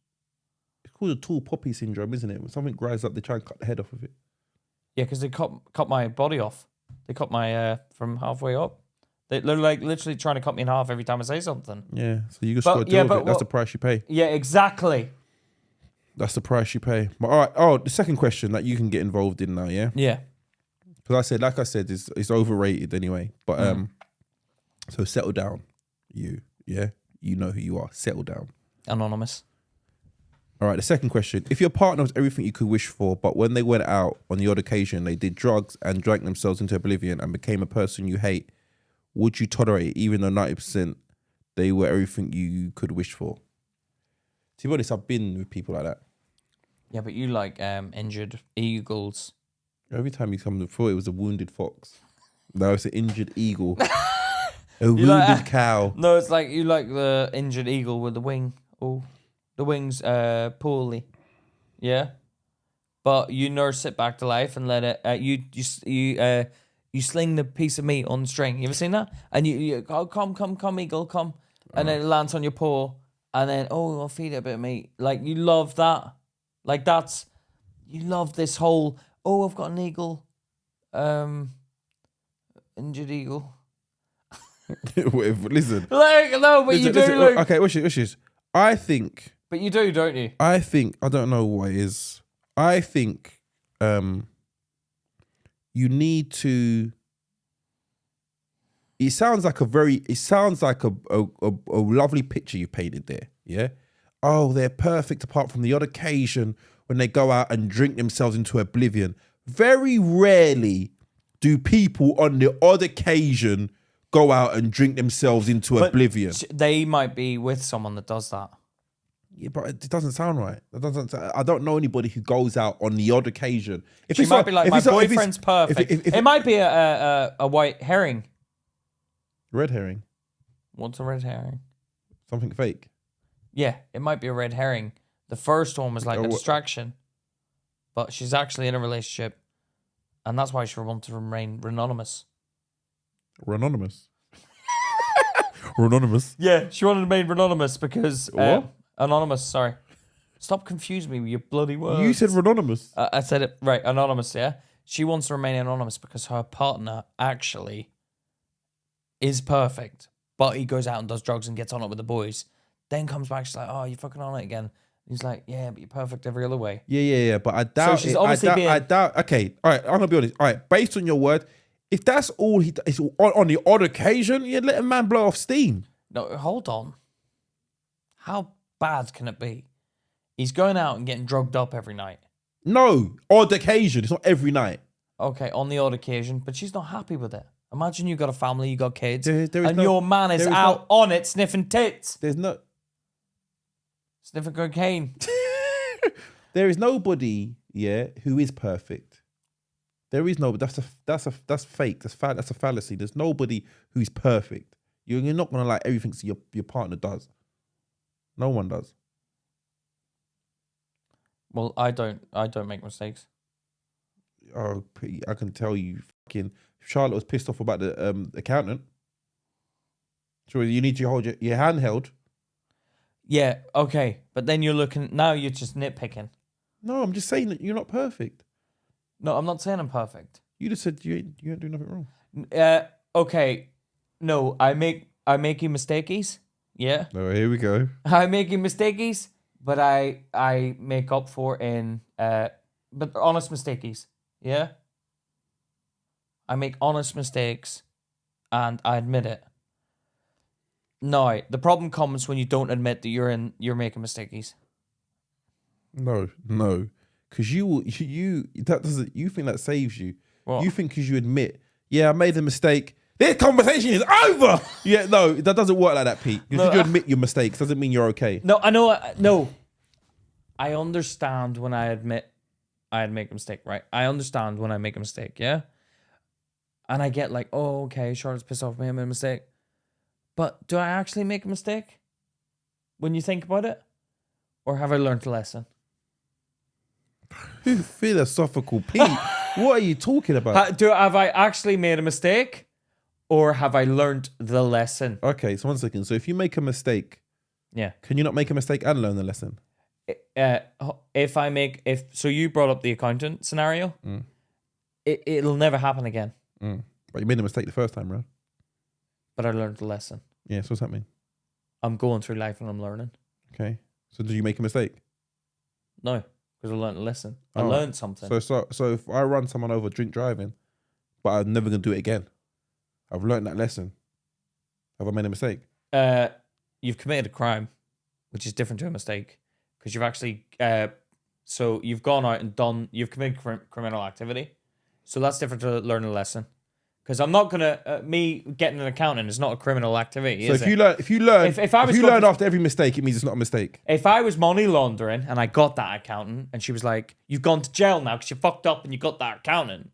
[SPEAKER 3] It's called a tall poppy syndrome, isn't it? When something grows up, they try and cut the head off of it.
[SPEAKER 2] Yeah, because they cut my body off. They cut my from halfway up. They're like literally trying to cut me in half every time I say something.
[SPEAKER 3] Yeah, so you just got to deal with it. That's the price you pay.
[SPEAKER 2] Yeah, exactly.
[SPEAKER 3] That's the price you pay. But all right. Oh, the second question that you can get involved in now, yeah?
[SPEAKER 2] Yeah.
[SPEAKER 3] Because like I said, it's overrated anyway. But so settle down, you know who you are. Settle down.
[SPEAKER 2] Anonymous.
[SPEAKER 3] All right. The second question: if your partner was everything you could wish for, but when they went out on the odd occasion, they did drugs and drank themselves into oblivion and became a person you hate, would you tolerate it, even though 90% they were everything you could wish for? To be honest, I've been with people like that.
[SPEAKER 2] Yeah, but you like injured eagles.
[SPEAKER 3] Every time you come before, it was a wounded fox. Now it's an injured eagle. A wounded cow.
[SPEAKER 2] No, it's like you like the injured eagle with the wing. Oh, the wings poorly. Yeah, but you nurse it back to life and let it. You sling the piece of meat on the string. You ever seen that? And you oh, come, eagle, come, and then it lands on your paw. And then, I'll feed it a bit of meat. Like, you love that. Like, you love this whole, I've got an eagle. Injured eagle.
[SPEAKER 3] Listen.
[SPEAKER 2] Like, no, but you do. Listen,
[SPEAKER 3] okay, which is, I think.
[SPEAKER 2] But you do, don't you?
[SPEAKER 3] I think, I don't know what it is. I think you need to it sounds like a lovely picture you painted there. Yeah. Oh, they're perfect apart from the odd occasion when they go out and drink themselves into oblivion. Very rarely do people on the odd occasion go out and drink themselves into oblivion.
[SPEAKER 2] They might be with someone that does that.
[SPEAKER 3] Yeah, but it doesn't sound right. I don't know anybody who goes out on the odd occasion. If
[SPEAKER 2] She
[SPEAKER 3] it's
[SPEAKER 2] might
[SPEAKER 3] not-
[SPEAKER 2] be like,
[SPEAKER 3] if
[SPEAKER 2] my
[SPEAKER 3] it's not- if it's-
[SPEAKER 2] boyfriend's perfect.
[SPEAKER 3] if
[SPEAKER 2] It might be a white herring.
[SPEAKER 3] red herring,
[SPEAKER 2] What's a red herring?
[SPEAKER 3] something fake.
[SPEAKER 2] Yeah, it might be a red herring. The first one was like a distraction, but she's actually in a relationship, and that's why she wants to remain anonymous.
[SPEAKER 3] Anonymous. Anonymous.
[SPEAKER 2] Yeah, she wanted to remain anonymous because
[SPEAKER 3] What?
[SPEAKER 2] anonymous. Sorry, stop confusing me with your bloody words.
[SPEAKER 3] You said anonymous.
[SPEAKER 2] I said it right. Anonymous. Yeah, she wants to remain anonymous because her partner actually is perfect, but he goes out and does drugs and gets on it with the boys. Then comes back, she's like, "Oh, you're fucking on it again." He's like, "Yeah, but you're perfect every other way."
[SPEAKER 3] Yeah. But I doubt.
[SPEAKER 2] she's obviously
[SPEAKER 3] I doubt. Okay. All right. I'm gonna be honest. All right. Based on your word, if that's all he does, on the odd occasion, you let a man blow off steam.
[SPEAKER 2] No, hold on. How bad can it be? He's going out and getting drugged up every night.
[SPEAKER 3] No, odd occasion. It's not every night.
[SPEAKER 2] Okay, on the odd occasion, but she's not happy with it. Imagine you got a family, you got kids,
[SPEAKER 3] There is
[SPEAKER 2] and
[SPEAKER 3] no-
[SPEAKER 2] your man is
[SPEAKER 3] there is
[SPEAKER 2] out on it sniffing tits,
[SPEAKER 3] There's no.
[SPEAKER 2] sniffing cocaine.
[SPEAKER 3] There is nobody, who is perfect. There is no. That's fake. That's a fallacy. There's nobody who's perfect. You're not gonna like everything your partner does. No one does.
[SPEAKER 2] Well, I don't make mistakes.
[SPEAKER 3] Oh, I can tell you, fucking Charlotte was pissed off about the accountant. So you need to hold your hand held.
[SPEAKER 2] Yeah, okay, but then you're just nitpicking.
[SPEAKER 3] No, I'm just saying that you're not perfect.
[SPEAKER 2] No, I'm not saying I'm perfect.
[SPEAKER 3] You just said you ain't doing nothing wrong.
[SPEAKER 2] Okay, no, I make you mistakies. Yeah,
[SPEAKER 3] Oh, here we go.
[SPEAKER 2] I make you mistakies, but I make up for in but honest mistakies. Yeah, I make honest mistakes, and I admit it. No, the problem comes when you don't admit that you're making mistakies.
[SPEAKER 3] No, because you that doesn't. You think that saves you?
[SPEAKER 2] What?
[SPEAKER 3] You think because you admit, yeah, I made a mistake. This conversation is over. Yeah, no, that doesn't work like that, Pete. Because you admit your mistakes doesn't mean you're okay.
[SPEAKER 2] No, I know. No, I understand when I admit I'd make a mistake, right? I understand when I make a mistake, yeah? And I get like, oh, okay, Charlotte's pissed off at me, I made a mistake. But do I actually make a mistake when you think about it? Or have I learned a lesson?
[SPEAKER 3] Philosophical, Pete. What are you talking about?
[SPEAKER 2] Have I actually made a mistake? Or have I learned the lesson?
[SPEAKER 3] Okay, so 1 second. So if you make a mistake,
[SPEAKER 2] Yeah.
[SPEAKER 3] can you not make a mistake and learn the lesson?
[SPEAKER 2] So you brought up the accountant scenario. It'll never happen again.
[SPEAKER 3] But you made a mistake the first time, right?
[SPEAKER 2] But I learned the lesson.
[SPEAKER 3] Yeah, so what's that mean?
[SPEAKER 2] I'm going through life and I'm learning.
[SPEAKER 3] Okay. So did you make a mistake?
[SPEAKER 2] No, because I learned a lesson. I
[SPEAKER 3] Oh.
[SPEAKER 2] learned something.
[SPEAKER 3] So if I run someone over drink driving, but I'm never gonna do it again, I've learned that lesson. Have I made a mistake?
[SPEAKER 2] You've committed a crime, which is different to a mistake, because you've actually so you've gone out and you've committed criminal activity, so that's different to learning a lesson. Because I'm not gonna me getting an accountant is not a criminal activity.
[SPEAKER 3] So
[SPEAKER 2] is
[SPEAKER 3] if
[SPEAKER 2] it?
[SPEAKER 3] you learn
[SPEAKER 2] If I was going
[SPEAKER 3] learn
[SPEAKER 2] to-
[SPEAKER 3] after every mistake, it means it's not a mistake.
[SPEAKER 2] If I was money laundering and I got that accountant and she was like, "You've gone to jail now because you fucked up and you got that accountant,"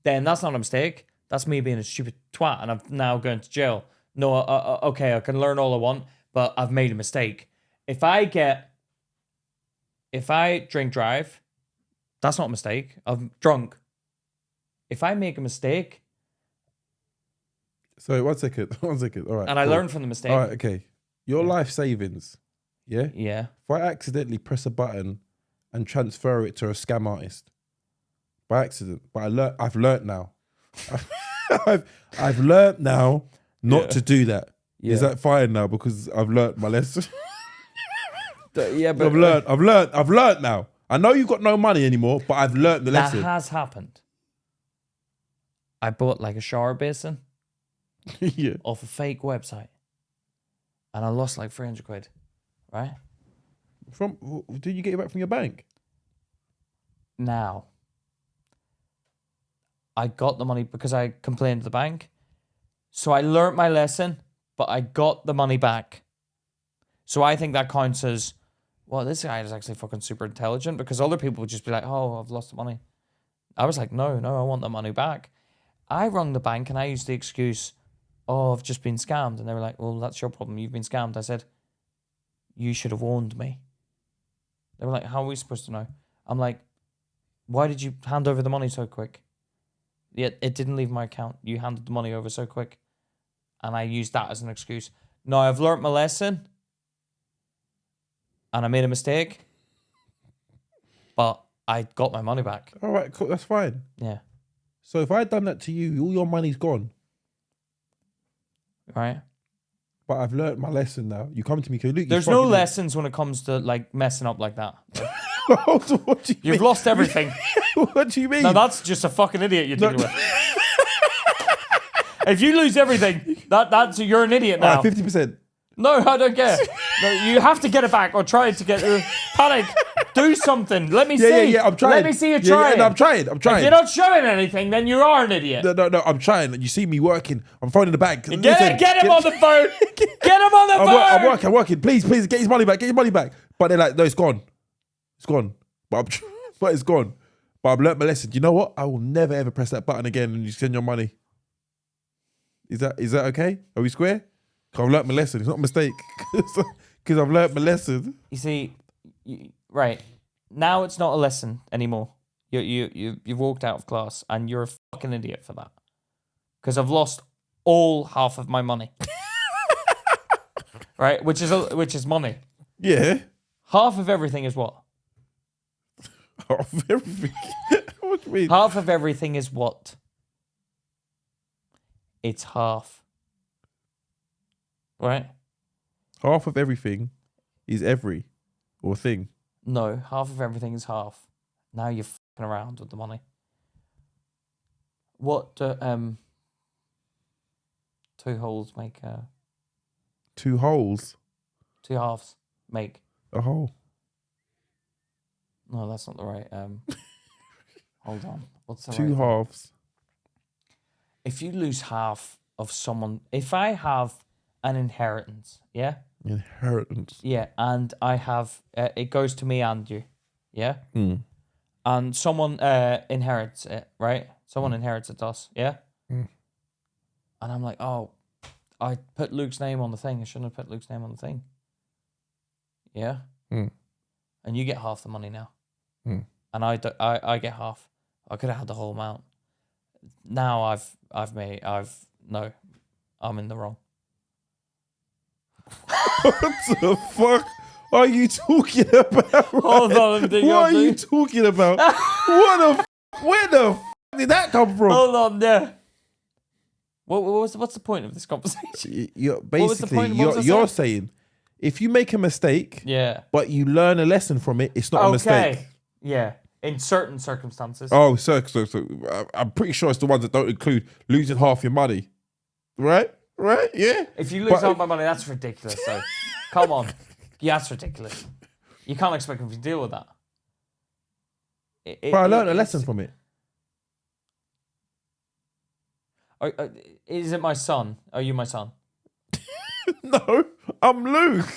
[SPEAKER 2] then that's not a mistake. That's me being a stupid twat and I'm now going to jail. No, okay, I can learn all I want, but I've made a mistake. If I drink drive, that's not a mistake. I'm drunk. If I make a mistake
[SPEAKER 3] So 1 second, 1 second. All right.
[SPEAKER 2] and I
[SPEAKER 3] cool.
[SPEAKER 2] learn from the mistake,
[SPEAKER 3] All right, okay. Your life savings, yeah?
[SPEAKER 2] yeah,
[SPEAKER 3] If I accidentally press a button and transfer it to a scam artist by accident, but I've learnt now. I've learnt now not to do that.
[SPEAKER 2] Yeah.
[SPEAKER 3] Is that fine now because I've learnt my lesson?
[SPEAKER 2] yeah, but
[SPEAKER 3] I've learnt now. I know you've got no money anymore, but I've learnt the
[SPEAKER 2] that
[SPEAKER 3] lesson.
[SPEAKER 2] has happened. I bought like a shower basin
[SPEAKER 1] Yeah.
[SPEAKER 2] off a fake website. And I lost like 300 quid, right?
[SPEAKER 1] Did you get it back from your bank?
[SPEAKER 2] Now, I got the money because I complained to the bank. So I learnt my lesson, but I got the money back. So I think that counts as, well, this guy is actually fucking super intelligent, because other people would just be like, oh, I've lost the money. I was like, no, I want the money back. I rung the bank and I used the excuse, oh, I've just been scammed. And they were like, well, that's your problem. You've been scammed. I said, you should have warned me. They were like, how are we supposed to know? I'm like, why did you hand over the money so quick? It didn't leave my account. You handed the money over so quick. And I used that as an excuse. Now, I've learnt my lesson. And I made a mistake. But I got my money back.
[SPEAKER 1] All right, cool. That's fine.
[SPEAKER 2] Yeah.
[SPEAKER 1] So if I had done that to you, all your money's gone.
[SPEAKER 2] Right?
[SPEAKER 1] But I've learnt my lesson now. You come to me, Luke.
[SPEAKER 2] There's no lessons when it comes to like messing up like that.
[SPEAKER 1] What do you
[SPEAKER 2] You've
[SPEAKER 1] mean?
[SPEAKER 2] lost everything.
[SPEAKER 1] What do you mean?
[SPEAKER 2] Now that's just a fucking idiot you're dealing with. If you lose everything, that's you're an idiot now.
[SPEAKER 1] 50%.
[SPEAKER 2] No, I don't care. No, you have to get it back or try to get panic. Do something. Let me see.
[SPEAKER 1] Yeah, I'm trying.
[SPEAKER 2] Let me see you trying.
[SPEAKER 1] No, I'm trying.
[SPEAKER 2] If you're not showing anything, then you are an idiot.
[SPEAKER 1] No, I'm trying. You see me working. I'm phoning the bank.
[SPEAKER 2] Get him on the phone. Get him on the phone.
[SPEAKER 1] I'm working. Please, get his money back. Get his money back. But they're like, no, it's gone. It's gone. But it's gone. But I've learnt my lesson. You know what? I will never ever press that button again and you send your money. Is that okay? Are we square? 'Cause I've learnt my lesson. It's not a mistake. Because I've learnt my lesson.
[SPEAKER 2] You see, right now it's not a lesson anymore. You've walked out of class and you're a fucking idiot for that. Because I've lost all half of my money. Right, which is money.
[SPEAKER 1] Yeah.
[SPEAKER 2] Half of everything is what?
[SPEAKER 1] Half of everything. What do you mean?
[SPEAKER 2] Half of everything is what? It's half. Right?
[SPEAKER 1] Half of everything is every or thing.
[SPEAKER 2] No, half of everything is half. Now you're fucking around with the money. What two holes make
[SPEAKER 1] 2 holes.
[SPEAKER 2] 2 halves make?
[SPEAKER 1] A hole.
[SPEAKER 2] No, that's not the right hold on. What's the
[SPEAKER 1] 2
[SPEAKER 2] right
[SPEAKER 1] halves.
[SPEAKER 2] If you lose half of someone, if I have an inheritance, yeah?
[SPEAKER 1] Inheritance.
[SPEAKER 2] Yeah, and I have, it goes to me and you, yeah?
[SPEAKER 1] Mm.
[SPEAKER 2] And someone inherits it, right? Someone inherits it to us, yeah?
[SPEAKER 1] Mm.
[SPEAKER 2] And I'm like, oh, I put Luke's name on the thing. I shouldn't have put Luke's name on the thing. Yeah?
[SPEAKER 1] Mm.
[SPEAKER 2] And you get half the money now.
[SPEAKER 1] Mm.
[SPEAKER 2] And I get half. I could have had the whole amount. Now I'm in the wrong.
[SPEAKER 1] What the fuck are you talking about?
[SPEAKER 2] Hold on,
[SPEAKER 1] What are you talking about? Where the f did that come from?
[SPEAKER 2] Hold on, there. What's the point of this conversation?
[SPEAKER 1] You're saying if you make a mistake,
[SPEAKER 2] Yeah.
[SPEAKER 1] but you learn a lesson from it, it's not a mistake.
[SPEAKER 2] Yeah. In certain circumstances.
[SPEAKER 1] Oh, so I'm pretty sure it's the ones that don't include losing half your money, right? Right? Yeah.
[SPEAKER 2] If you lose half my money, that's ridiculous. So, come on. Yeah, that's ridiculous. You can't expect me to deal with that.
[SPEAKER 1] But I learned a lesson from it.
[SPEAKER 2] Is it my son? Are you my son?
[SPEAKER 1] No, I'm Luke.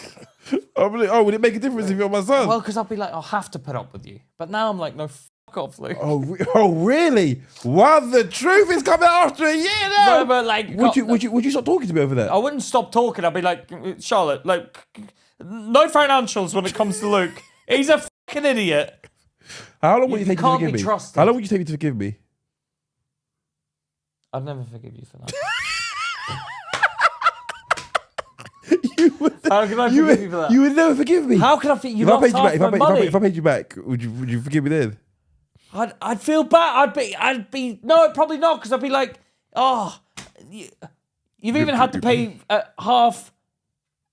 [SPEAKER 1] Oh, would it make a difference if you're my son?
[SPEAKER 2] Well, because I'll be like, I'll have to put up with you. But now I'm like, no, fuck off, Luke.
[SPEAKER 1] Oh, really? Wow, the truth is coming out after a year now.
[SPEAKER 2] No, but like,
[SPEAKER 1] Would you stop talking to me over that?
[SPEAKER 2] I wouldn't stop talking. I'd be like, Charlotte, like, no financials when it comes to Luke. He's a fucking idiot.
[SPEAKER 1] How long would you take
[SPEAKER 2] can't
[SPEAKER 1] to forgive
[SPEAKER 2] be
[SPEAKER 1] me?
[SPEAKER 2] trusted.
[SPEAKER 1] How long would you take me to forgive me?
[SPEAKER 2] I'd never forgive you for that. How can I forgive you for that?
[SPEAKER 1] You would never forgive me.
[SPEAKER 2] How can I forgive you?
[SPEAKER 1] If I paid you back, would you forgive me then?
[SPEAKER 2] I'd feel bad. I'd be no, probably not, because I'd be like, oh, you've even had to pay half.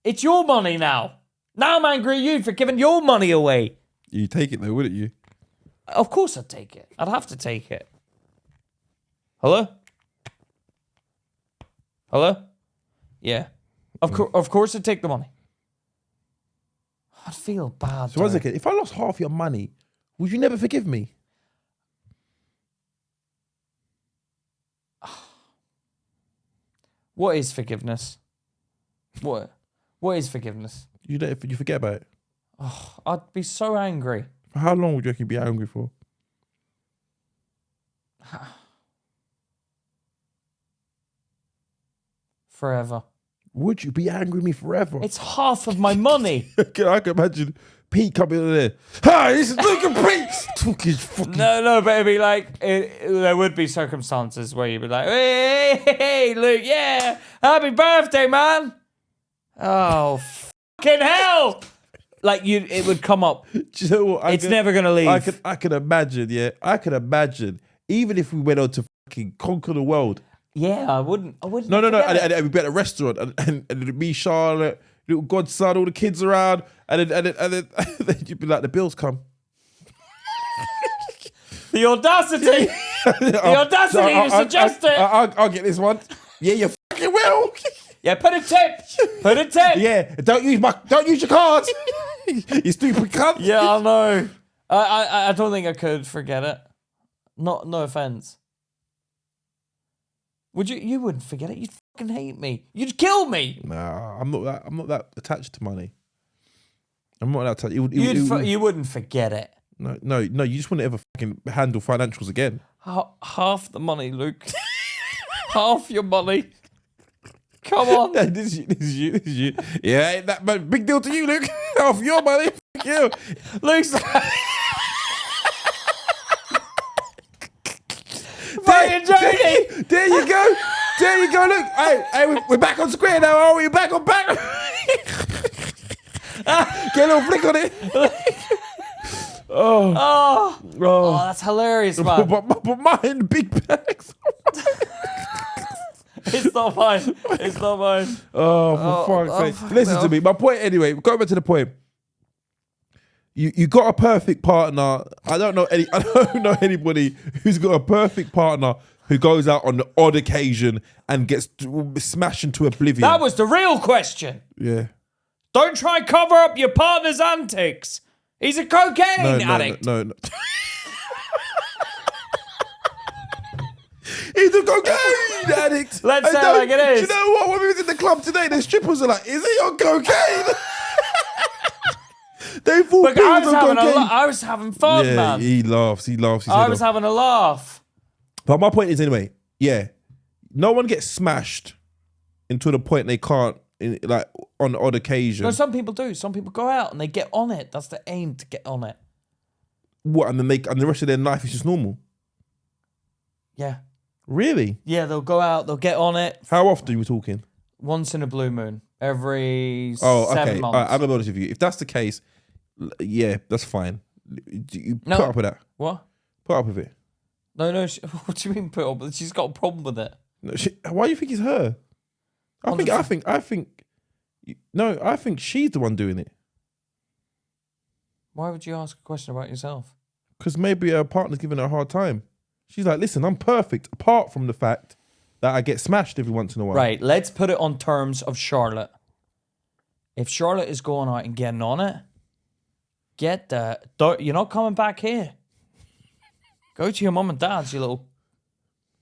[SPEAKER 2] It's your money now. Now I'm angry at you for giving your money away.
[SPEAKER 1] You take it though, wouldn't you?
[SPEAKER 2] Of course I'd take it. I'd have to take it. Hello? Hello? Yeah. Of course I'd take the money. I'd feel bad.
[SPEAKER 3] So one second, if I lost half your money, would you never forgive me?
[SPEAKER 2] What is forgiveness? What is forgiveness?
[SPEAKER 3] You forget about it.
[SPEAKER 2] Oh, I'd be so angry.
[SPEAKER 3] For how long would you reckon you'd be angry for?
[SPEAKER 2] Forever.
[SPEAKER 3] Would you be angry with me forever?
[SPEAKER 2] It's half of my money.
[SPEAKER 3] I can imagine Pete coming in there. Hi, this is Luke and Pete. Talking fucking.
[SPEAKER 2] No, but it'd be like, there would be circumstances where you'd be like, hey, Luke, yeah, happy birthday, man. Oh, fucking hell. Like, it would come up.
[SPEAKER 3] Do you know what?
[SPEAKER 2] It's never going to leave.
[SPEAKER 3] I can imagine, yeah. I can imagine, even if we went on to fucking conquer the world.
[SPEAKER 2] Yeah, I wouldn't.
[SPEAKER 3] No. And we'd be at a restaurant, and it'd be Charlotte, little godson, all the kids around, and then you'd be like, the bills come.
[SPEAKER 2] The audacity! The audacity to suggest it!
[SPEAKER 3] I'll get this one. Yeah, you fucking will.
[SPEAKER 2] Yeah, put a tip. Put a tip.
[SPEAKER 3] Yeah, don't use your cards. You stupid cunt.
[SPEAKER 2] Yeah, I know. I don't think I could forget it. No offense. Would you? You wouldn't forget it. You'd fucking hate me. You'd kill me.
[SPEAKER 3] Nah, I'm not that attached to money. I'm not that attached.
[SPEAKER 2] You wouldn't forget it.
[SPEAKER 3] No. You just wouldn't ever fucking handle financials again.
[SPEAKER 2] Half the money, Luke. Half your money. Come on.
[SPEAKER 3] This is you. Yeah, ain't that big deal to you, Luke. Half your money. Fuck you.
[SPEAKER 2] Luke's.
[SPEAKER 3] There you go. Look, hey, we're back on square now. Are we back on back? Get a little flick on it.
[SPEAKER 2] Oh, that's hilarious, man.
[SPEAKER 3] But mine, big bags.
[SPEAKER 2] It's not mine.
[SPEAKER 3] Oh, for fuck's sake. Listen to me. My point, anyway, going back to the point. You got a perfect partner. I don't know anybody who's got a perfect partner who goes out on the odd occasion and gets smashed into oblivion.
[SPEAKER 2] That was the real question.
[SPEAKER 3] Yeah.
[SPEAKER 2] Don't try and cover up your partner's antics. He's a cocaine addict.
[SPEAKER 3] No. He's a cocaine addict.
[SPEAKER 2] Let's say it like it is.
[SPEAKER 3] Do you know what? When we was in the club today, the strippers are like, is he on cocaine? They thought
[SPEAKER 2] Look, I was having fun,
[SPEAKER 3] yeah,
[SPEAKER 2] man.
[SPEAKER 3] He laughs.
[SPEAKER 2] I was having a laugh.
[SPEAKER 3] But my point is, anyway, yeah, no one gets smashed into the point they can't, like, on odd occasion.
[SPEAKER 2] No, some people do. Some people go out and they get on it. That's the aim, to get on it.
[SPEAKER 3] What? And then the rest of their life is just normal.
[SPEAKER 2] Yeah.
[SPEAKER 3] Really?
[SPEAKER 2] Yeah, they'll go out. They'll get on it.
[SPEAKER 3] How often are we talking?
[SPEAKER 2] Once in a blue moon. Every 7
[SPEAKER 3] okay.
[SPEAKER 2] months.
[SPEAKER 3] I'm gonna be honest with you. If that's the case, yeah, that's fine. You put up with that.
[SPEAKER 2] What?
[SPEAKER 3] Put up with it.
[SPEAKER 2] No. What do you mean put up with it? She's got a problem with it.
[SPEAKER 3] No, why do you think it's her? I think she's the one doing it.
[SPEAKER 2] Why would you ask a question about yourself?
[SPEAKER 3] Because maybe her partner's giving her a hard time. She's like, listen, I'm perfect, apart from the fact that I get smashed every once in a while.
[SPEAKER 2] Right, let's put it on terms of Charlotte. If Charlotte is going out and getting on it, you're not coming back here. Go to your mum and dad's, Go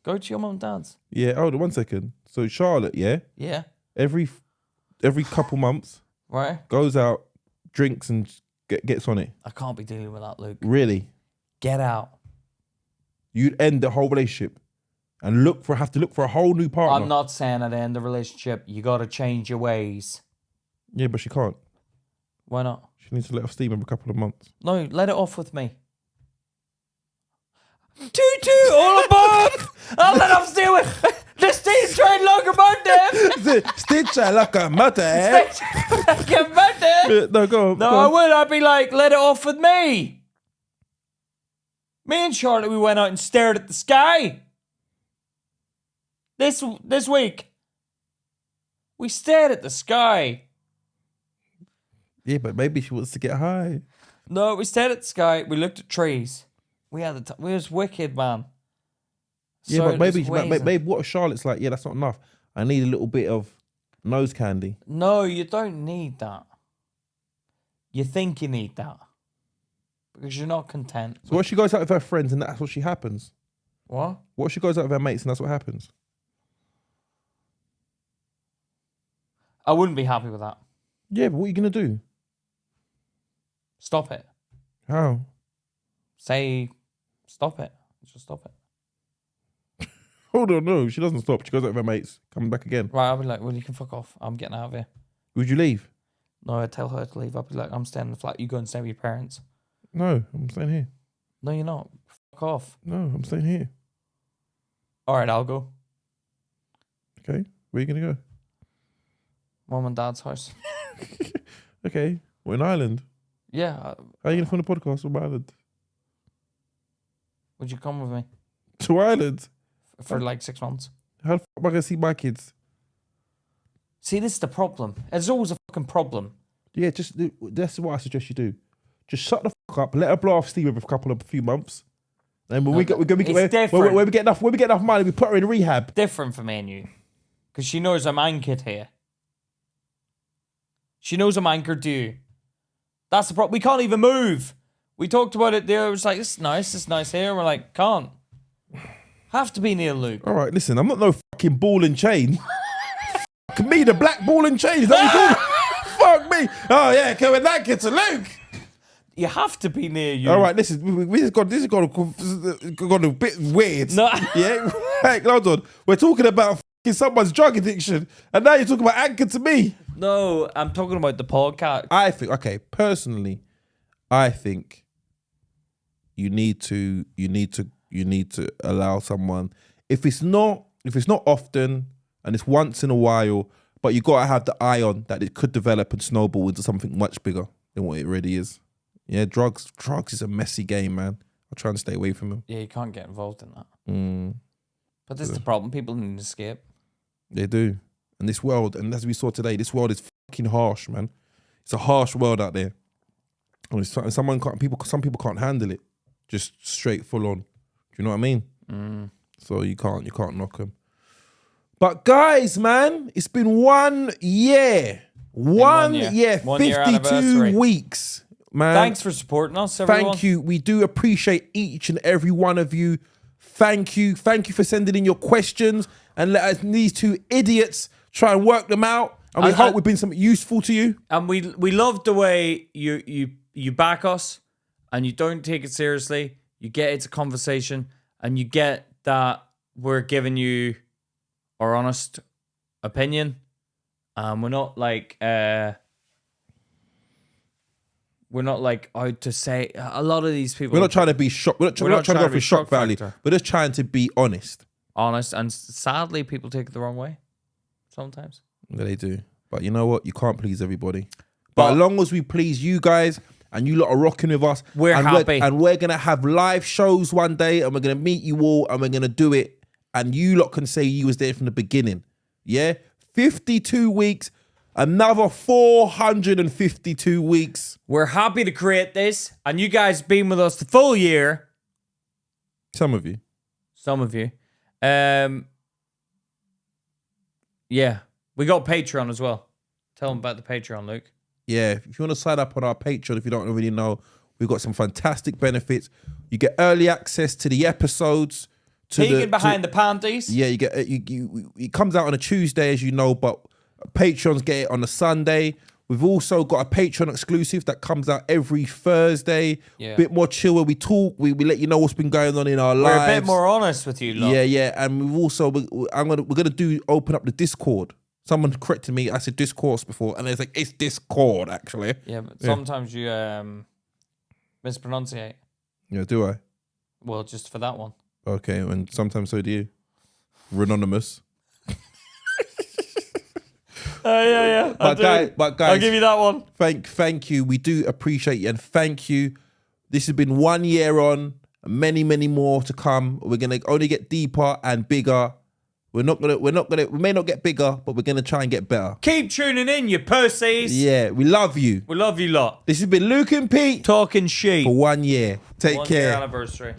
[SPEAKER 2] to your mum and dad's.
[SPEAKER 3] Yeah, hold on 1 second. So Charlotte, yeah?
[SPEAKER 2] Yeah.
[SPEAKER 3] Every couple months,
[SPEAKER 2] right,
[SPEAKER 3] goes out, drinks and gets on it.
[SPEAKER 2] I can't be dealing with that, Luke.
[SPEAKER 3] Really?
[SPEAKER 2] Get out.
[SPEAKER 3] You'd end the whole relationship and have to look for a whole new partner.
[SPEAKER 2] I'm not saying at the end of the relationship, you got to change your ways.
[SPEAKER 3] Yeah, but she can't.
[SPEAKER 2] Why not?
[SPEAKER 3] She needs to let off steam every couple of months.
[SPEAKER 2] No, let it off with me. Toot, all aboard! I'll let off steam with the steam train locomotive.
[SPEAKER 3] Steam train locomotive. No, go on.
[SPEAKER 2] No, I would. I'd be like, let it off with me. Me and Charlotte, we went out and stared at the sky. This week. We stared at the sky.
[SPEAKER 3] Yeah, but maybe she wants to get high.
[SPEAKER 2] No, we stared at the sky. We looked at trees. We was wicked, man.
[SPEAKER 3] Yeah, but maybe what if Charlotte's like, yeah, that's not enough. I need a little bit of nose candy.
[SPEAKER 2] No, you don't need that. You think you need that. Because you're not content.
[SPEAKER 3] So what if she goes out with her friends and that's what she happens?
[SPEAKER 2] What?
[SPEAKER 3] What if she goes out with her mates and that's what happens?
[SPEAKER 2] I wouldn't be happy with that.
[SPEAKER 3] Yeah, but what are you going to do?
[SPEAKER 2] Stop it.
[SPEAKER 3] How?
[SPEAKER 2] Say, stop it. Just stop it.
[SPEAKER 3] Hold on, no, she doesn't stop. She goes out with her mates, coming back again.
[SPEAKER 2] Right, I'll be like, well, you can fuck off. I'm getting out of here.
[SPEAKER 3] Would you leave?
[SPEAKER 2] No, I'd tell her to leave. I'll be like, I'm staying in the flat. You go and stay with your parents.
[SPEAKER 3] No, I'm staying here.
[SPEAKER 2] No, you're not. Fuck off.
[SPEAKER 3] No, I'm staying here.
[SPEAKER 2] All right, I'll go.
[SPEAKER 3] Okay, where are you going to go?
[SPEAKER 2] Mum and Dad's house.
[SPEAKER 3] Okay, we're in Ireland.
[SPEAKER 2] Yeah.
[SPEAKER 3] How are you going to film the podcast from Ireland?
[SPEAKER 2] Would you come with me?
[SPEAKER 3] To Ireland?
[SPEAKER 2] For like 6 months.
[SPEAKER 3] How the fuck am I going to see my kids?
[SPEAKER 2] See, this is the problem. There's always a fucking problem.
[SPEAKER 3] Yeah, that's what I suggest you do. Just shut the fuck up, let her blow off steam for a few months. And when we get enough money, we put her in rehab.
[SPEAKER 2] Different for me and you. Because she knows I'm anchored here. She knows I'm anchored to you. That's the problem. We can't even move. We talked about it there. It was like, it's nice here. We're like, can't. Have to be near Luke.
[SPEAKER 3] All right, listen, I'm not no fucking ball and chain. Fuck me, the black ball and chain. Is that what you call it? Fuck me. Oh, yeah, okay, when that gets to Luke.
[SPEAKER 2] You have to be near you.
[SPEAKER 3] All right, listen, this has gone a bit weird.
[SPEAKER 2] No.
[SPEAKER 3] Yeah? Hey, hold on. We're talking about fucking someone's drug addiction, and now you're talking about anchor to me.
[SPEAKER 2] No, I'm talking about the podcast.
[SPEAKER 3] I think, okay, personally, I think you need to allow someone, if it's not often and it's once in a while, but you gotta have the eye on that it could develop and snowball into something much bigger than what it really is. Yeah, drugs is a messy game, man. I try and stay away from them.
[SPEAKER 2] Yeah, you can't get involved in that. But this is the problem. People need to escape.
[SPEAKER 3] They do. And this world, and as we saw today, this world is fucking harsh, man. It's a harsh world out there. And some people can't handle it. Just straight full on. Do you know what I mean? So you can't knock them. But guys, man, it's been 1 year. 1 year, 52 weeks, man.
[SPEAKER 2] Thanks for supporting us, everyone.
[SPEAKER 3] Thank you. We do appreciate each and every one of you. Thank you. Thank you for sending in your questions and let us, these two idiots, try and work them out. And we hope we've been something useful to you.
[SPEAKER 2] And we love the way you back us and you don't take it seriously. You get it's a conversation and you get that we're giving you our honest opinion. We're not like out to say a lot of these people.
[SPEAKER 3] We're not trying to be shocked. We're not trying to go for shock value. We're just trying to be honest.
[SPEAKER 2] Honest, and sadly, people take it the wrong way sometimes.
[SPEAKER 3] Yeah, they do. But you know what? You can't please everybody. But as long as we please you guys and you lot are rocking with us,
[SPEAKER 2] we're happy.
[SPEAKER 3] And we're going to have live shows one day and we're going to meet you all and we're going to do it. And you lot can say you was there from the beginning. Yeah? 52 weeks, another 452 weeks.
[SPEAKER 2] We're happy to create this. And you guys been with us the full year.
[SPEAKER 3] Some of you.
[SPEAKER 2] Yeah. We got Patreon as well. Tell them about the Patreon, Luke.
[SPEAKER 3] Yeah, if you want to sign up on our Patreon, if you don't already know, we've got some fantastic benefits. You get early access to the episodes.
[SPEAKER 2] Peeking behind the panties.
[SPEAKER 3] Yeah, you get it comes out on a Tuesday, as you know, but Patreons get it on a Sunday. We've also got a Patreon exclusive that comes out every Thursday.
[SPEAKER 2] Yeah.
[SPEAKER 3] Bit more chill where we talk. We let you know what's been going on in our lives.
[SPEAKER 2] We're a bit more honest with you, lot.
[SPEAKER 3] Yeah, and we've also we're gonna open up the Discord. Someone corrected me. I said discourse before, and it's like it's Discord actually.
[SPEAKER 2] Yeah, but sometimes you mispronunciate.
[SPEAKER 3] Yeah, do I?
[SPEAKER 2] Well, just for that one.
[SPEAKER 3] Okay, and sometimes so do you. Renonymous.
[SPEAKER 2] Yeah.
[SPEAKER 3] But guys,
[SPEAKER 2] I'll give you that one.
[SPEAKER 3] Thank you. We do appreciate you, and thank you. This has been 1 year on, many more to come. We're gonna only get deeper and bigger. We may not get bigger, but we're gonna try and get better.
[SPEAKER 2] Keep tuning in, you pussies.
[SPEAKER 3] Yeah, we love you.
[SPEAKER 2] We love you lot.
[SPEAKER 3] This has been Luke and Pete
[SPEAKER 2] talking sheep
[SPEAKER 3] for 1 year. Take care.
[SPEAKER 2] 1 year anniversary.